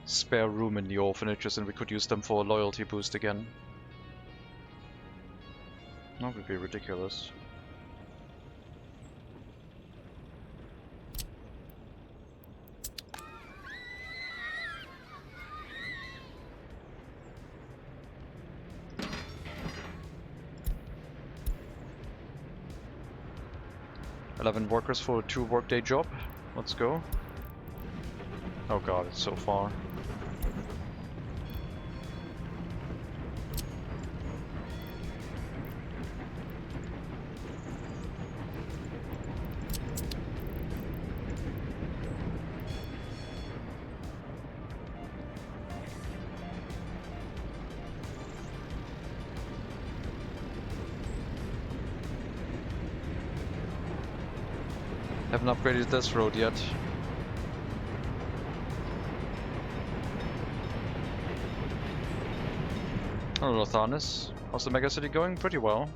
spare room in the orphanages, and we could use them for a loyalty boost again. That would be ridiculous. $11 workers for a 2-workday job. Let's go. Oh god, it's so far. Haven't upgraded this road yet. Hello, Tharnis. How's the megacity going? Pretty well.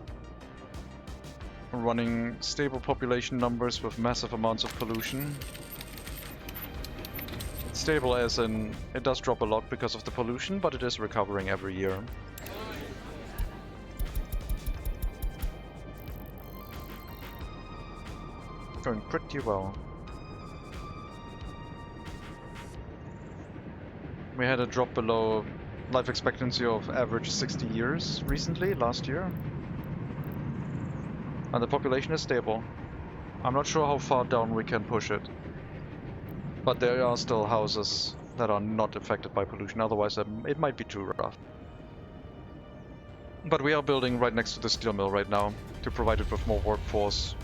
We're running stable population numbers with massive amounts of pollution. It's stable as in it does drop a lot because of the pollution, but it is recovering every year. Going pretty well. We had a drop below life expectancy of average 60 years recently, last year. And the population is stable. I'm not sure how far down we can push it. But there are still houses that are not affected by pollution, otherwise it might be too rough. But we are building right next to the steel mill right now to provide it with more workforce.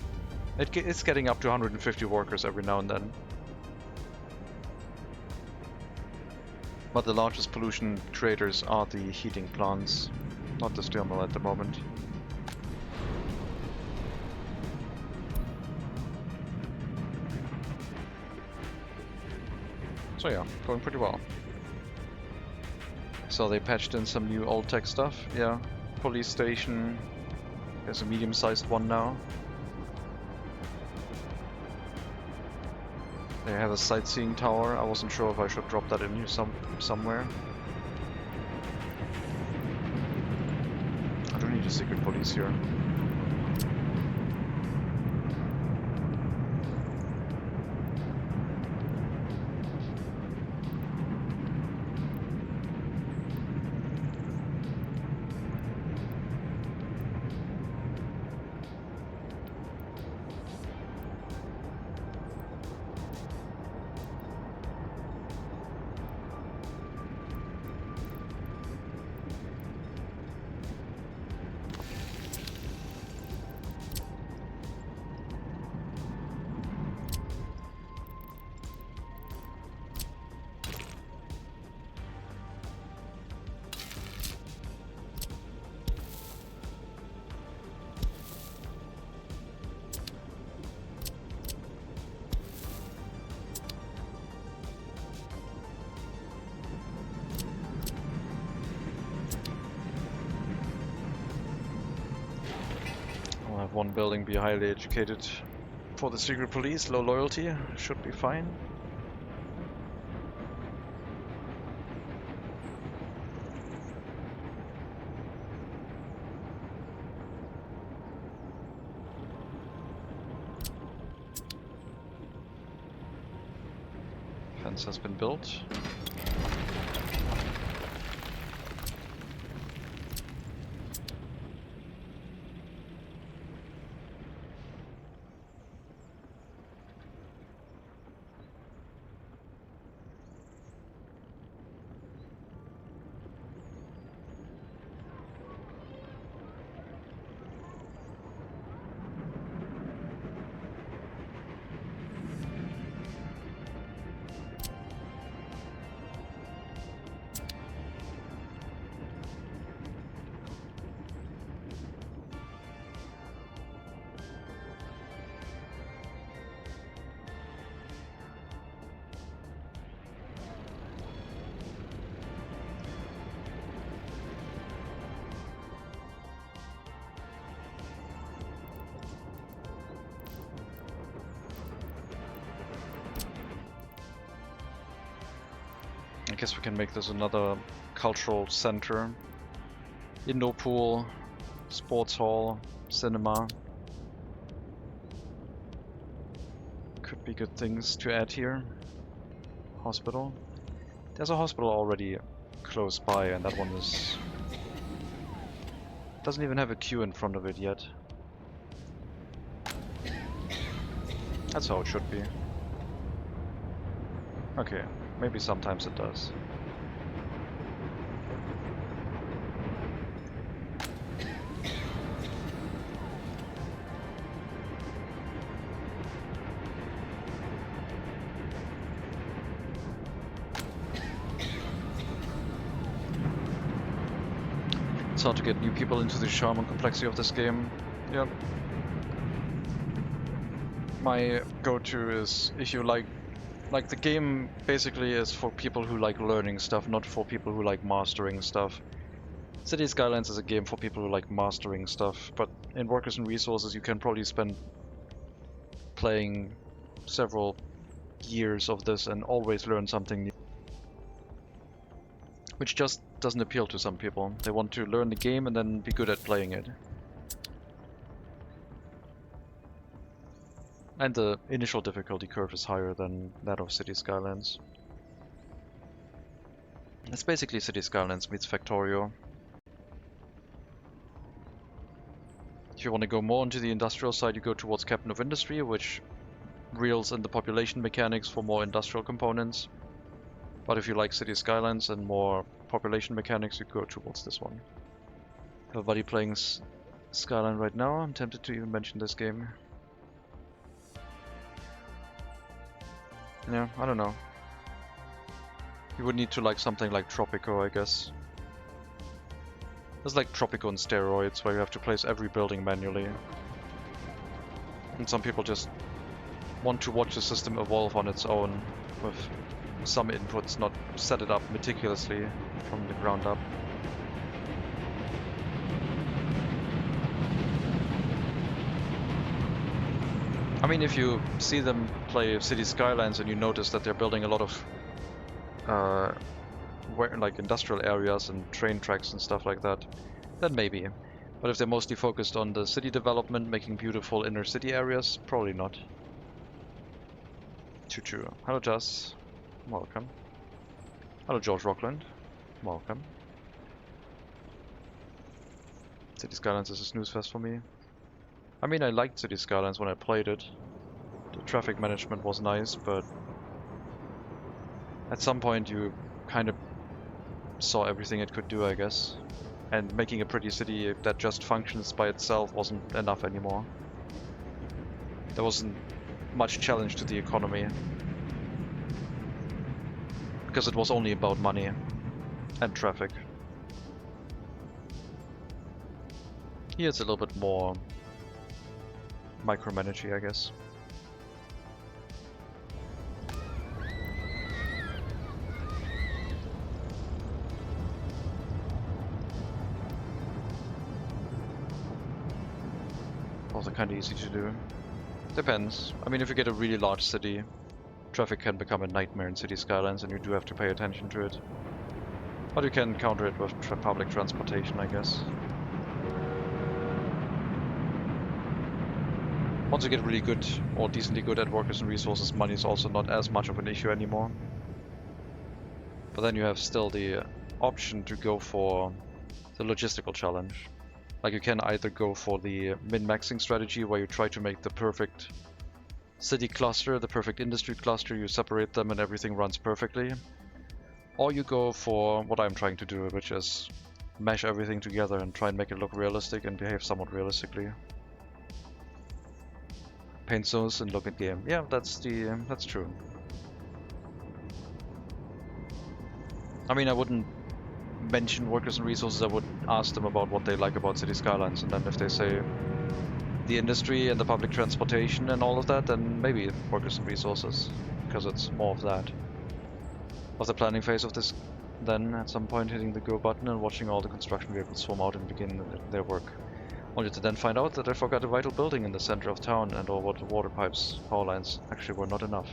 It's getting up to 150 workers every now and then. But the largest pollution creators are the heating plants, not the steel mill at the moment. So yeah, going pretty well. So they patched in some new old tech stuff, yeah. Police station, there's a medium-sized one now. They have a sightseeing tower. I wasn't sure if I should drop that in here somewhere. I don't need a secret police here. One building be highly educated. For the secret police, low loyalty, should be fine. Fence has been built. I guess we can make this another cultural center. Indoor pool, sports hall, cinema. Could be good things to add here. Hospital. There's a hospital already close by, and that one is... doesn't even have a queue in front of it yet. That's how it should be. Okay, maybe sometimes it does. It's hard to get new people into the charm and complexity of this game. Yep. My go-to is if you like the game basically is for people who like learning stuff, not for people who like mastering stuff. City Skylines is a game for people who like mastering stuff, but in Workers and Resources you can probably spend playing several years of this and always learn something new. Which just doesn't appeal to some people. They want to learn the game and then be good at playing it. And the initial difficulty curve is higher than that of City Skylines. It's basically City Skylines meets Factorio. If you want to go more into the industrial side, you go towards Captain of Industry, which reels in the population mechanics for more industrial components. But if you like City Skylines and more population mechanics, you go towards this one. Have a buddy playing Skyline right now. I'm tempted to even mention this game. Yeah, I don't know. You would need to like something like Tropico, I guess. It's like Tropico on steroids, where you have to place every building manually. And some people just want to watch the system evolve on its own, with some inputs, not set it up meticulously from the ground up. I mean, if you see them play City Skylines and you notice that they're building a lot of like industrial areas and train tracks and stuff like that, then maybe. But if they're mostly focused on the city development, making beautiful inner city areas, probably not. Choo-choo. Hello, Jess. Welcome. Hello, George Rockland. Welcome. City Skylines is a snooze fest for me. I mean, I liked City Skylines when I played it. The traffic management was nice, but at some point you kind of saw everything it could do, I guess. And making a pretty city that just functions by itself wasn't enough anymore. There wasn't much challenge to the economy, because it was only about money and traffic. Here it's a little bit more micromanaging, I guess. Also kind of easy to do. Depends. I mean, if you get a really large city, traffic can become a nightmare in City Skylines and you do have to pay attention to it. But you can counter it with public transportation, I guess. Once you get really good or decently good at Workers and Resources, money is also not as much of an issue anymore. But then you have still the option to go for the logistical challenge. Like, you can either go for the min-maxing strategy, where you try to make the perfect city cluster, the perfect industry cluster, you separate them and everything runs perfectly. Or you go for what I'm trying to do, which is mesh everything together and try and make it look realistic and behave somewhat realistically. Paint zones and look at game. Yeah, that's true. I mean, I wouldn't mention Workers and Resources, I would ask them about what they like about City Skylines, and then if they say the industry and the public transportation and all of that, then maybe Workers and Resources, because it's more of that. Of the planning phase of this, then at some point hitting the go button and watching all the construction vehicles swarm out and begin their work. Only to then find out that I forgot a vital building in the center of town, and or what water pipes, power lines actually were not enough.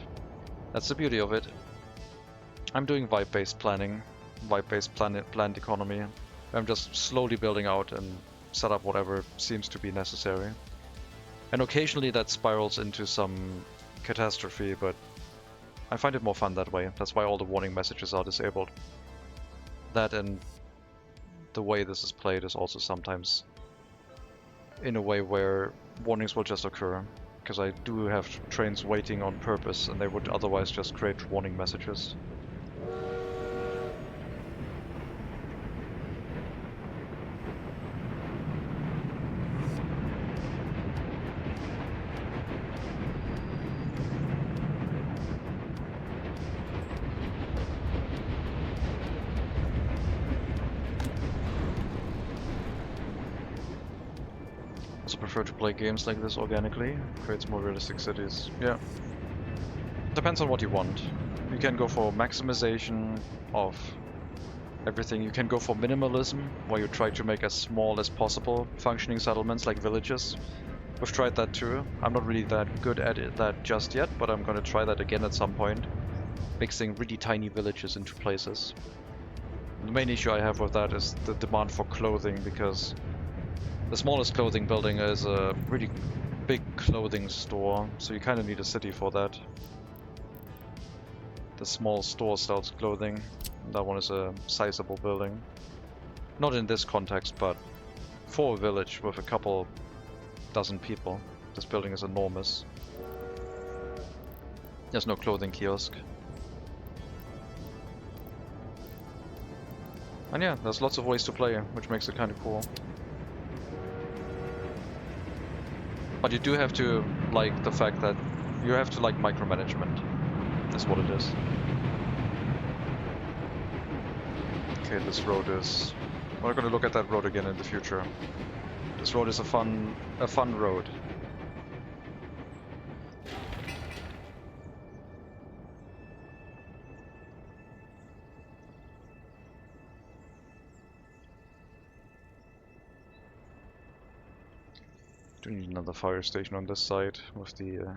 That's the beauty of it. I'm doing vibe-based planning, vibe-based planned economy. I'm just slowly building out and set up whatever seems to be necessary. And occasionally that spirals into some catastrophe, but I find it more fun that way. That's why all the warning messages are disabled. That and the way this is played is also sometimes in a way where warnings will just occur, because I do have trains waiting on purpose and they would otherwise just create warning messages. Prefer to play games like this organically, creates more realistic cities. Yeah. Depends on what you want. You can go for maximization of everything. You can go for minimalism, where you try to make as small as possible functioning settlements like villages. We've tried that too. I'm not really that good at that just yet, but I'm gonna try that again at some point. Mixing really tiny villages into places. The main issue I have with that is the demand for clothing, because the smallest clothing building is a really big clothing store, so you kind of need a city for that. The small store sells clothing. That one is a sizable building. Not in this context, but for a village with a couple dozen people, this building is enormous. There's no clothing kiosk. And yeah, there's lots of ways to play, which makes it kind of cool. But you do have to like the fact that you have to like micromanagement. That's what it is. Okay, this road is... We're gonna look at that road again in the future. This road is a fun road. Do need another fire station on this side with the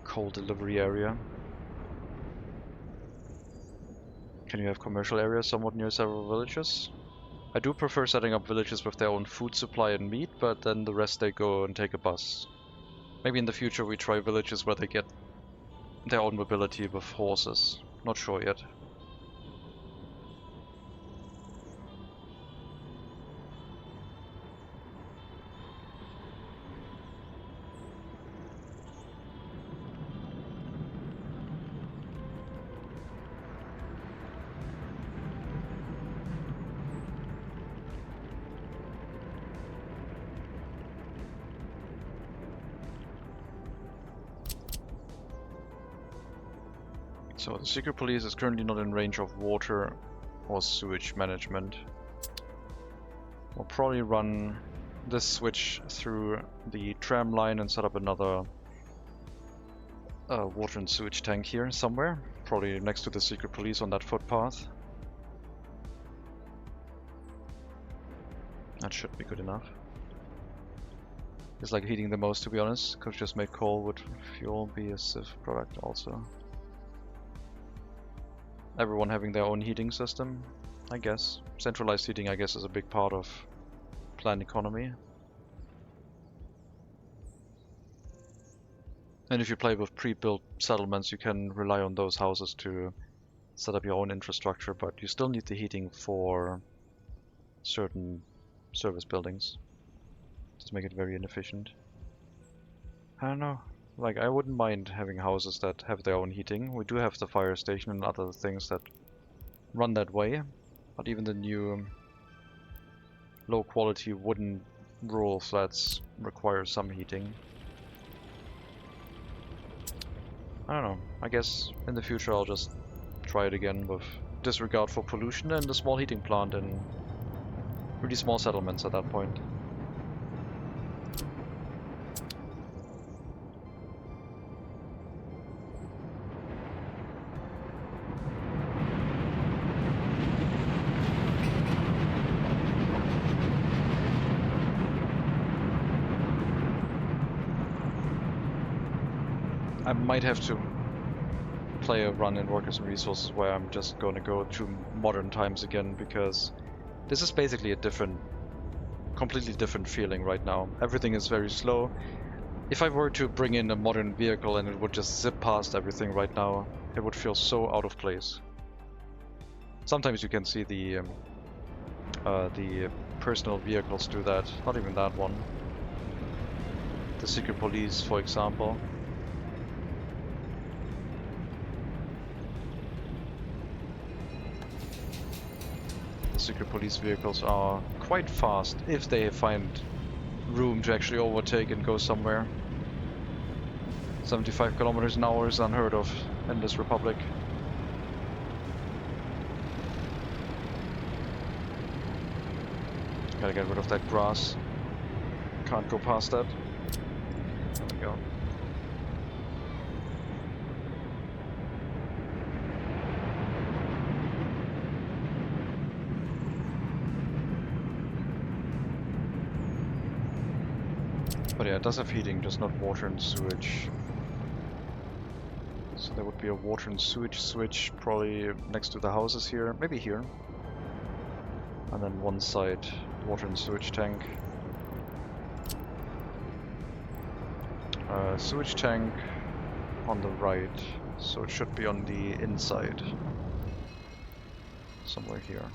coal delivery area. Can you have commercial areas somewhat near several villages? I do prefer setting up villages with their own food supply and meat, but then the rest they go and take a bus. Maybe in the future we try villages where they get their own mobility with horses. Not sure yet. So the secret police is currently not in range of water or sewage management. We'll probably run this switch through the tram line and set up another water and sewage tank here somewhere. Probably next to the secret police on that footpath. That should be good enough. It's like heating the most, to be honest. Could just make coal would fuel be a civ product also. Everyone having their own heating system, I guess. Centralized heating, I guess, is a big part of planned economy. And if you play with pre-built settlements, you can rely on those houses to set up your own infrastructure, but you still need the heating for certain service buildings. Just make it very inefficient. I don't know. Like, I wouldn't mind having houses that have their own heating. We do have the fire station and other things that run that way. But even the new low quality wooden rural flats require some heating. I don't know. I guess in the future I'll just try it again with disregard for pollution and a small heating plant in really small settlements at that point. I might have to play a run in Workers and Resources where I'm just going to go through modern times again, because this is basically a completely different feeling right now. Everything is very slow. If I were to bring in a modern vehicle and it would just zip past everything right now, it would feel so out of place. Sometimes you can see the personal vehicles do that. Not even that one. The secret police, for example. The secret police vehicles are quite fast if they find room to actually overtake and go somewhere. 75 kilometers an hour is unheard of in this republic. Gotta get rid of that grass. Can't go past that. There we go. But yeah, it does have heating, just not water and sewage. So there would be a water and sewage switch probably next to the houses here, maybe here. And then one side water and sewage tank. Sewage tank on the right, so it should be on the inside. Somewhere here.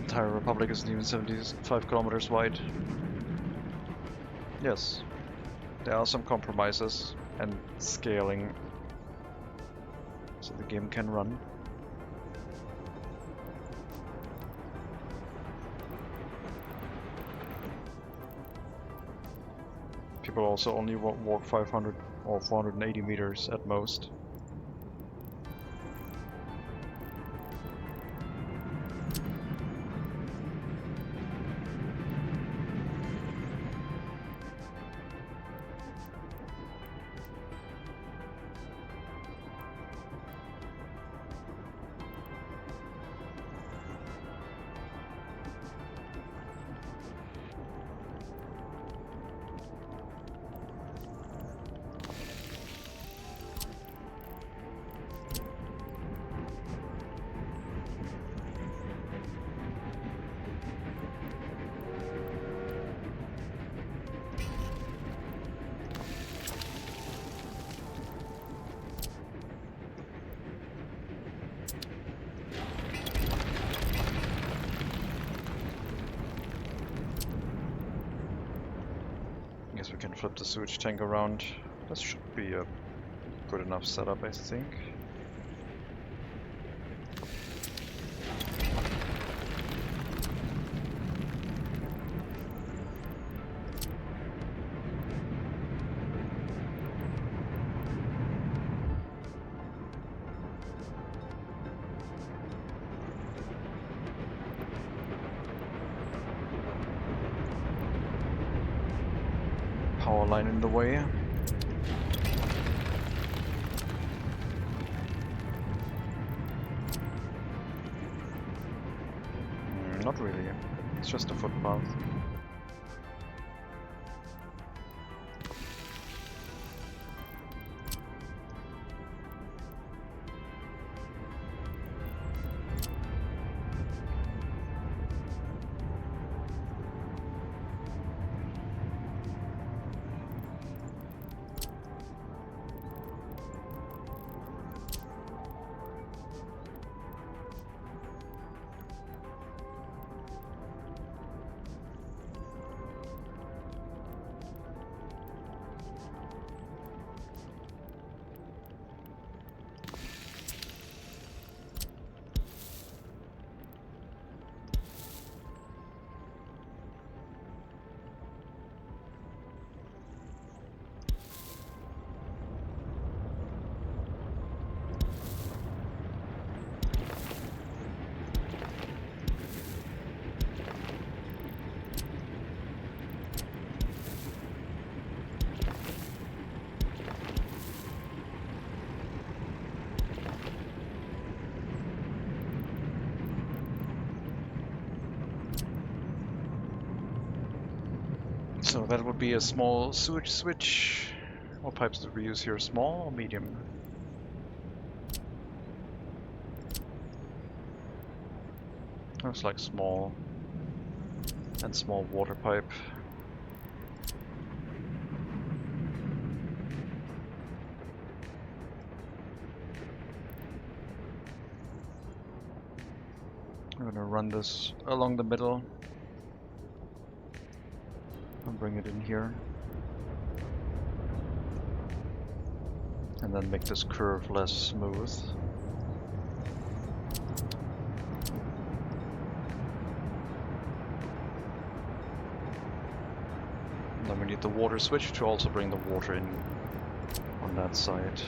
The entire republic isn't even 75 kilometers wide. Yes, there are some compromises and scaling so the game can run. People also only walk 500 or 480 meters at most. Guess we can flip the sewage tank around. This should be a good enough setup, I think. Power line in the way. Not really. It's just a footpath. So that would be a small sewage switch. What pipes did we use here? Small or medium? Looks like small. And small water pipe. I'm gonna run this along the middle and bring it in here. And then make this curve less smooth. And then we need the water switch to also bring the water in on that side.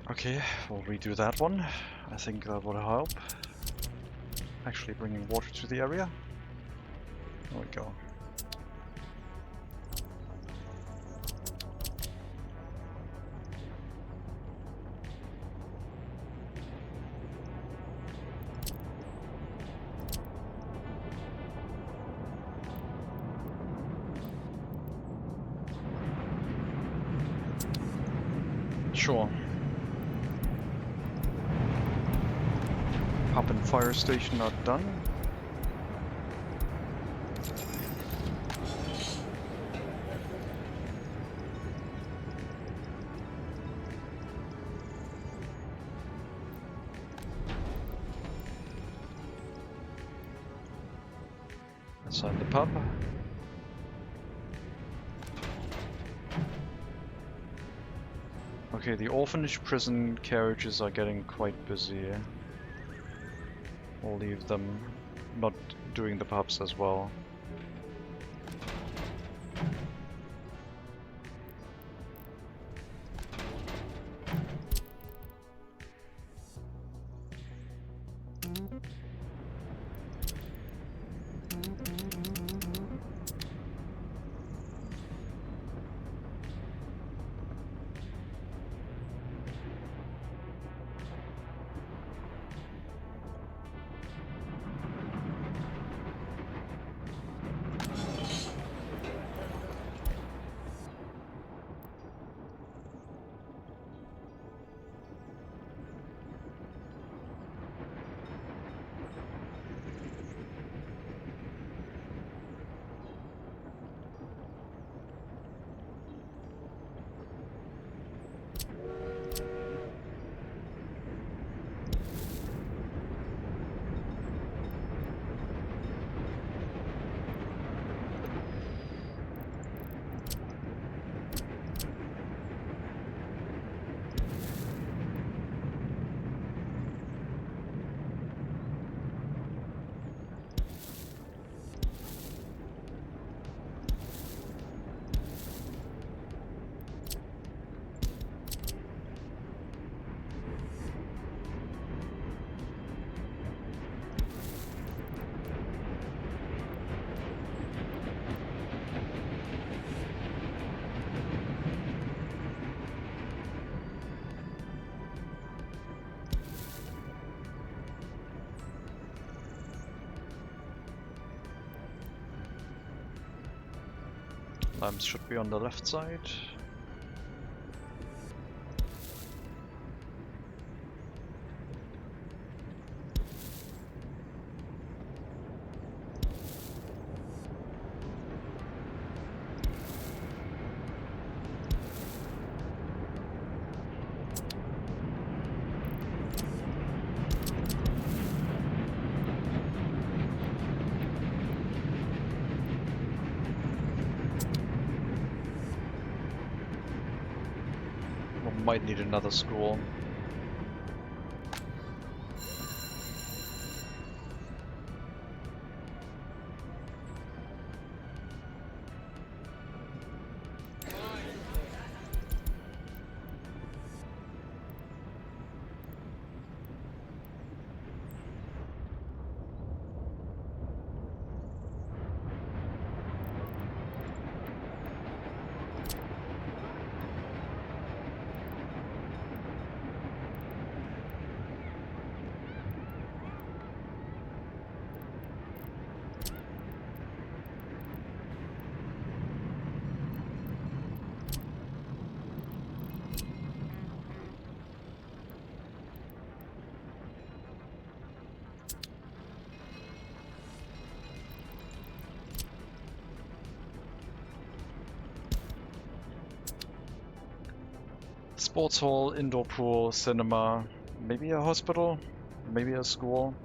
Okay, we'll redo that one. I think that would help. Actually bringing water to the area. There we go. Sure. Pump and fire station not done. Assign the pub. Okay, the orphanage prison carriages are getting quite busy. We'll leave them not doing the pubs as well. Lamps should be on the left side. Might need another school. Sports hall, indoor pool, cinema, maybe a hospital, maybe a school.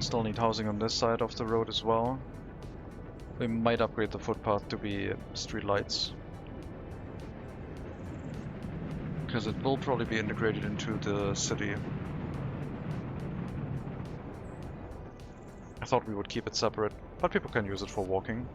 Still need housing on this side of the road as well. We might upgrade the footpath to be street lights, because it will probably be integrated into the city. I thought we would keep it separate, but people can use it for walking.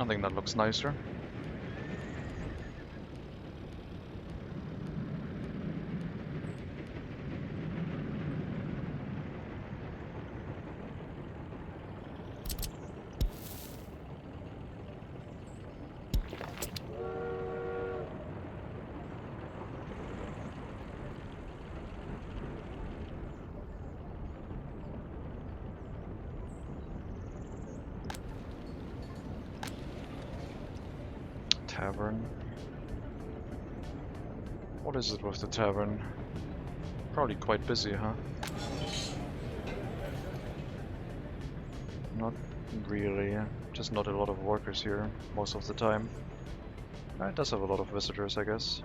I think that looks nicer. Tavern. What is it with the tavern? Probably quite busy, huh? Not really. Just not a lot of workers here most of the time. It does have a lot of visitors, I guess.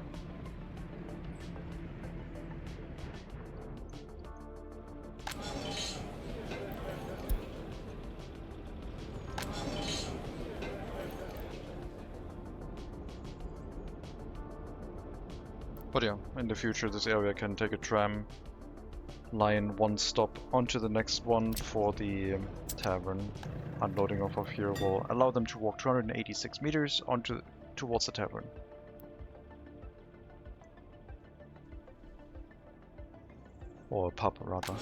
But yeah, in the future this area can take a tram line one stop onto the next one for the tavern. Unloading off of here will allow them to walk 286 meters towards the tavern. Or a pub, rather.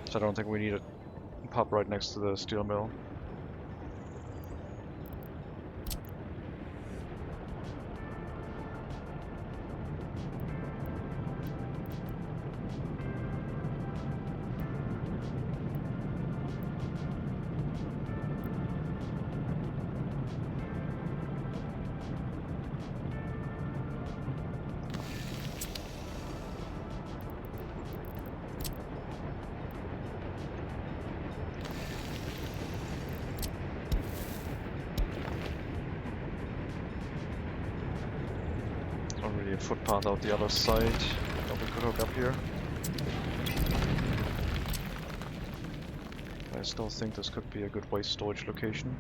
So I don't think we need a pub right next to the steel mill. Already a footpath out the other side that we could hook up here. I still think this could be a good waste storage location.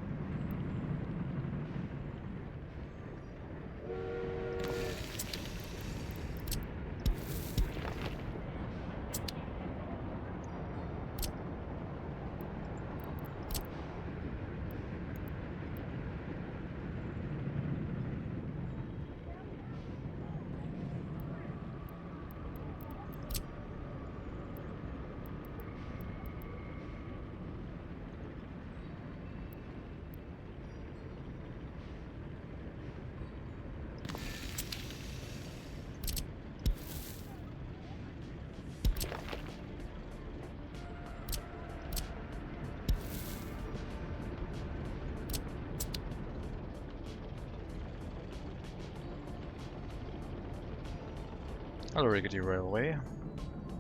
Hello Rickety Railway,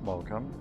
welcome.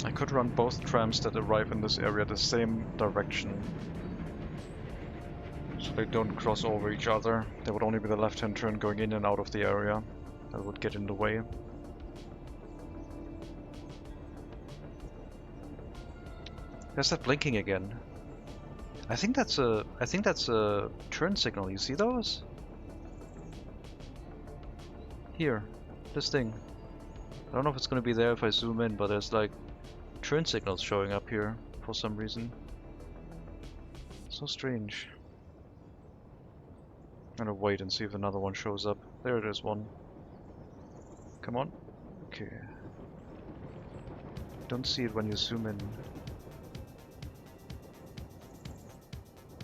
I could run both trams that arrive in this area the same direction, so they don't cross over each other. There would only be the left-hand turn going in and out of the area that would get in the way. There's that blinking again. I think that's a turn signal. You see those? Here, this thing. I don't know if it's gonna be there if I zoom in, but there's like turn signals showing up here for some reason. So strange. I'm gonna wait and see if another one shows up. There it is, one. Come on. Okay. Don't see it when you zoom in.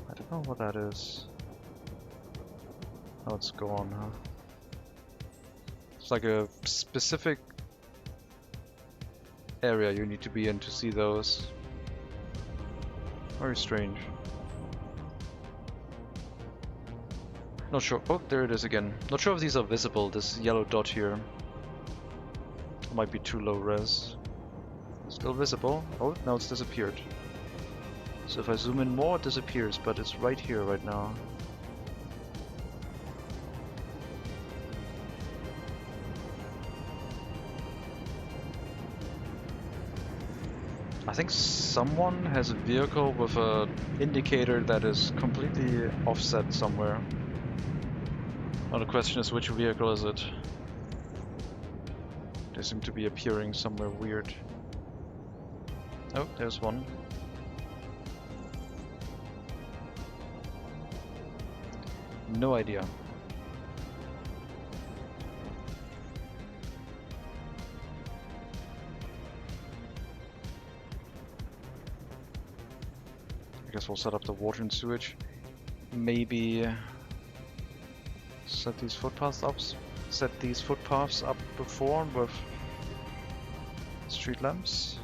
I don't know what that is. Oh, it's gone, huh? It's like a specific area you need to be in to see those. Very strange. Not sure. Oh, there it is again. Not sure if these are visible, this yellow dot here. Might be too low res. Still visible. Oh, now it's disappeared. So if I zoom in more, it disappears, but it's right here right now. I think someone has a vehicle with an indicator that is completely offset somewhere. Now the question is, which vehicle is it? They seem to be appearing somewhere weird. Oh, there's one. No idea. I guess we'll set up the water and sewage. Maybe set these footpaths up. Set these footpaths up before with street lamps.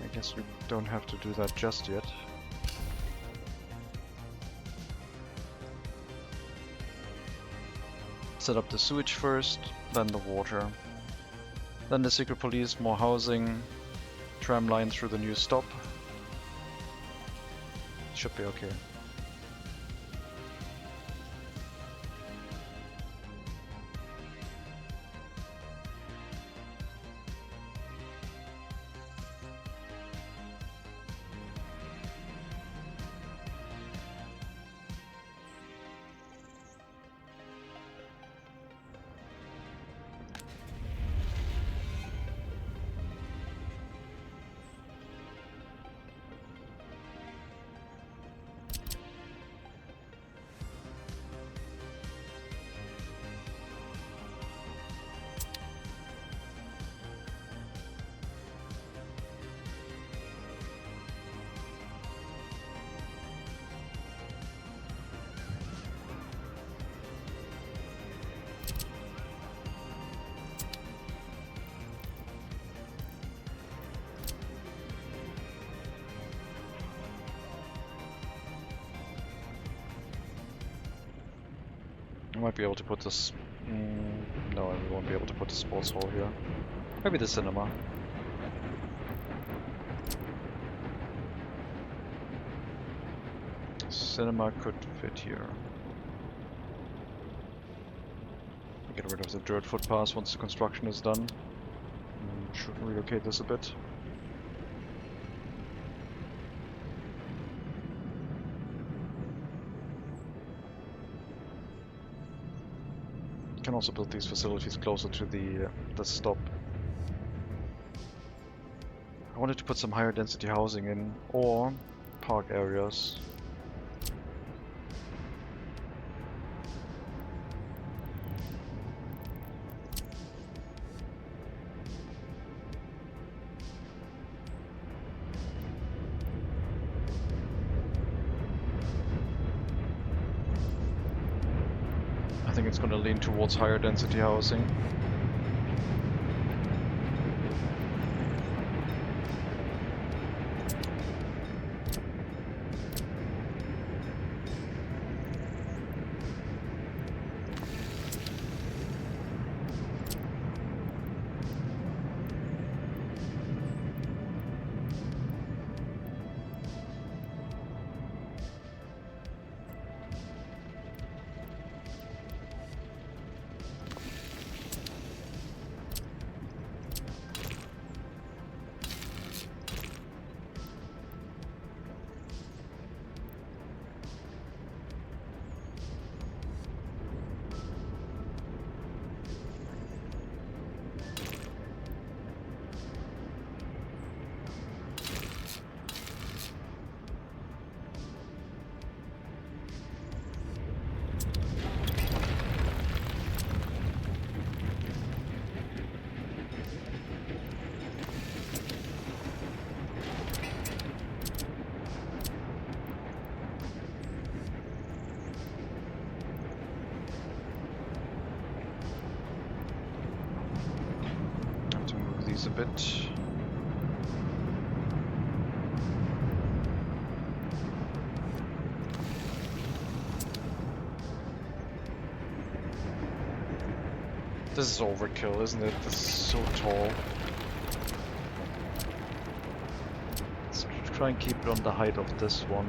I guess we don't have to do that just yet. Set up the sewage first, then the water. Then the secret police, more housing, tram line through the new stop. Should be okay. I might be able to put this... no, I won't be able to put the sports hall here. Maybe the cinema. Cinema could fit here. Get rid of the dirt footpaths once the construction is done. Should relocate this a bit. Can also build these facilities closer to the stop. I wanted to put some higher density housing in, or park areas. I think it's going to lean towards higher density housing. bit. This is overkill, isn't it? This is so tall. Let's try and keep it on the height of this one.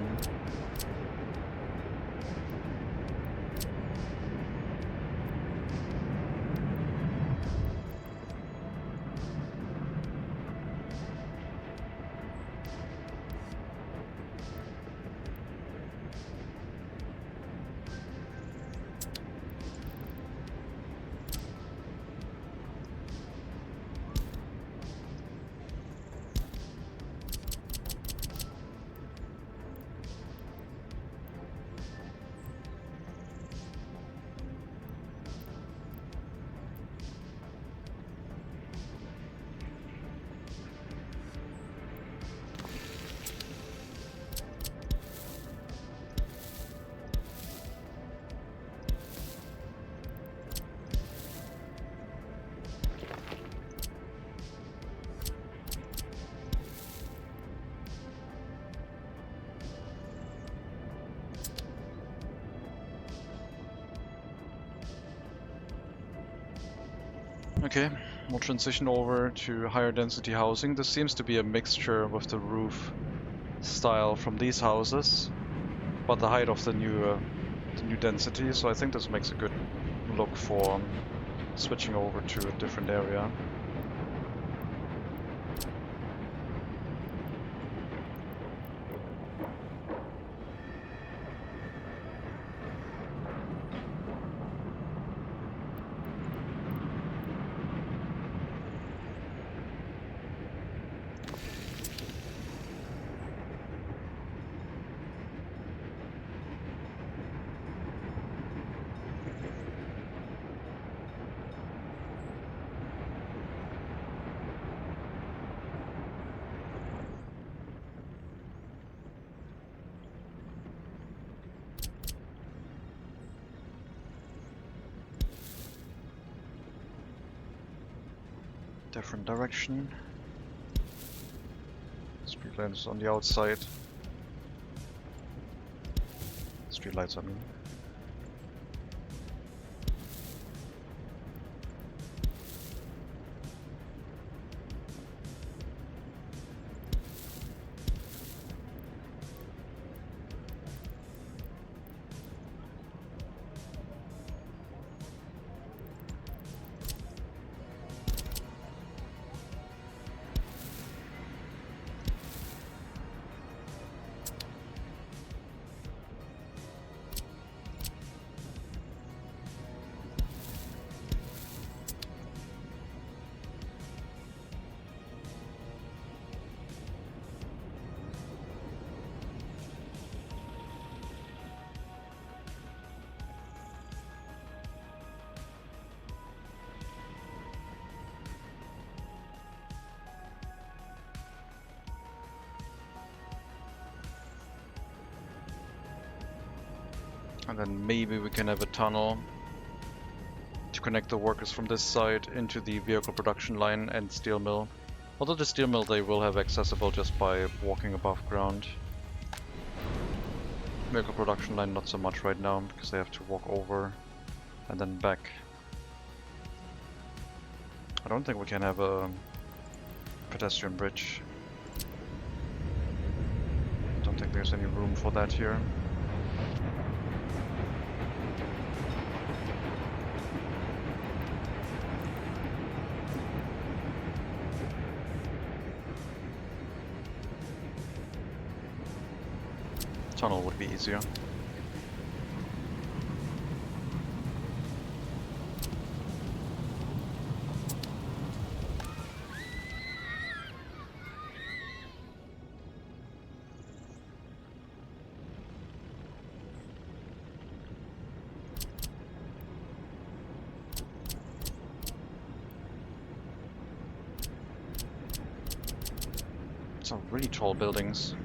Okay, we'll transition over to higher density housing. This seems to be a mixture with the roof style from these houses, but the height of the new density. So I think this makes a good look for switching over to a different area. Different direction. Street lamps on the outside. Street lights, I mean. And then maybe we can have a tunnel to connect the workers from this side into the vehicle production line and steel mill. Although the steel mill they will have accessible just by walking above ground. Vehicle production line not so much right now because they have to walk over and then back. I don't think we can have a pedestrian bridge. I don't think there's any room for that here. Tunnel would be easier. Some really tall buildings.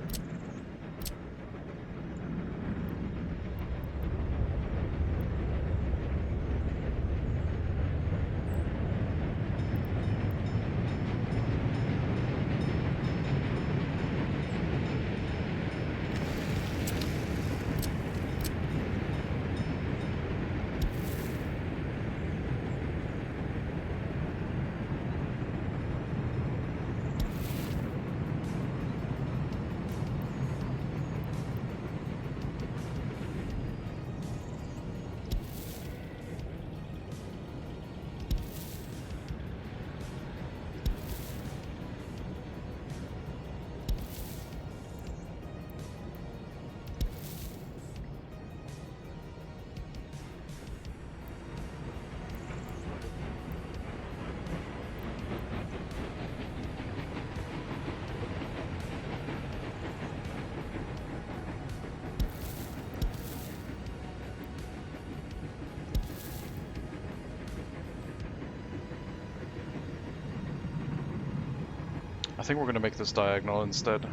think we're gonna make this diagonal instead.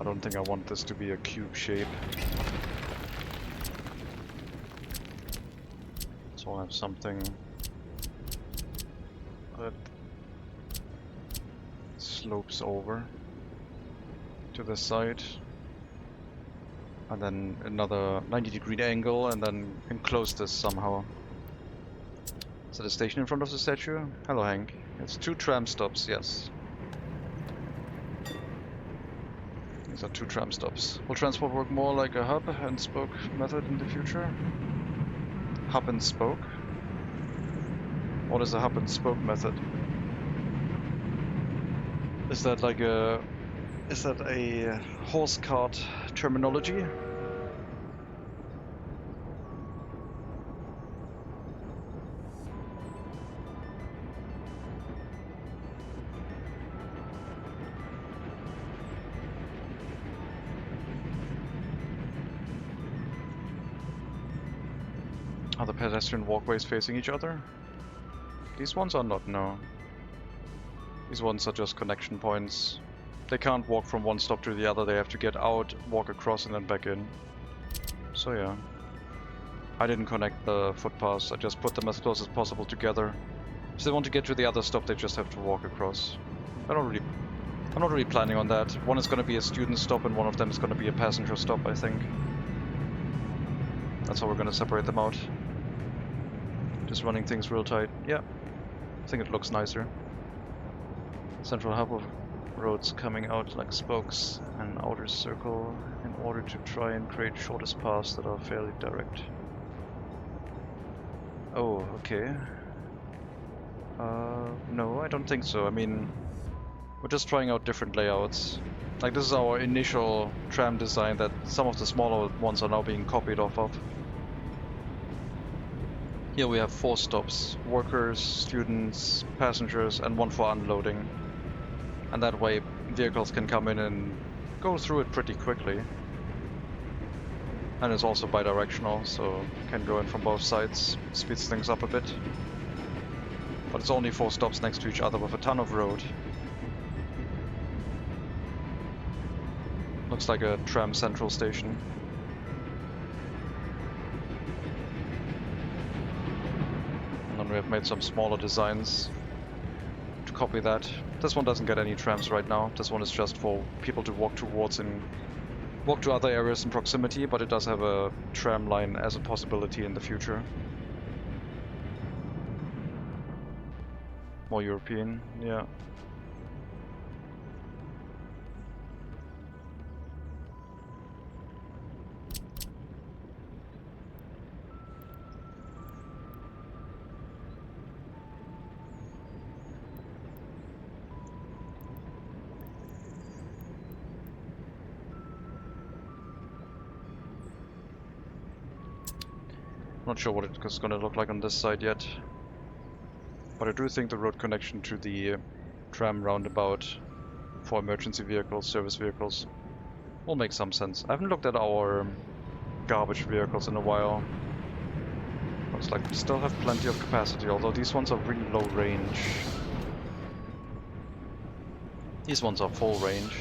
I don't think I want this to be a cube shape. So I'll have something that slopes over to the side. And then another 90-degree angle, and then enclose this somehow. Is that a station in front of the statue? Hello, Hank. It's 2 tram stops, yes. These are 2 tram stops. Will transport work more like a hub and spoke method in the future? Hub and spoke? What is a hub and spoke method? Is that like a... Is that a horse cart terminology? Are the pedestrian walkways facing each other? These ones are not, no. These ones are just connection points. They can't walk from one stop to the other, they have to get out, walk across and then back in. So yeah. I didn't connect the footpaths, I just put them as close as possible together. If they want to get to the other stop, they just have to walk across. I'm not really planning on that. One is going to be a student stop and one of them is going to be a passenger stop, I think. That's how we're going to separate them out. Just running things real tight. Yeah, I think it looks nicer. Central hub of roads coming out like spokes and outer circle in order to try and create shortest paths that are fairly direct. Oh, okay. No, I don't think so. I mean, we're just trying out different layouts. Like, this is our initial tram design that some of the smaller ones are now being copied off of. Here we have 4 stops: workers, students, passengers, and 1 for unloading. And that way vehicles can come in and go through it pretty quickly. And it's also bi-directional, so can go in from both sides, speeds things up a bit. But it's only 4 stops next to each other with a ton of road. Looks like a tram central station. And then we have made some smaller designs to copy that. This one doesn't get any trams right now. This one is just for people to walk towards and walk to other areas in proximity, but it does have a tram line as a possibility in the future. More European, yeah. Not sure what it's going to look like on this side yet, but I do think the road connection to the tram roundabout for emergency vehicles, service vehicles, will make some sense. I haven't looked at our garbage vehicles in a while. Looks like we still have plenty of capacity, although these ones are really low range. These ones are full range.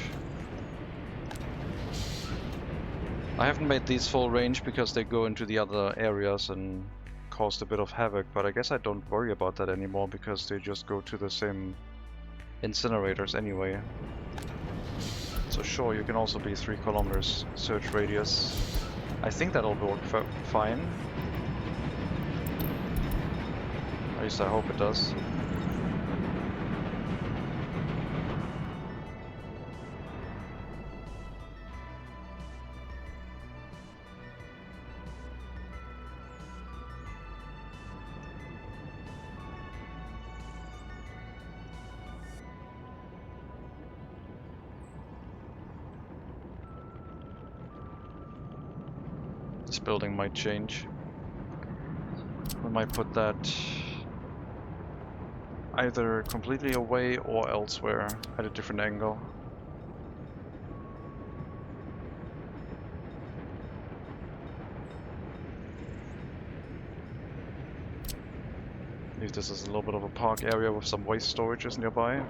I haven't made these full range because they go into the other areas and caused a bit of havoc, but I guess I don't worry about that anymore because they just go to the same incinerators anyway. So sure, you can also be 3 kilometers search radius. I think that'll work fine. At least I hope it does. This building might change. We might put that either completely away or elsewhere at a different angle. Leave this as a little bit of a park area with some waste storages nearby.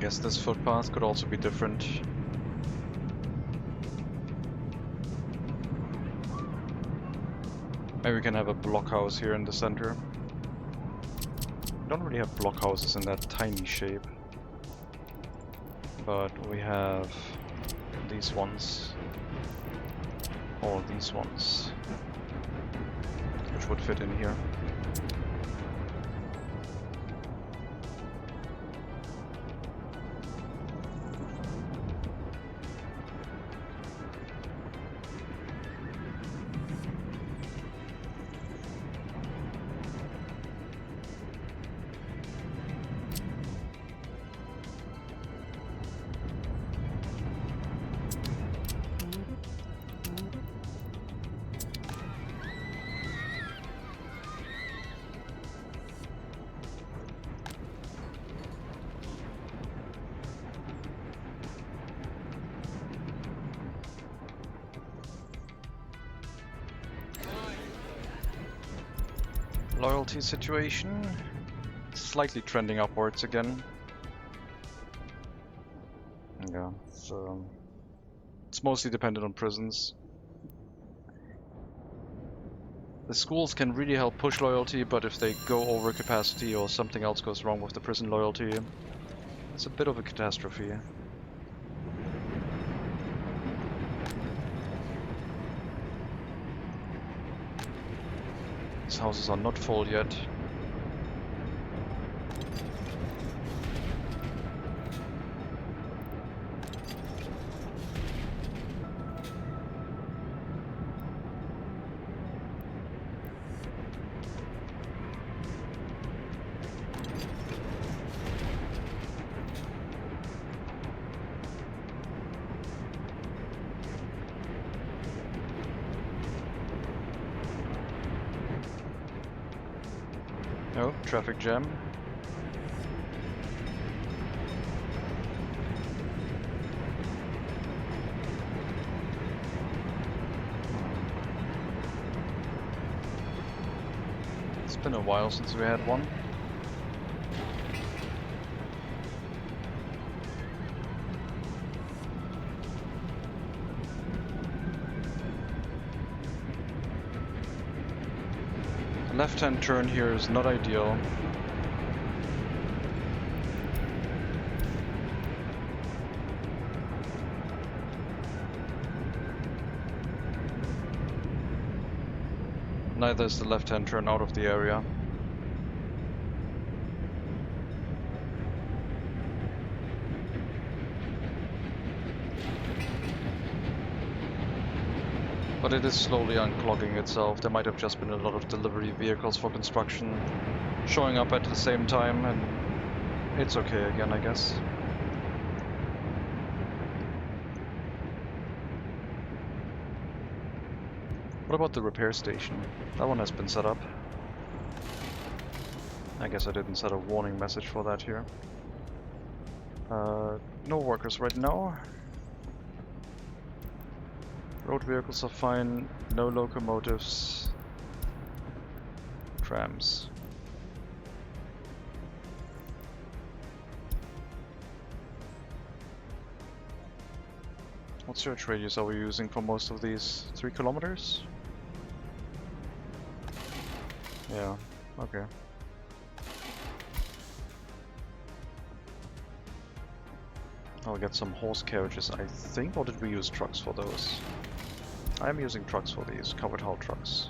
guess this footpath could also be different. Maybe we can have a blockhouse here in the center. We don't really have blockhouses in that tiny shape. But we have these ones. Or these ones. Which would fit in here. Loyalty situation, slightly trending upwards again. Yeah, so it's mostly dependent on prisons. The schools can really help push loyalty, but if they go over capacity or something else goes wrong with the prison loyalty, it's a bit of a catastrophe. These houses are not full yet. Oh, traffic jam. It's been a while since we had one. The left-hand turn here is not ideal. Neither is the left-hand turn out of the area. But it is slowly unclogging itself. There might have just been a lot of delivery vehicles for construction showing up at the same time, and it's okay again, I guess. What about the repair station? That one has been set up. I guess I didn't set a warning message for that here. No workers right now. Road vehicles are fine, no locomotives. Trams. What search radius are we using for most of these? 3 kilometers? Yeah, okay. I'll get some horse carriages, I think, or did we use trucks for those? I'm using trucks for these, covered hull trucks.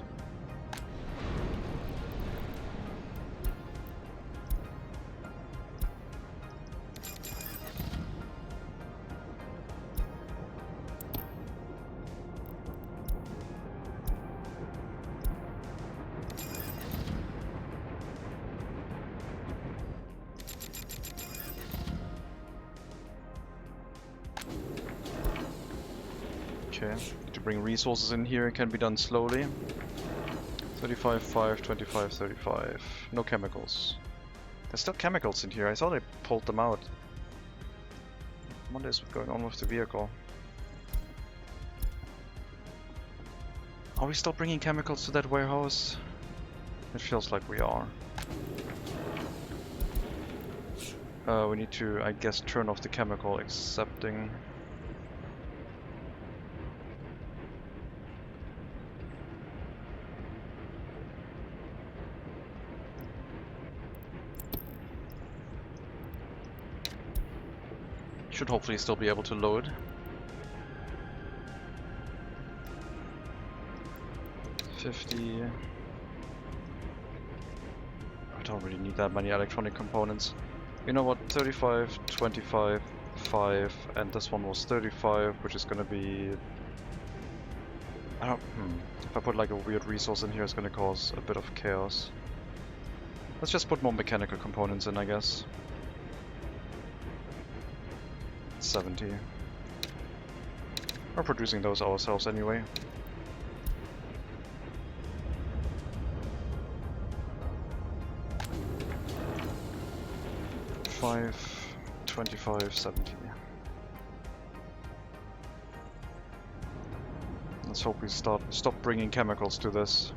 Okay, to bring resources in here, it can be done slowly. 35, 5, 25, 35. No chemicals. There's still chemicals in here. I thought I pulled them out. What is going on with the vehicle? Are we still bringing chemicals to that warehouse? It feels like we are. We need to, I guess, turn off the chemical accepting. Should hopefully still be able to load. 50. I don't really need that many electronic components. You know what? 35, 25, 5, and this one was 35, which is gonna be... I don't... If I put like a weird resource in here, it's gonna cause a bit of chaos. Let's just put more mechanical components in, I guess. 70. We're producing those ourselves anyway. Five, 25, 70. Let's hope we stop bringing chemicals to this.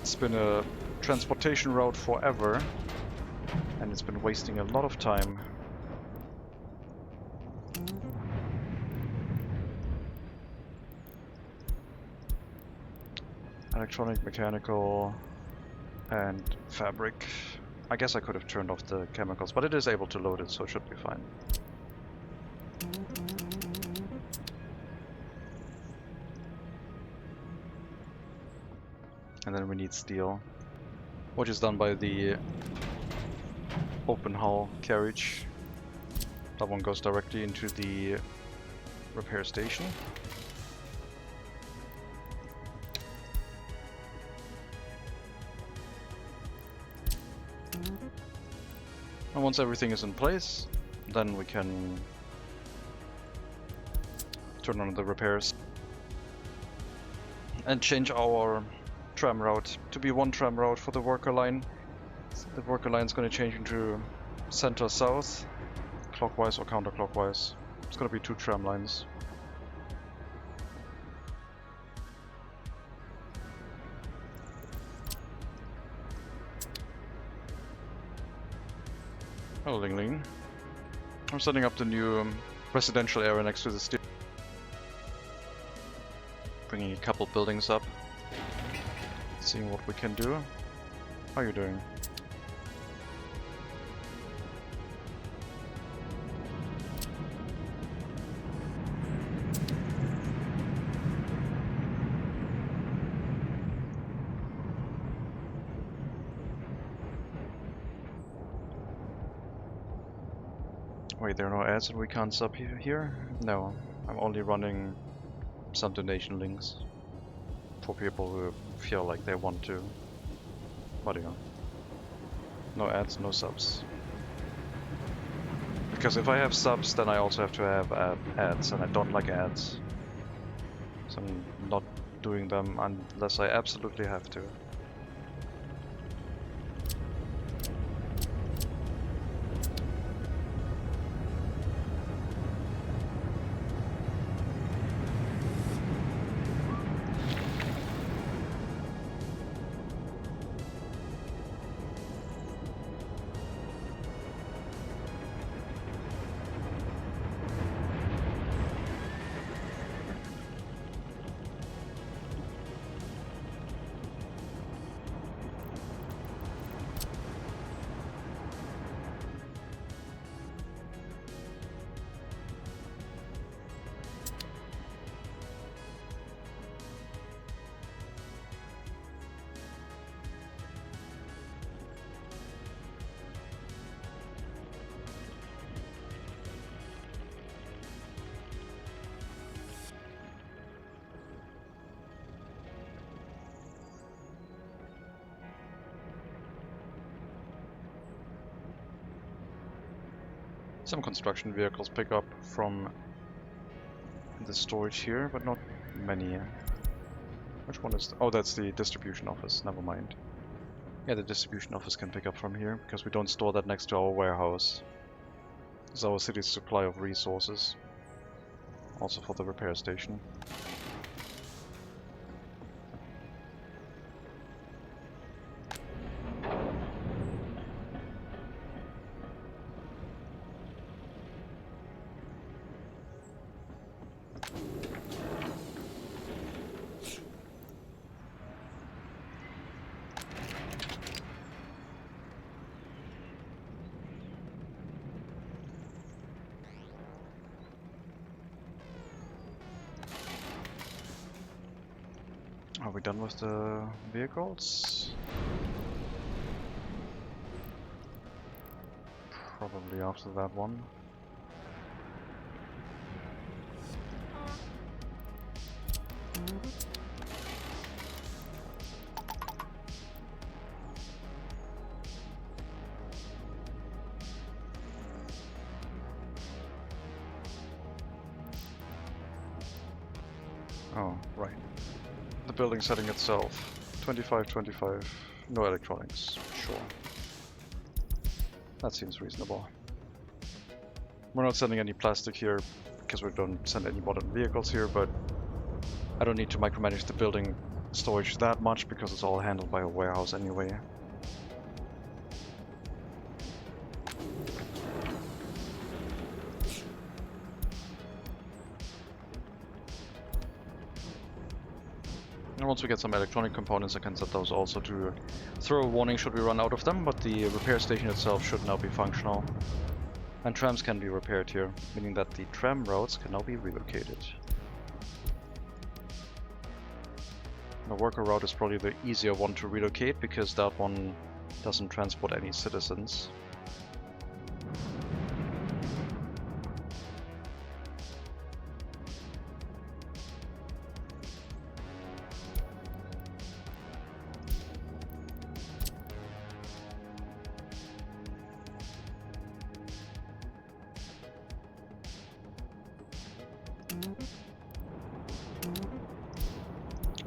It's been a transportation route forever, and it's been wasting a lot of time. Electronic, mechanical, and fabric. I guess I could have turned off the chemicals, but it is able to load it, so it should be fine. And then we need steel, which is done by the open hull carriage. That one goes directly into the repair station. And once everything is in place, then we can turn on the repairs and change our tram route to be one tram route for the worker line. The worker line is going to change into center south, clockwise or counterclockwise. It's going to be 2 tram lines. Oh, Ling Ling. I'm setting up the new residential area next to the steel. Bringing a couple buildings up. Seeing what we can do. How are you doing? Wait, there are no ads and we can't sub here? No, I'm only running some donation links for people who feel like they want to. But yeah, no ads, no subs. Because if I have subs, then I also have to have ads, and I don't like ads. So I'm not doing them unless I absolutely have to. Some construction vehicles pick up from the storage here, but not many. Which one is... oh, that's the distribution office, never mind. Yeah, the distribution office can pick up from here, because we don't store that next to our warehouse. It's our city's supply of resources. Also for the repair station. Are we done with the vehicles? Probably after that one. Oh, right. The building setting itself. 25, no electronics. Sure. That seems reasonable. We're not sending any plastic here because we don't send any modern vehicles here, but I don't need to micromanage the building storage that much because it's all handled by a warehouse anyway. And once we get some electronic components, I can set those also to throw a warning should we run out of them, but the repair station itself should now be functional. And trams can be repaired here, meaning that the tram routes can now be relocated. The worker route is probably the easier one to relocate because that one doesn't transport any citizens.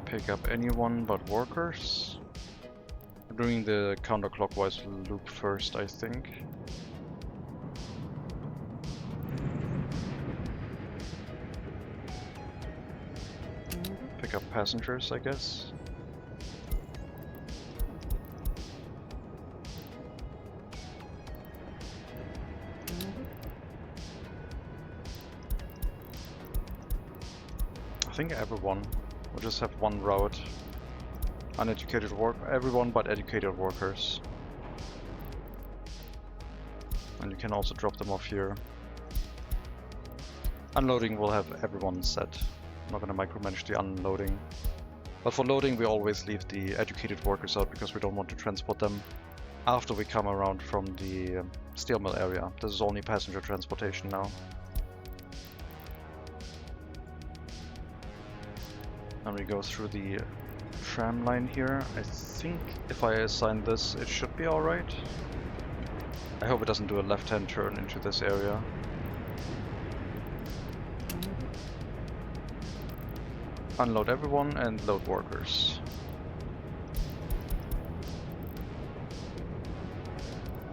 Pick up anyone but workers. We're doing the counterclockwise loop first, I think. Pick up passengers, I guess. I think everyone. We'll just have one route. Uneducated everyone but educated workers. And you can also drop them off here. Unloading will have everyone set. I'm not gonna micromanage the unloading. But for loading we always leave the educated workers out because we don't want to transport them after we come around from the steel mill area. This is only passenger transportation now. And we go through the tram line here. I think if I assign this, it should be alright. I hope it doesn't do a left-hand turn into this area. Unload everyone and load workers.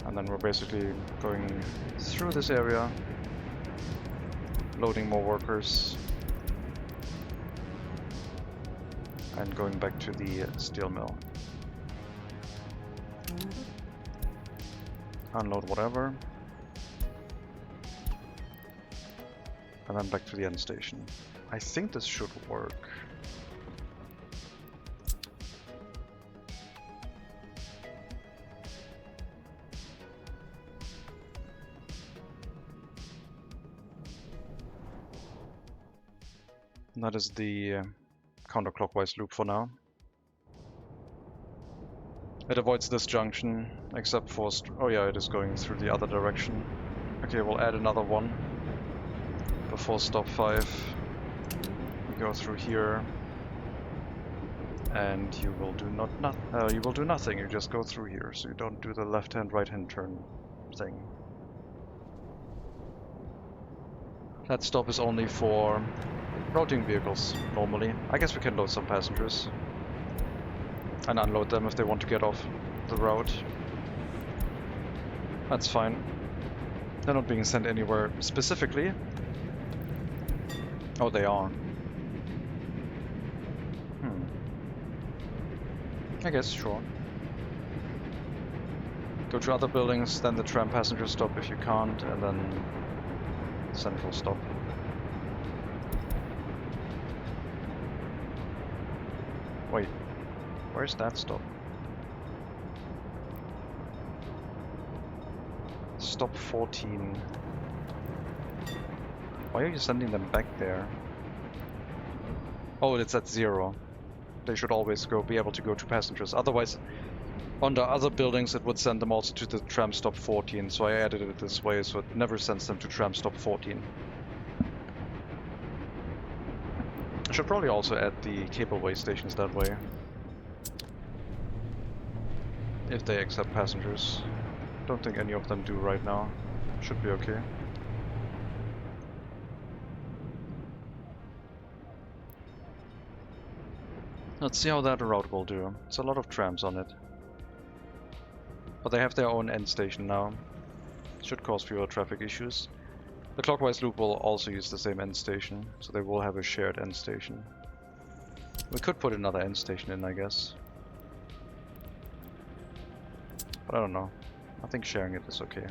And then we're basically going through this area, loading more workers. And going back to the steel mill. Unload whatever. And then back to the end station. I think this should work. And that is the counterclockwise loop for now. It avoids this junction, except for... oh yeah, it is going through the other direction. Okay, we'll add another one before stop 5. We go through here, and you will do you will do nothing. You just go through here, so you don't do the left-hand, right-hand turn thing. That stop is only for routing vehicles, normally. I guess we can load some passengers and unload them if they want to get off the route. That's fine. They're not being sent anywhere specifically. Oh, they are. I guess, sure. Go to other buildings, then the tram passenger stop if you can't, and then central stop. Wait, where's that stop? Stop 14. Why are you sending them back there? Oh, it's at 0. They should always be able to go to passengers. Otherwise, on the other buildings, it would send them also to the tram stop 14. So I added it this way, so it never sends them to tram stop 14. I should probably also add the cableway stations that way. If they accept passengers. Don't think any of them do right now. Should be okay. Let's see how that route will do. It's a lot of trams on it. But they have their own end station now. Should cause fewer traffic issues. The clockwise loop will also use the same end station, so they will have a shared end station. We could put another end station in, I guess. But I don't know. I think sharing it is okay.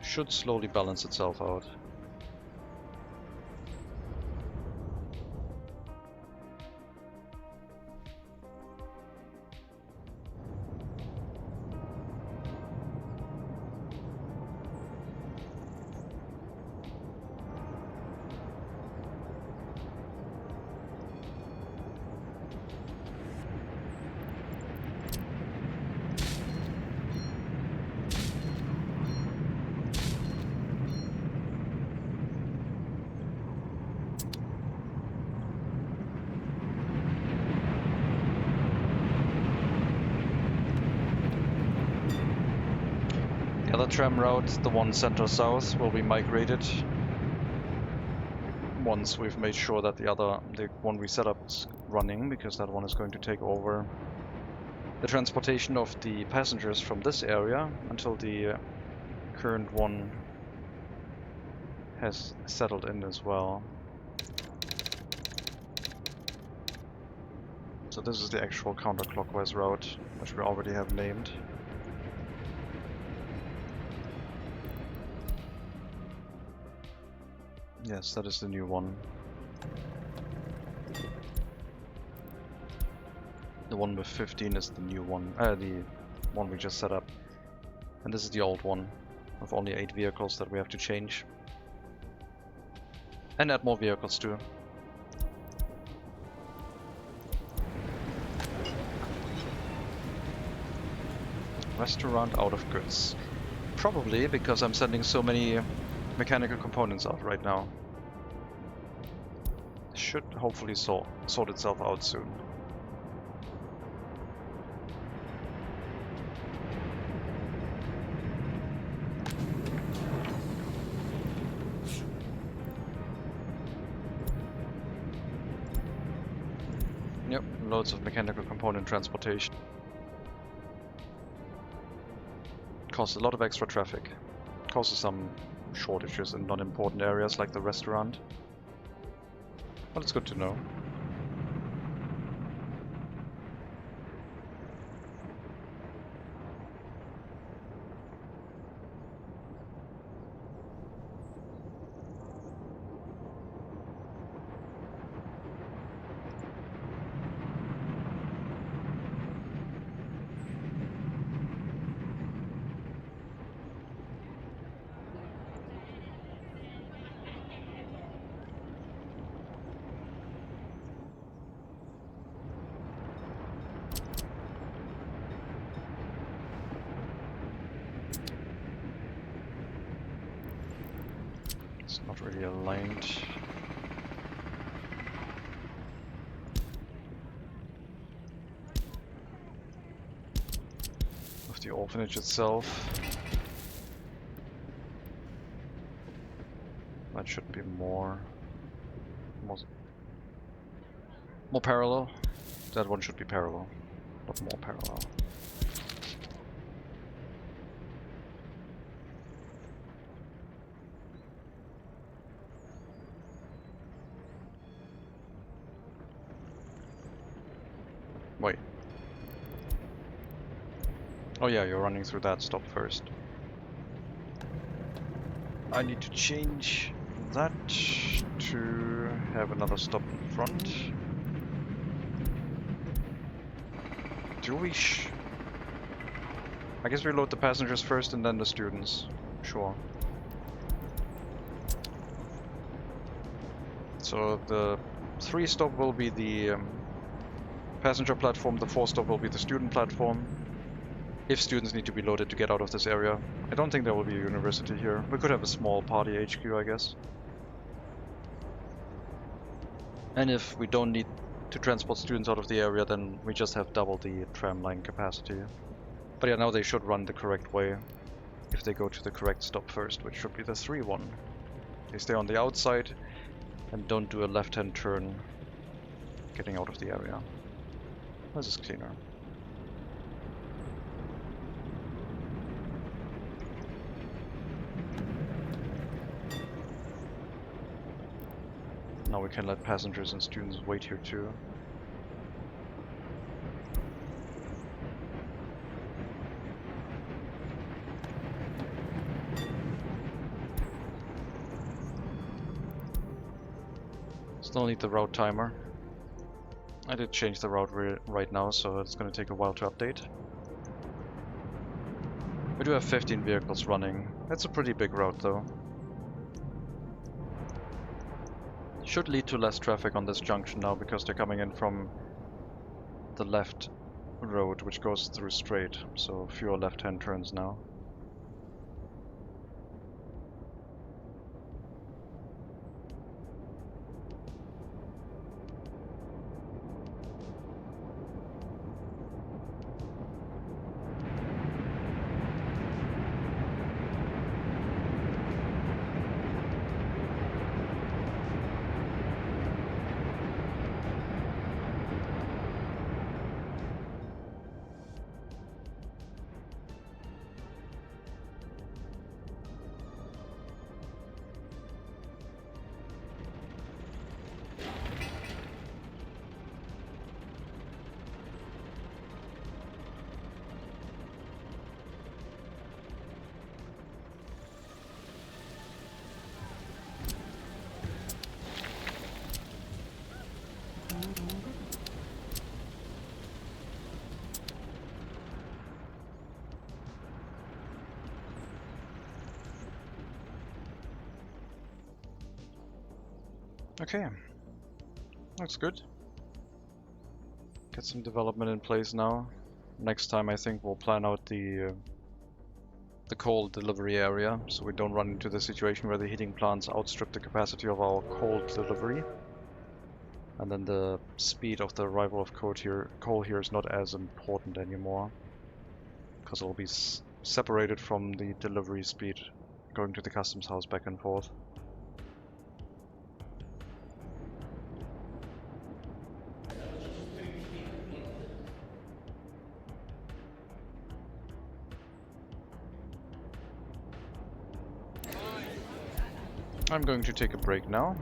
Should slowly balance itself out. The other tram route, the one center-south, will be migrated once we've made sure that the one we set up is running, because that one is going to take over the transportation of the passengers from this area until the current one has settled in as well. So this is the actual counterclockwise route, which we already have named. Yes, that is the new one. The one with 15 is the new one, the one we just set up. And this is the old one, with only 8 vehicles that we have to change. And add more vehicles too. Restaurant out of goods. Probably because I'm sending so many mechanical components out right now. Should hopefully sort itself out soon. Yep, loads of mechanical component transportation. Causes a lot of extra traffic. Causes some shortages in non-important areas like the restaurant. But it's good to know. It's not really aligned. With the orphanage itself. That should be more parallel. That one should be parallel, not more parallel. Wait. Oh yeah, you're running through that stop first. I need to change that to have another stop in front. Do we I guess we load the passengers first and then the students. Sure. So the 3 stop will be the passenger platform, the 4 stop will be the student platform. If students need to be loaded to get out of this area. I don't think there will be a university here. We could have a small party HQ, I guess. And if we don't need to transport students out of the area, then we just have double the tram line capacity. But yeah, now they should run the correct way if they go to the correct stop first, which should be the 3-1. They stay on the outside and don't do a left-hand turn getting out of the area. This is cleaner. Now we can let passengers and students wait here too. Still need the route timer. I did change the route right now, so it's going to take a while to update. We do have 15 vehicles running. That's a pretty big route though. Should lead to less traffic on this junction now because they're coming in from the left road, which goes through straight, so fewer left-hand turns now. Okay, looks good. Get some development in place now. Next time I think we'll plan out the coal delivery area, so we don't run into the situation where the heating plants outstrip the capacity of our coal delivery. And then the speed of the arrival of coal here is not as important anymore, because it'll be separated from the delivery speed going to the customs house back and forth. I'm going to take a break now.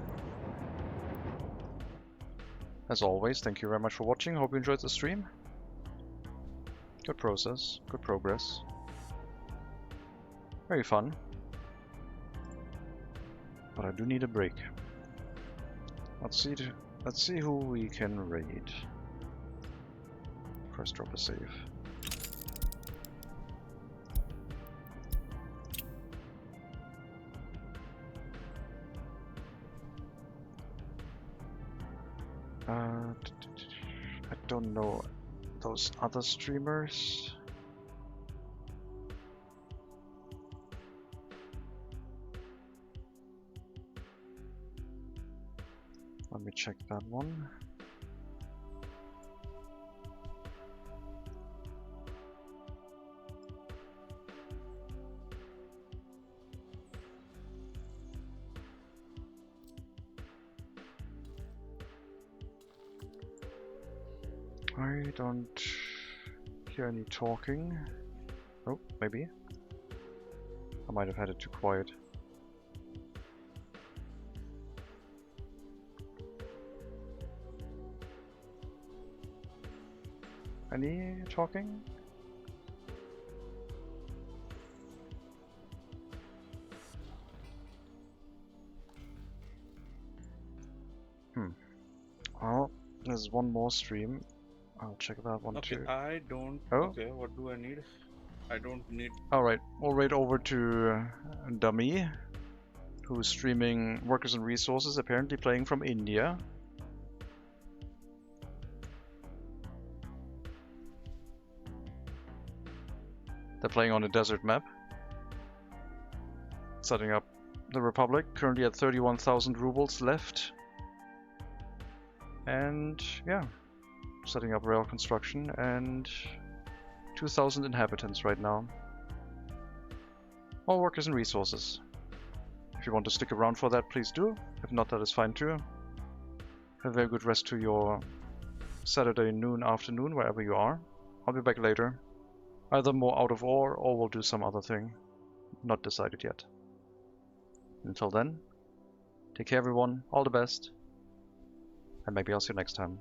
As always, thank you very much for watching. Hope you enjoyed the stream. Good process, good progress. Very fun. But I do need a break. Let's see who we can raid. First drop a save. I don't know those other streamers. Let me check that one. I don't hear any talking. Oh, maybe. I might have had it too quiet. Any talking? Well, there's one more stream. I'll check that one too. Okay, I don't. Oh? Okay, what do I need? I don't need. Alright, we'll raid over to Dummy, who's streaming Workers and Resources, apparently playing from India. They're playing on a desert map. Setting up the Republic, currently at 31,000 rubles left. And yeah, setting up rail construction and 2,000 inhabitants right now. All workers and resources. If you want to stick around for that, please do. If not, that is fine too. Have a very good rest to your Saturday noon, afternoon, wherever you are. I'll be back later. Either more out of ore or we'll do some other thing. Not decided yet. Until then, take care everyone, all the best, and maybe I'll see you next time.